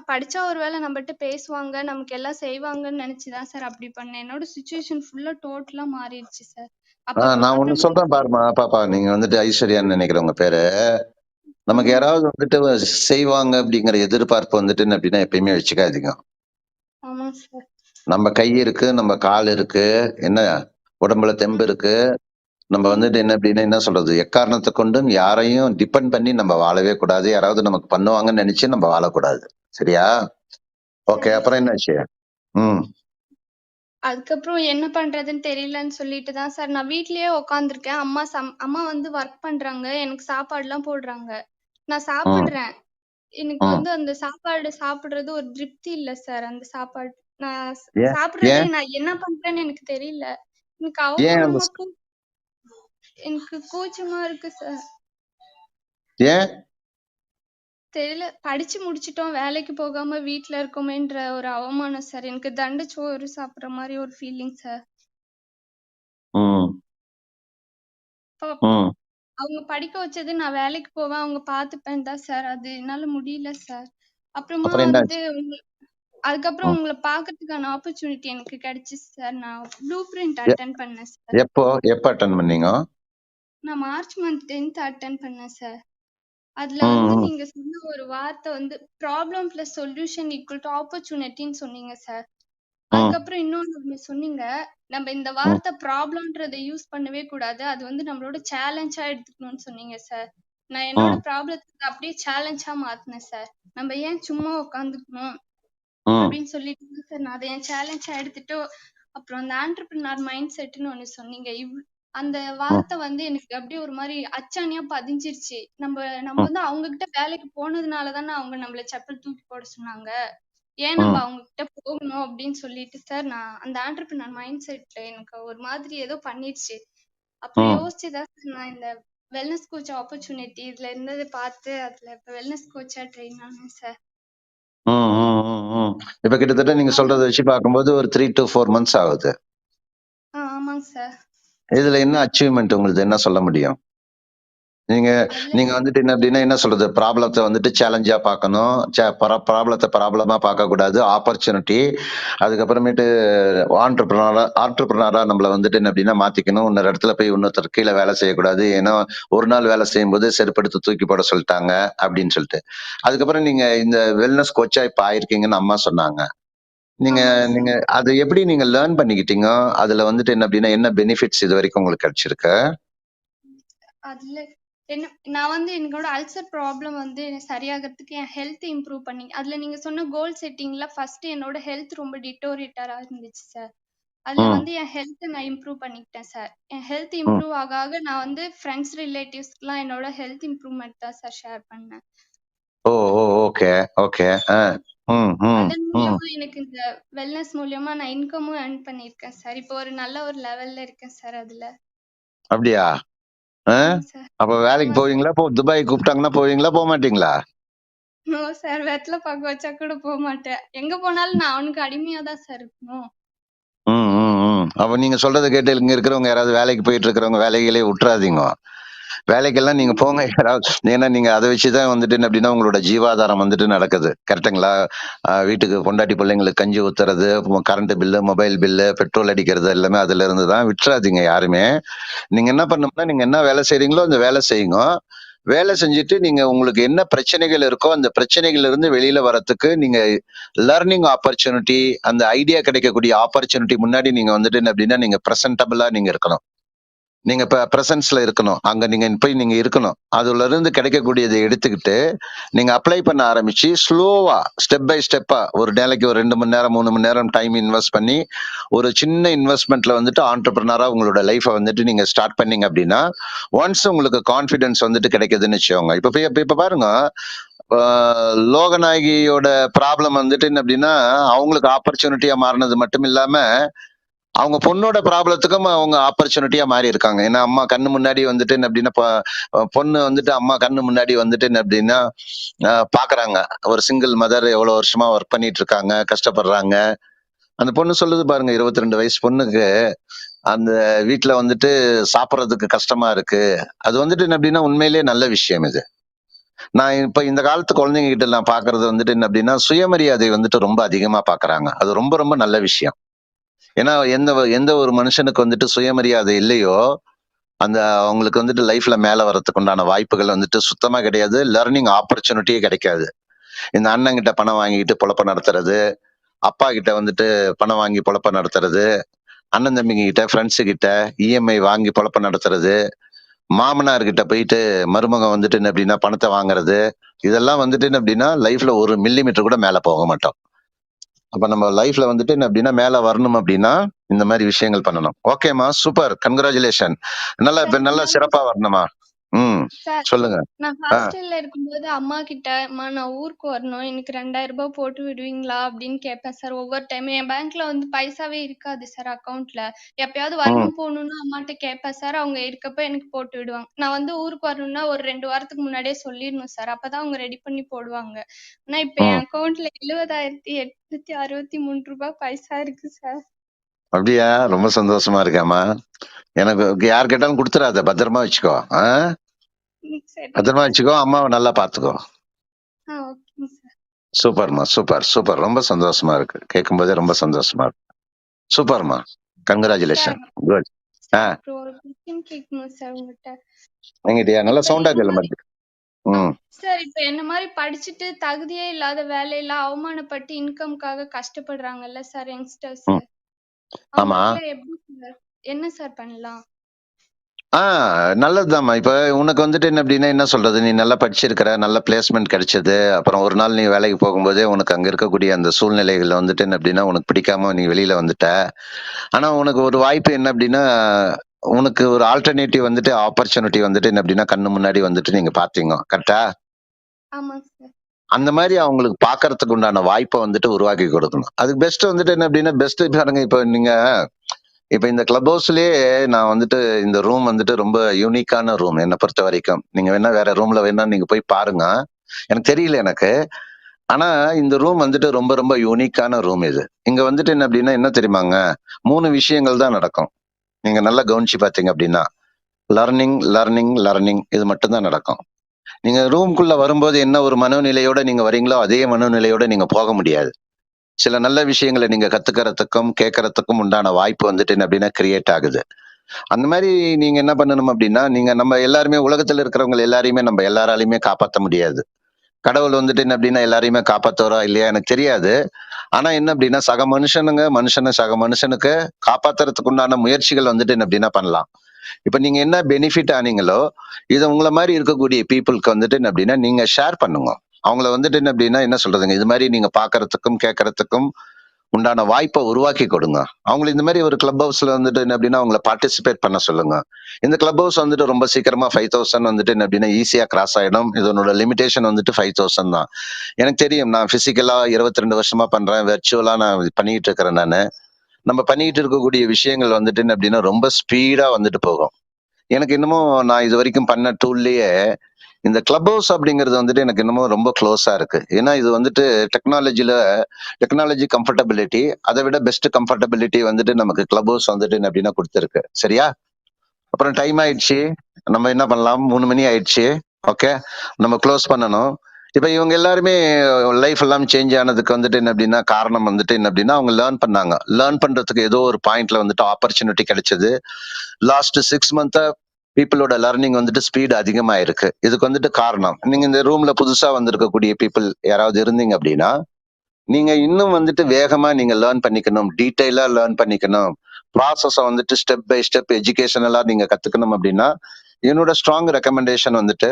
படிச்சா ஒருவேளை நம்மள்ட்ட பேசுவாங்க, நமக்கு எல்லாம் செய்வாங்கன்னு நினைச்சுதான் சார் அப்படி பண்ணேன். என்னோட சுச்சுவேஷன் ஃபுல்லா டோட்டலா மாறிடுச்சு சார். நான் ஒண்ணு அப்புறமா சொல்றேன் பாருமா பாப்பா, நீங்க வந்துட்டு ஐஸ்வர்யான்னு நினைக்கிறேன் உங்க பேரு. நமக்கு ஆமாங்க யாராவது வந்துட்டு செய்வாங்க அப்படிங்கிற எதிர்பார்ப்பு வந்துட்டு அப்படின்னா எப்பயுமே வச்சுக்காதீங்க. ஆமாங்க சார். நம்ம கை இருக்கு, நம்ம கால் இருக்கு, என்ன உடம்புல தெம்பு ம், இருக்கு. நம்ம ம். வந்துட்டு என்ன சொல்றது, எக்காரணத்தை கொண்டும் யாரையும் டிபெண்ட் பண்ணி நம்ம வாழவே கூடாது. யாராவது நமக்கு பண்ணுவாங்கன்னு நினைச்சு நம்ம வாழக்கூடாது. சரியா? ஓகே. சரி அப்புறம் சார். என்னாச்சு? ம் அதுக்கப்புறம் என்ன பண்றதுன்னு தெரியலன்னு சொல்லிட்டு தான் சார் நான் வீட்லயே உட்காந்துருக்கேன். அம்மா வந்து ஒர்க் பண்றாங்க. எனக்கு சாப்பாடுலாம் போடுறாங்க. நான் ம் சாப்பிடுறேன். எனக்கு ம் வந்து அந்த சாப்பாடு சாப்பிடுறது ஒரு திருப்தி இல்ல சார். அந்த சாப்பாடு நான் ஏன் சாப்பிடுறது ஏன் நான் என்ன பண்றேன்னு எனக்கு தெரியல. எனக்கு ஏன் அந்த அவமானமா எனக்கு கூச்சமா இருக்கு சார். ஏன் தெரியல. படிச்சு முடிச்சுட்டோம். வேலைக்கு போகாம வீட்ல இருக்கோமேன்ற ஒரு அவமானம் சார். எனக்கு தண்டச்சோறு சாப்பிடுற மாரி ஒரு ஃபீலிங் சார். ம் இப்போ ம் அவங்க படிக்க வச்சது நான் வேலைக்கு போவேன். அவங்க பார்த்துப்பேன் தான் சார். அது என்னால முடியல சார். அப்புறமா அப்புறம் வந்து என்னாச்சு? அதுக்கப்புறம் ம். உங்கள பார்க்கறதுக்கான ஆப்பர்ச்சுனிட்டி எனக்கு கிடைச்சுச்சு சார். நான் ப்ளூ பிரிண்ட் எ- அட்டெண்ட் பண்ணேன் சார். எப்ப அட்டன் பண்ணீங்க? நான் மார்ச் மந்த் 10th அட்டெண்ட் பண்ணேன் சார். அதுல ம் வந்து ம் நீங்க சொன்ன ஒரு வார்த்தை வந்து problem plus solution equal to ஆப்பர்ச்சுனிட்டின்னு சொன்னீங்க சார். ம் அதுக்கப்புறம் இன்னொன்னு சொன்னீங்க. நம்ம இந்த ம் வார்த்தை ப்ராப்ளம்ன்றத யூஸ் பண்ணவே கூடாது. அது வந்து நம்மளோட சேலஞ்சா எடுத்துக்கணும்னு சொன்னீங்க சார். நான் என்னோட ம் ப்ராப்ளத்த அப்படியே சேலஞ்சா மாத்துனேன் சார். நம்ம ஏன் சும்மா உட்காந்துக்கணும் ம் அப்படின்னு சொல்லிட்டு தான் சார் நான் அதை என் சேலஞ்சா எடுத்துட்டு அப்புறம் அந்த ஆண்டர்பிரினர் மைண்ட் செட்னு ஒண்ணு சொன்னீங்க. அந்த ம் வார்த்தை வந்து எனக்கு அப்படியே ஒரு மாதிரி அச்சாணியா பதிஞ்சிருச்சு. நம்ம நம்ம ம் வந்து அவங்க கிட்ட வேலைக்கு போனதுனால தானே அவங்க நம்மள செப்பல் தூக்கி போட சொன்னாங்க. ஏன் நம்ம ம் அவங்க கிட்ட போகணும் அப்படின்னு சொல்லிட்டு சார் நான் அந்த ஆண்டர்பிரினர் மைண்ட் செட்ல எனக்கு ஒரு மாதிரி ஏதோ பண்ணிருச்சு. அப்புறம் ம் யோசிச்சுதான் சார் நான் இந்த வெல்னஸ் கோச் ஆப்பர்ச்சுனிட்டி இதுல இருந்ததை பார்த்து அதுல இப்ப வெல்னஸ் கோச்சா ட்ரெயின் ஆனேன் சார். ம் ம் ம் ம். இப்ப கிட்டத்தட்ட நீங்க சொல்றதை வச்சு பார்க்கும்போது ஒரு 3 to 4 months ஆகுது. ஆமாங்க சார். இதுல என்ன அச்சீவ்மெண்ட் உங்களுக்கு என்ன சொல்ல முடியும்? நீங்க அதுல நீங்க வந்துட்டு என்ன அப்படின்னா என்ன சொல்றது, ப்ராப்ளத்தை வந்துட்டு சேலஞ்சா பார்க்கணும். ப்ராப்ளத்தை ப்ராப்ளமா பார்க்க கூடாது, ஆப்பர்ச்சுனிட்டி. அதுக்கப்புறமேட்டு ஆண்டர்பிரினரா நம்மள வந்துட்டு என்ன அப்படின்னா மாத்திக்கணும். இன்னொரு இடத்துல போய் இன்னொருத்தர் கீழே வேலை செய்யக்கூடாது. ஏன்னா ஒரு நாள் வேலை செய்யும்போது செருப்படுத்து தூக்கி போட சொல்லிட்டாங்க அப்படின்னு சொல்லிட்டு. அதுக்கப்புறம் நீங்க இந்த வெல்னஸ் கோச்சா இப்ப ஆயிருக்கீங்கன்னு அம்மா சொன்னாங்க. நீங்க ஆமாங்க நீங்க சார். அது எப்படி நீங்க லேர்ன் பண்ணிக்கிட்டீங்க? அதுல வந்துட்டு என்ன அப்படின்னா என்ன பெனிஃபிட்ஸ் இது வரைக்கும் உங்களுக்கு கிடைச்சிருக்கு? அதுல என்ன நான் வந்து என்னோட அல்சர் ப்ராப்ளம் வந்து சரியாகறதுக்கு என் ஹெல்த் இம்ப்ரூவ் பண்ணி அதுல நீங்க சொன்ன கோல் செட்டிங்ல ஃபர்ஸ்ட் என்னோட ஹெல்த் ரொம்ப டிட்டோரியேட்டரா இருந்துச்சு சார். அதுல ம், வந்து என் ஹெல்த் நான் இம்ப்ரூவ் பண்ணிக்கிட்டேன் சார். என் ஹெல்த் ம். இம்ப்ரூவ் ஆக ஆக நான் வந்து ஃப்ரெண்ட்ஸ் ரிலேட்டிவ்ஸ்க்குலாம் என்னோட ஹெல்த் இம்ப்ரூவ்மெண்ட் தான் சார் ஷேர் பண்ணேன். ஓ! ஓ! Okay, okay. ஆ. ம், ம், அதன் ம். மூலியமா எனக்கு இந்த வெல்னஸ் மூலியமா நான் இன்கமும் ஏர்ன் பண்ணியிருக்கேன் சார். இப்போ ஒரு நல்ல ஒரு லெவல்ல இருக்கேன் சார் அதுல. அப்படியா? ஆ? ஆமா சார். அப்ப வேலைக்கு ஆமா சார். போவீங்களா? துபாய் கூப்பிட்டாங்கன்னா போவீங்களா? போமாட்டீங்களா? No sir. வெத்தல பாக்கு வச்சா கூட போமாட்டேன். எங்க போனாலும் நான் அவனுக்கு அடிமையா தான் சார் இருக்கணும். ம், ம், ம். அப்ப நீங்க சொல்றத கேட்டு இங்க இருக்கிறவங்க யாராவது வேலைக்கு போயிட்டு இருக்கிறவங்க வேலைகளே விட்டுறாதீங்க. வேலைக்கெல்லாம் நீங்க போங்க யாராவது. ஏன்னா நீங்க அதை வச்சுதான் வந்துட்டு என்ன அப்படின்னா உங்களோட ஜீவாதாரம் வந்துட்டு நடக்குது. கரெக்ட்டுங்களா? வீட்டுக்கு பொண்டாட்டி பிள்ளைங்களுக்கு கஞ்சி ஊத்துறது, current bill, mobile bill, petrol அடிக்கிறது எல்லாமே அதுல இருந்து தான். விட்டுறாதீங்க யாருமே. நீங்க என்ன பண்ணணும்னா நீங்க என்ன வேலை செய்றீங்களோ அந்த வேலை செய்யுங்க. வேலை செஞ்சுட்டு நீங்க உங்களுக்கு என்ன பிரச்சனைகள் இருக்கோ அந்த பிரச்சனைகள்ல இருந்து வெளியில வரத்துக்கு நீங்க லேர்னிங் ஆப்பர்ச்சுனிட்டி, அந்த ஐடியா கிடைக்கக்கூடிய ஆப்பர்ச்சுனிட்டி முன்னாடி நீங்க வந்துட்டு என்ன அப்படின்னா நீங்க பிரசன்டபிளா நீங்க இருக்கணும். நீங்க இப்ப பிரசன்ஸ்ல இருக்கணும். அங்க நீங்க போய் நீங்க இருக்கணும். அதுல இருந்து கிடைக்கக்கூடியதை எடுத்துக்கிட்டு நீங்க அப்ளை பண்ண ஆரம்பிச்சு ஸ்லோவா ஸ்டெப் பை ஸ்டெப்பா ஒரு நாளைக்கு ஒரு 2 மணி நேரம் 3 மணி நேரம் டைம் இன்வெஸ்ட் பண்ணி ஒரு சின்ன இன்வெஸ்ட்மெண்ட்ல வந்துட்டு ஆண்டர்பிரினரா உங்களோட லைஃபை வந்துட்டு நீங்க ஸ்டார்ட் பண்ணீங்க அப்படின்னா ஒன்ஸ் உங்களுக்கு கான்ஃபிடன்ஸ் வந்துட்டு கிடைக்குதுன்னு வச்சுக்கோங்க. இப்ப பாருங்க, லோகநாயகியோட ப்ராப்ளம் வந்துட்டு என்ன அப்படின்னா அவங்களுக்கு ஆப்பர்ச்சுனிட்டியா மாறினது மட்டும் இல்லாம அவங்க பொண்ணோட ப்ராப்ளத்துக்கும் அவங்க ஆப்பர்ச்சுனிட்டியா மாறி இருக்காங்க. ஏன்னா அம்மா கண்ணு முன்னாடி வந்துட்டு என்ன அப்படின்னா பொண்ணு வந்துட்டு அம்மா கண்ணு முன்னாடி வந்துட்டு என்ன அப்படின்னா பாக்குறாங்க. ஒரு சிங்கிள் மதர் எவ்வளவு வருஷமா ஒர்க் பண்ணிட்டு இருக்காங்க, கஷ்டப்படுறாங்க. அந்த பொண்ணு சொல்லுது பாருங்க, 22 வயசு பொண்ணுக்கு அந்த வீட்டுல வந்துட்டு சாப்பிடறதுக்கு கஷ்டமா இருக்கு. அது வந்துட்டு என்ன அப்படின்னா உண்மையிலேயே நல்ல விஷயம் இது. நான் இப்ப இந்த காலத்து குழந்தைங்க கிட்ட நான் பாக்குறது வந்துட்டு என்ன அப்படின்னா சுயமரியாதை வந்துட்டு ரொம்ப அதிகமா பாக்குறாங்க. அது ரொம்ப ரொம்ப நல்ல விஷயம். ஏன்னா எந்த எந்த ஒரு மனுஷனுக்கு வந்துட்டு சுயமரியாதை இல்லையோ அந்த அவங்களுக்கு வந்துட்டு லைஃப்ல மேல வர்றதுக்கு உண்டான வாய்ப்புகள் வந்துட்டு சுத்தமா கிடையாது. லேர்னிங் ஆப்பர்ச்சுனிட்டியே கிடைக்காது. இந்த அண்ணன் கிட்ட பணம் வாங்கிட்டு பொழப்ப நடத்துறது, அப்பா கிட்ட வந்துட்டு பணம் வாங்கி பொழப்ப நடத்துறது, அண்ணன் தம்பிங்க கிட்ட ஃப்ரெண்ட்ஸு கிட்ட இஎம்ஐ வாங்கி பொழப்ப நடத்துறது, மாமனார் கிட்ட போயிட்டு மருமகன் வந்துட்டு என்ன அப்படின்னா பணத்தை வாங்குறது, இதெல்லாம் வந்துட்டு என்ன அப்படின்னா லைஃப்ல ஒரு மில்லிமீட்டர் கூட மேல போக மாட்டோம். அப்ப நம்ம லைஃப்ல வந்துட்டு என்ன அப்படின்னா மேல வரணும் அப்படின்னா இந்த மாதிரி விஷயங்கள் பண்ணணும். ஓகேமா, சூப்பர், கங்க்ராச்சுலேஷன். நல்லா இப்ப சார் நல்லா இன்னொன்னு சிறப்பா வரணுமா. ம். சார் சொல்லுங்க. நான் ஆ. ஹாஸ்டல்ல இருக்கும்போது அம்மா கிட்ட, "அம்மா நான் ஊருக்கு வரணும். எனக்கு ரூ. 2000 போட்டு விடுவீங்களா?" அப்படின்னு கேட்பேன் சார் ஒவ்வொரு டைமும். என் பேங்க்ல வந்து பைசாவே இருக்காது சார் அக்கவுண்ட்ல. எப்பயாவது ம், வரணும் போகணும்னு அம்மாட்ட கேட்பேன் சார். அவங்க இருக்கப்ப எனக்கு போட்டு விடுவாங்க. நான் வந்து ஊருக்கு வரணும்னா ஒரு 2 வாரத்துக்கு முன்னாடியே சொல்லிடணும் சார். அப்பதான் அவங்க ரெடி பண்ணி போடுவாங்க. ஆனா இப்ப ம். என் அக்கவுண்ட்ல ரூ. 70,863 பைசா இருக்கு சார். அப்படியா? ரொம்ப சந்தோஷமா இருக்கேம்மா. எனக்கு யார் கேட்டாலும் கொடுத்துறாத, பத்திரமா வச்சுக்கோ. சரிங்க பத்திரமா சார். வச்சுக்கோ, அம்மாவை நல்லா பாத்துக்கோ. ஓகேங்க சார். சூப்பர்மா, சூப்பர் சூப்பர், ரொம்ப சந்தோஷமா இருக்கு. கேட்கும் போதே ரொம்ப சந்தோஷமா இருக்கு. சூப்பர்மா, சார் கங்க்ராச்சுலேஷன், குட். ஆ. சார் அப்புறம் ஒரு கொஸ்டின் கேட்கணும் சார் உங்ககிட்ட. எங்கிட்டயா? நல்லா இப்ப சவுண்டா என்ன கேளு மாரி மாதிரி. ம். சார் இப்ப என்ன மாரி படிச்சுட்டு தகுதியே இல்லாத வேலையில அவமானப்பட்டு இன்கம்க்காக கஷ்டப்படுறாங்கல்ல சார் யங்ஸ்டர்ஸ். ம். ஆமா. அவங்களுக்குலாம் எப்படி சார் என்ன சார் பண்ணலாம்? ஆ, நல்லதுதாம்மா. இப்ப உனக்கு வந்துட்டு என்ன அப்படின்னா, என்ன சொல்றது? நீ நல்லா படிச்சிருக்கிற, நல்ல பிளேஸ்மெண்ட் கிடைச்சது. அப்புறம் ஒரு நாள் நீ வேலைக்கு போகும்போதே உனக்கு அங்க இருக்கக்கூடிய அந்த சூழ்நிலைகள் வந்துட்டு என்ன அப்படின்னா, உனக்கு பிடிக்காம நீ வெளியில வந்துட்ட. ஆனா உனக்கு ஒரு வாய்ப்பு என்ன அப்படின்னா, உனக்கு ஒரு ஆல்டர்னேட்டிவ் வந்துட்டு ஆப்பர்ச்சுனிட்டி வந்துட்டு என்ன அப்படின்னா, கண்ணு முன்னாடி வந்துட்டு நீங்க பார்த்தீங்க. கரெக்ட்டா? ஆமாங்க சார். அந்த மாரி அவங்களுக்கு பார்க்கறதுக்கு உண்டான வாய்ப்ப வந்துட்டு உருவாக்கி கொடுக்கணும். அதுக்கு பெஸ்ட் வந்துட்டு என்ன அப்படின்னா, பெஸ்ட் பாருங்க, இப்ப நீங்க இப்ப இந்த கிளப் ஹவுஸ்லயே நான் வந்துட்டு இந்த ரூம் வந்துட்டு ரொம்ப யூனிக்கான ரூம் என்ன பொறுத்த வரைக்கும். நீங்க வேணா வேற ரூம்ல வேணா நீங்க போய் பாருங்க. எனக்கு தெரியல எனக்கு. ஆனா இந்த ரூம் வந்துட்டு ரொம்ப ரொம்ப யூனிக்கான ரூம் இது. இங்க வந்துட்டு என்ன அப்படின்னா என்ன தெரியுமாங்க? 3 விஷயங்கள் தான் நடக்கும். நீங்க நல்லா கவனிச்சு பார்த்தீங்க அப்படின்னா. லர்னிங் இது மட்டும்தான் நடக்கும். நீங்க ரூம்குள்ள வரும்போது என்ன ஒரு மனநிலையோட நீங்க வரீங்களோ அதே மனநிலையோட நீங்க போக முடியாது. சில நல்ல விஷயங்களை நீங்க கத்துக்கிறதுக்கும் கேட்கறதுக்கும் உண்டான வாய்ப்பு வந்துட்டு என்ன அப்படின்னா கிரியேட் ஆகுது. அந்த மாதிரி நீங்க என்ன பண்ணணும் அப்படின்னா, நீங்க நம்ம எல்லாருமே உலகத்துல இருக்கிறவங்க எல்லாரையுமே நம்ம எல்லாராலையுமே காப்பாற்ற முடியாது. கடவுள் வந்துட்டு என்ன அப்படின்னா எல்லாரையுமே காப்பாத்துறா இல்லையா எனக்கு தெரியாது. ஆனா என்ன அப்படின்னா சக மனுஷனுக்கு காப்பாத்துறதுக்கு உண்டான முயற்சிகள் வந்துட்டு என்ன அப்படின்னா பண்ணலாம். இப்ப நீங்க என்ன பெனிஃபிட் ஆனீங்களோ இதை உங்களை மாதிரி இருக்கக்கூடிய பீப்புளுக்கு வந்துட்டு என்ன அப்படின்னா நீங்க ஷேர் பண்ணுங்க. அவங்கள வந்துட்டு என்ன அப்படின்னா என்ன சொல்றதுங்க, இது மாதிரி நீங்க பாக்குறதுக்கும் கேட்கறதுக்கும் உண்டான வாய்ப்பை உருவாக்கி கொடுங்க. அவங்களை இந்த மாதிரி ஒரு கிளப் ஹவுஸ்ல வந்துட்டு என்ன அப்படின்னா அவங்கள பார்ட்டிசிபேட் பண்ண சொல்லுங்க. இந்த கிளப் ஹவுஸ் வந்துட்டு ரொம்ப சீக்கிரமா 5000 வந்துட்டு என்ன அப்படின்னா ஈஸியா கிராஸ் ஆயிடும். இதனோட லிமிடேஷன் வந்துட்டு 5000 தான். எனக்கு தெரியும், நான் பிசிக்கலா 22 வருஷமா பண்றேன், வெர்ச்சுவலா நான் பண்ணிட்டு இருக்கிறேன். நம்ம பண்ணிட்டு இருக்கக்கூடிய விஷயங்கள் வந்துட்டு என்ன அப்படின்னா ரொம்ப ஸ்பீடா வந்துட்டு போகும். எனக்கு இன்னமும் நான் இது வரைக்கும் பண்ண டூல்லயே இந்த கிளப் ஹவுஸ் அப்படிங்கிறது வந்துட்டு எனக்கு இன்னமும் ரொம்ப க்ளோஸா இருக்கு. ஏன்னா இது வந்துட்டு டெக்னாலஜி கம்ஃபர்டபிலிட்டி அதை விட பெஸ்ட் கம்ஃபர்டபிலிட்டி வந்துட்டு நமக்கு கிளப் ஹவுஸ் வந்துட்டு என்ன அப்படின்னா கொடுத்துருக்கு. சரியா? அப்புறம் டைம் ஆயிடுச்சு, நம்ம என்ன பண்ணலாம், 3 மணி ஆயிடுச்சு. ஓகே, நம்ம க்ளோஸ் பண்ணணும். இப்ப இவங்க எல்லாருமே லைஃப் எல்லாம் சேஞ்ச் ஆனதுக்கு வந்துட்டு என்ன அப்படின்னா காரணம் வந்துட்டு என்ன அப்படின்னா அவங்க லேர்ன் பண்றதுக்கு ஏதோ ஒரு பாயிண்ட்ல வந்துட்டு ஆப்பர்ச்சுனிட்டி கிடைச்சது. லாஸ்ட் 6 மந்த்தா பீப்புளோட லர்னிங் வந்துட்டு ஸ்பீட் அதிகமா இருக்கு. இதுக்கு வந்துட்டு காரணம், நீங்க இந்த ரூம்ல புதுசா வந்திருக்கக்கூடிய பீப்புள் யாராவது இருந்தீங்க அப்படின்னா நீங்க இன்னும் வந்துட்டு வேகமா நீங்க லேர்ன் பண்ணிக்கணும், டீட்டெயிலா லேர்ன் பண்ணிக்கணும், ப்ராசஸ வந்துட்டு ஸ்டெப் பை ஸ்டெப் எஜுகேஷனலா நீங்க கத்துக்கணும் அப்படின்னா என்னோட ஸ்ட்ராங் ரெக்கமெண்டேஷன் வந்துட்டு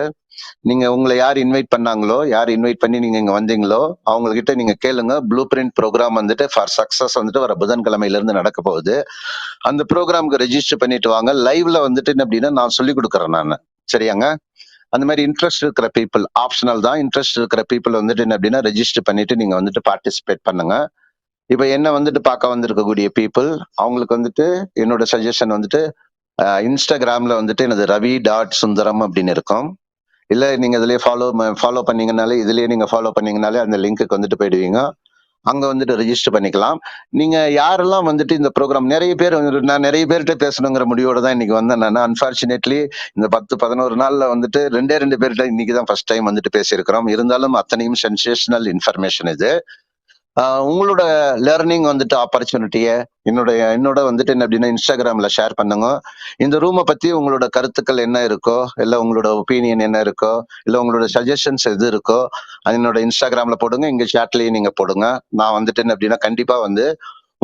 நீங்க உங்களை யார் இன்வைட் பண்ணாங்களோ, யார் இன்வைட் பண்ணி நீங்க இங்க வந்தீங்களோ அவங்க கிட்ட நீங்க கேளுங்க. ப்ளூ பிரிண்ட் ப்ரோக்ராம் வந்துட்டு ஃபார் சக்சஸ் வந்துட்டு வர புதன்கிழமையில இருந்து நடக்க போகுது. அந்த ப்ரோக்ராமுக்கு ரெஜிஸ்டர் பண்ணிட்டு வாங்க. லைவ்ல வந்துட்டு என்ன அப்படின்னா நான் சொல்லி கொடுக்குறேன் நான். சரியாங்க? அந்த மாதிரி இன்ட்ரெஸ்ட் இருக்கிற பீப்புள், ஆப்ஷனல் தான், இன்ட்ரெஸ்ட் இருக்கிற பீப்புள் வந்துட்டு என்ன அப்படின்னா ரெஜிஸ்டர் பண்ணிட்டு நீங்க வந்துட்டு பார்ட்டிசிபேட் பண்ணுங்க. இப்ப என்ன வந்துட்டு பார்க்க வந்திருக்கக்கூடிய பீப்புள் அவங்களுக்கு வந்துட்டு என்னோட சஜஷன் வந்துட்டு இன்ஸ்டாகிராம்ல வந்துட்டு எனது ravi.sundaram அப்படின்னு இருக்கும். இல்ல நீங்க இதுலயே ஃபாலோ பண்ணீங்கனாலே அந்த லிங்க்குக்கு வந்துட்டு போயிடுவீங்க. அங்க வந்துட்டு ரெஜிஸ்டர் பண்ணிக்கலாம். நீங்க யாரெல்லாம் வந்துட்டு இந்த ப்ரோக்ராம் நான் நிறைய பேர்கிட்ட பேசணுங்கிற முடிவோட தான் இன்னைக்கு வந்தேன். நான் அன்பார்ச்சுனேட்லி இந்த 10-11 நாள்ல வந்துட்டு 2 பேர்கிட்ட இன்னைக்கு தான் ஃபர்ஸ்ட் டைம் வந்துட்டு பேசியிருக்கிறோம். இருந்தாலும் அத்தனையும் சென்சேஷனல் இன்ஃபர்மேஷன் இது. உங்களோட லேர்னிங் வந்துட்டு ஆப்பர்ச்சுனிட்டியை என்னோட வந்துட்டு என்ன அப்படின்னா இன்ஸ்டாகிராம்ல ஷேர் பண்ணுங்க. இந்த ரூமை பத்தி உங்களோட கருத்துக்கள் என்ன இருக்கோ, இல்ல உங்களோட ஒப்பீனியன் என்ன இருக்கோ, இல்ல உங்களோட சஜஷன்ஸ் எது இருக்கோ என்னோட இன்ஸ்டாகிராம்ல போடுங்க, இங்க சாட்லயே நீங்க போடுங்க. நான் வந்துட்டு என்ன அப்படின்னா கண்டிப்பா வந்து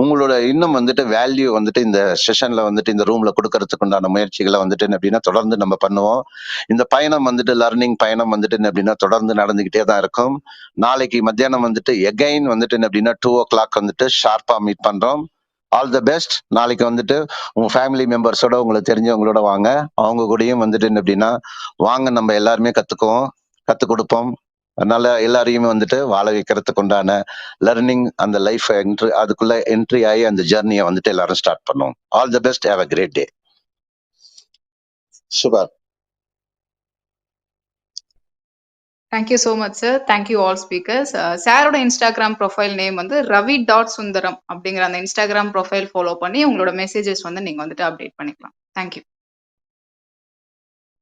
உங்களோட இன்னும் வந்துட்டு வேல்யூ வந்துட்டு இந்த செஷன்ல வந்துட்டு இந்த ரூம்ல கொடுக்கறதுக்கு உண்டான முயற்சிகளை வந்துட்டு என்ன அப்படின்னா தொடர்ந்து நம்ம பண்ணுவோம். இந்த பயணம் வந்துட்டு லர்னிங் பயணம் வந்துட்டு என்ன அப்படின்னா தொடர்ந்து நடந்துகிட்டே தான் இருக்கும். நாளைக்கு மத்தியானம் வந்துட்டு எகைன் வந்துட்டு என்ன அப்படின்னா 2 o'clock வந்துட்டு ஷார்ப்பா மீட் பண்றோம். All the best. நாளைக்கு வந்துட்டு உங்க ஃபேமிலி மெம்பர்ஸோட உங்களுக்கு தெரிஞ்சவங்களோட வாங்க, அவங்க கூடயும் வந்துட்டு என்ன அப்படின்னா வாங்க, நம்ம எல்லாருமே கத்துக் கொடுப்போம். அதனால எல்லாரையுமே வந்துட்டு வாழ வைக்கிறதுக்கு உண்டான லர்னிங் அந்த லைஃப் அதுக்குள்ள என்ட்ரி ஆகி அந்த ஜர்னியை வந்துட்டு எல்லாரும் ஸ்டார்ட் பண்ணுவோம். All the best. Have a great day. Super. Thank you so much sir. Thank you all speakers. சாரோட இன்ஸ்டாகிராம் ப்ரொஃபைல் நேம் வந்து ravi.sundaram அப்படிங்கிற அந்த இன்ஸ்டாகிராம் ப்ரொஃபைல் ஃபாலோ பண்ணி உங்களோட மெசேஜஸ் வந்து நீங்க வந்துட்டு அப்டேட் பண்ணிக்கலாம். தேங்க்யூ.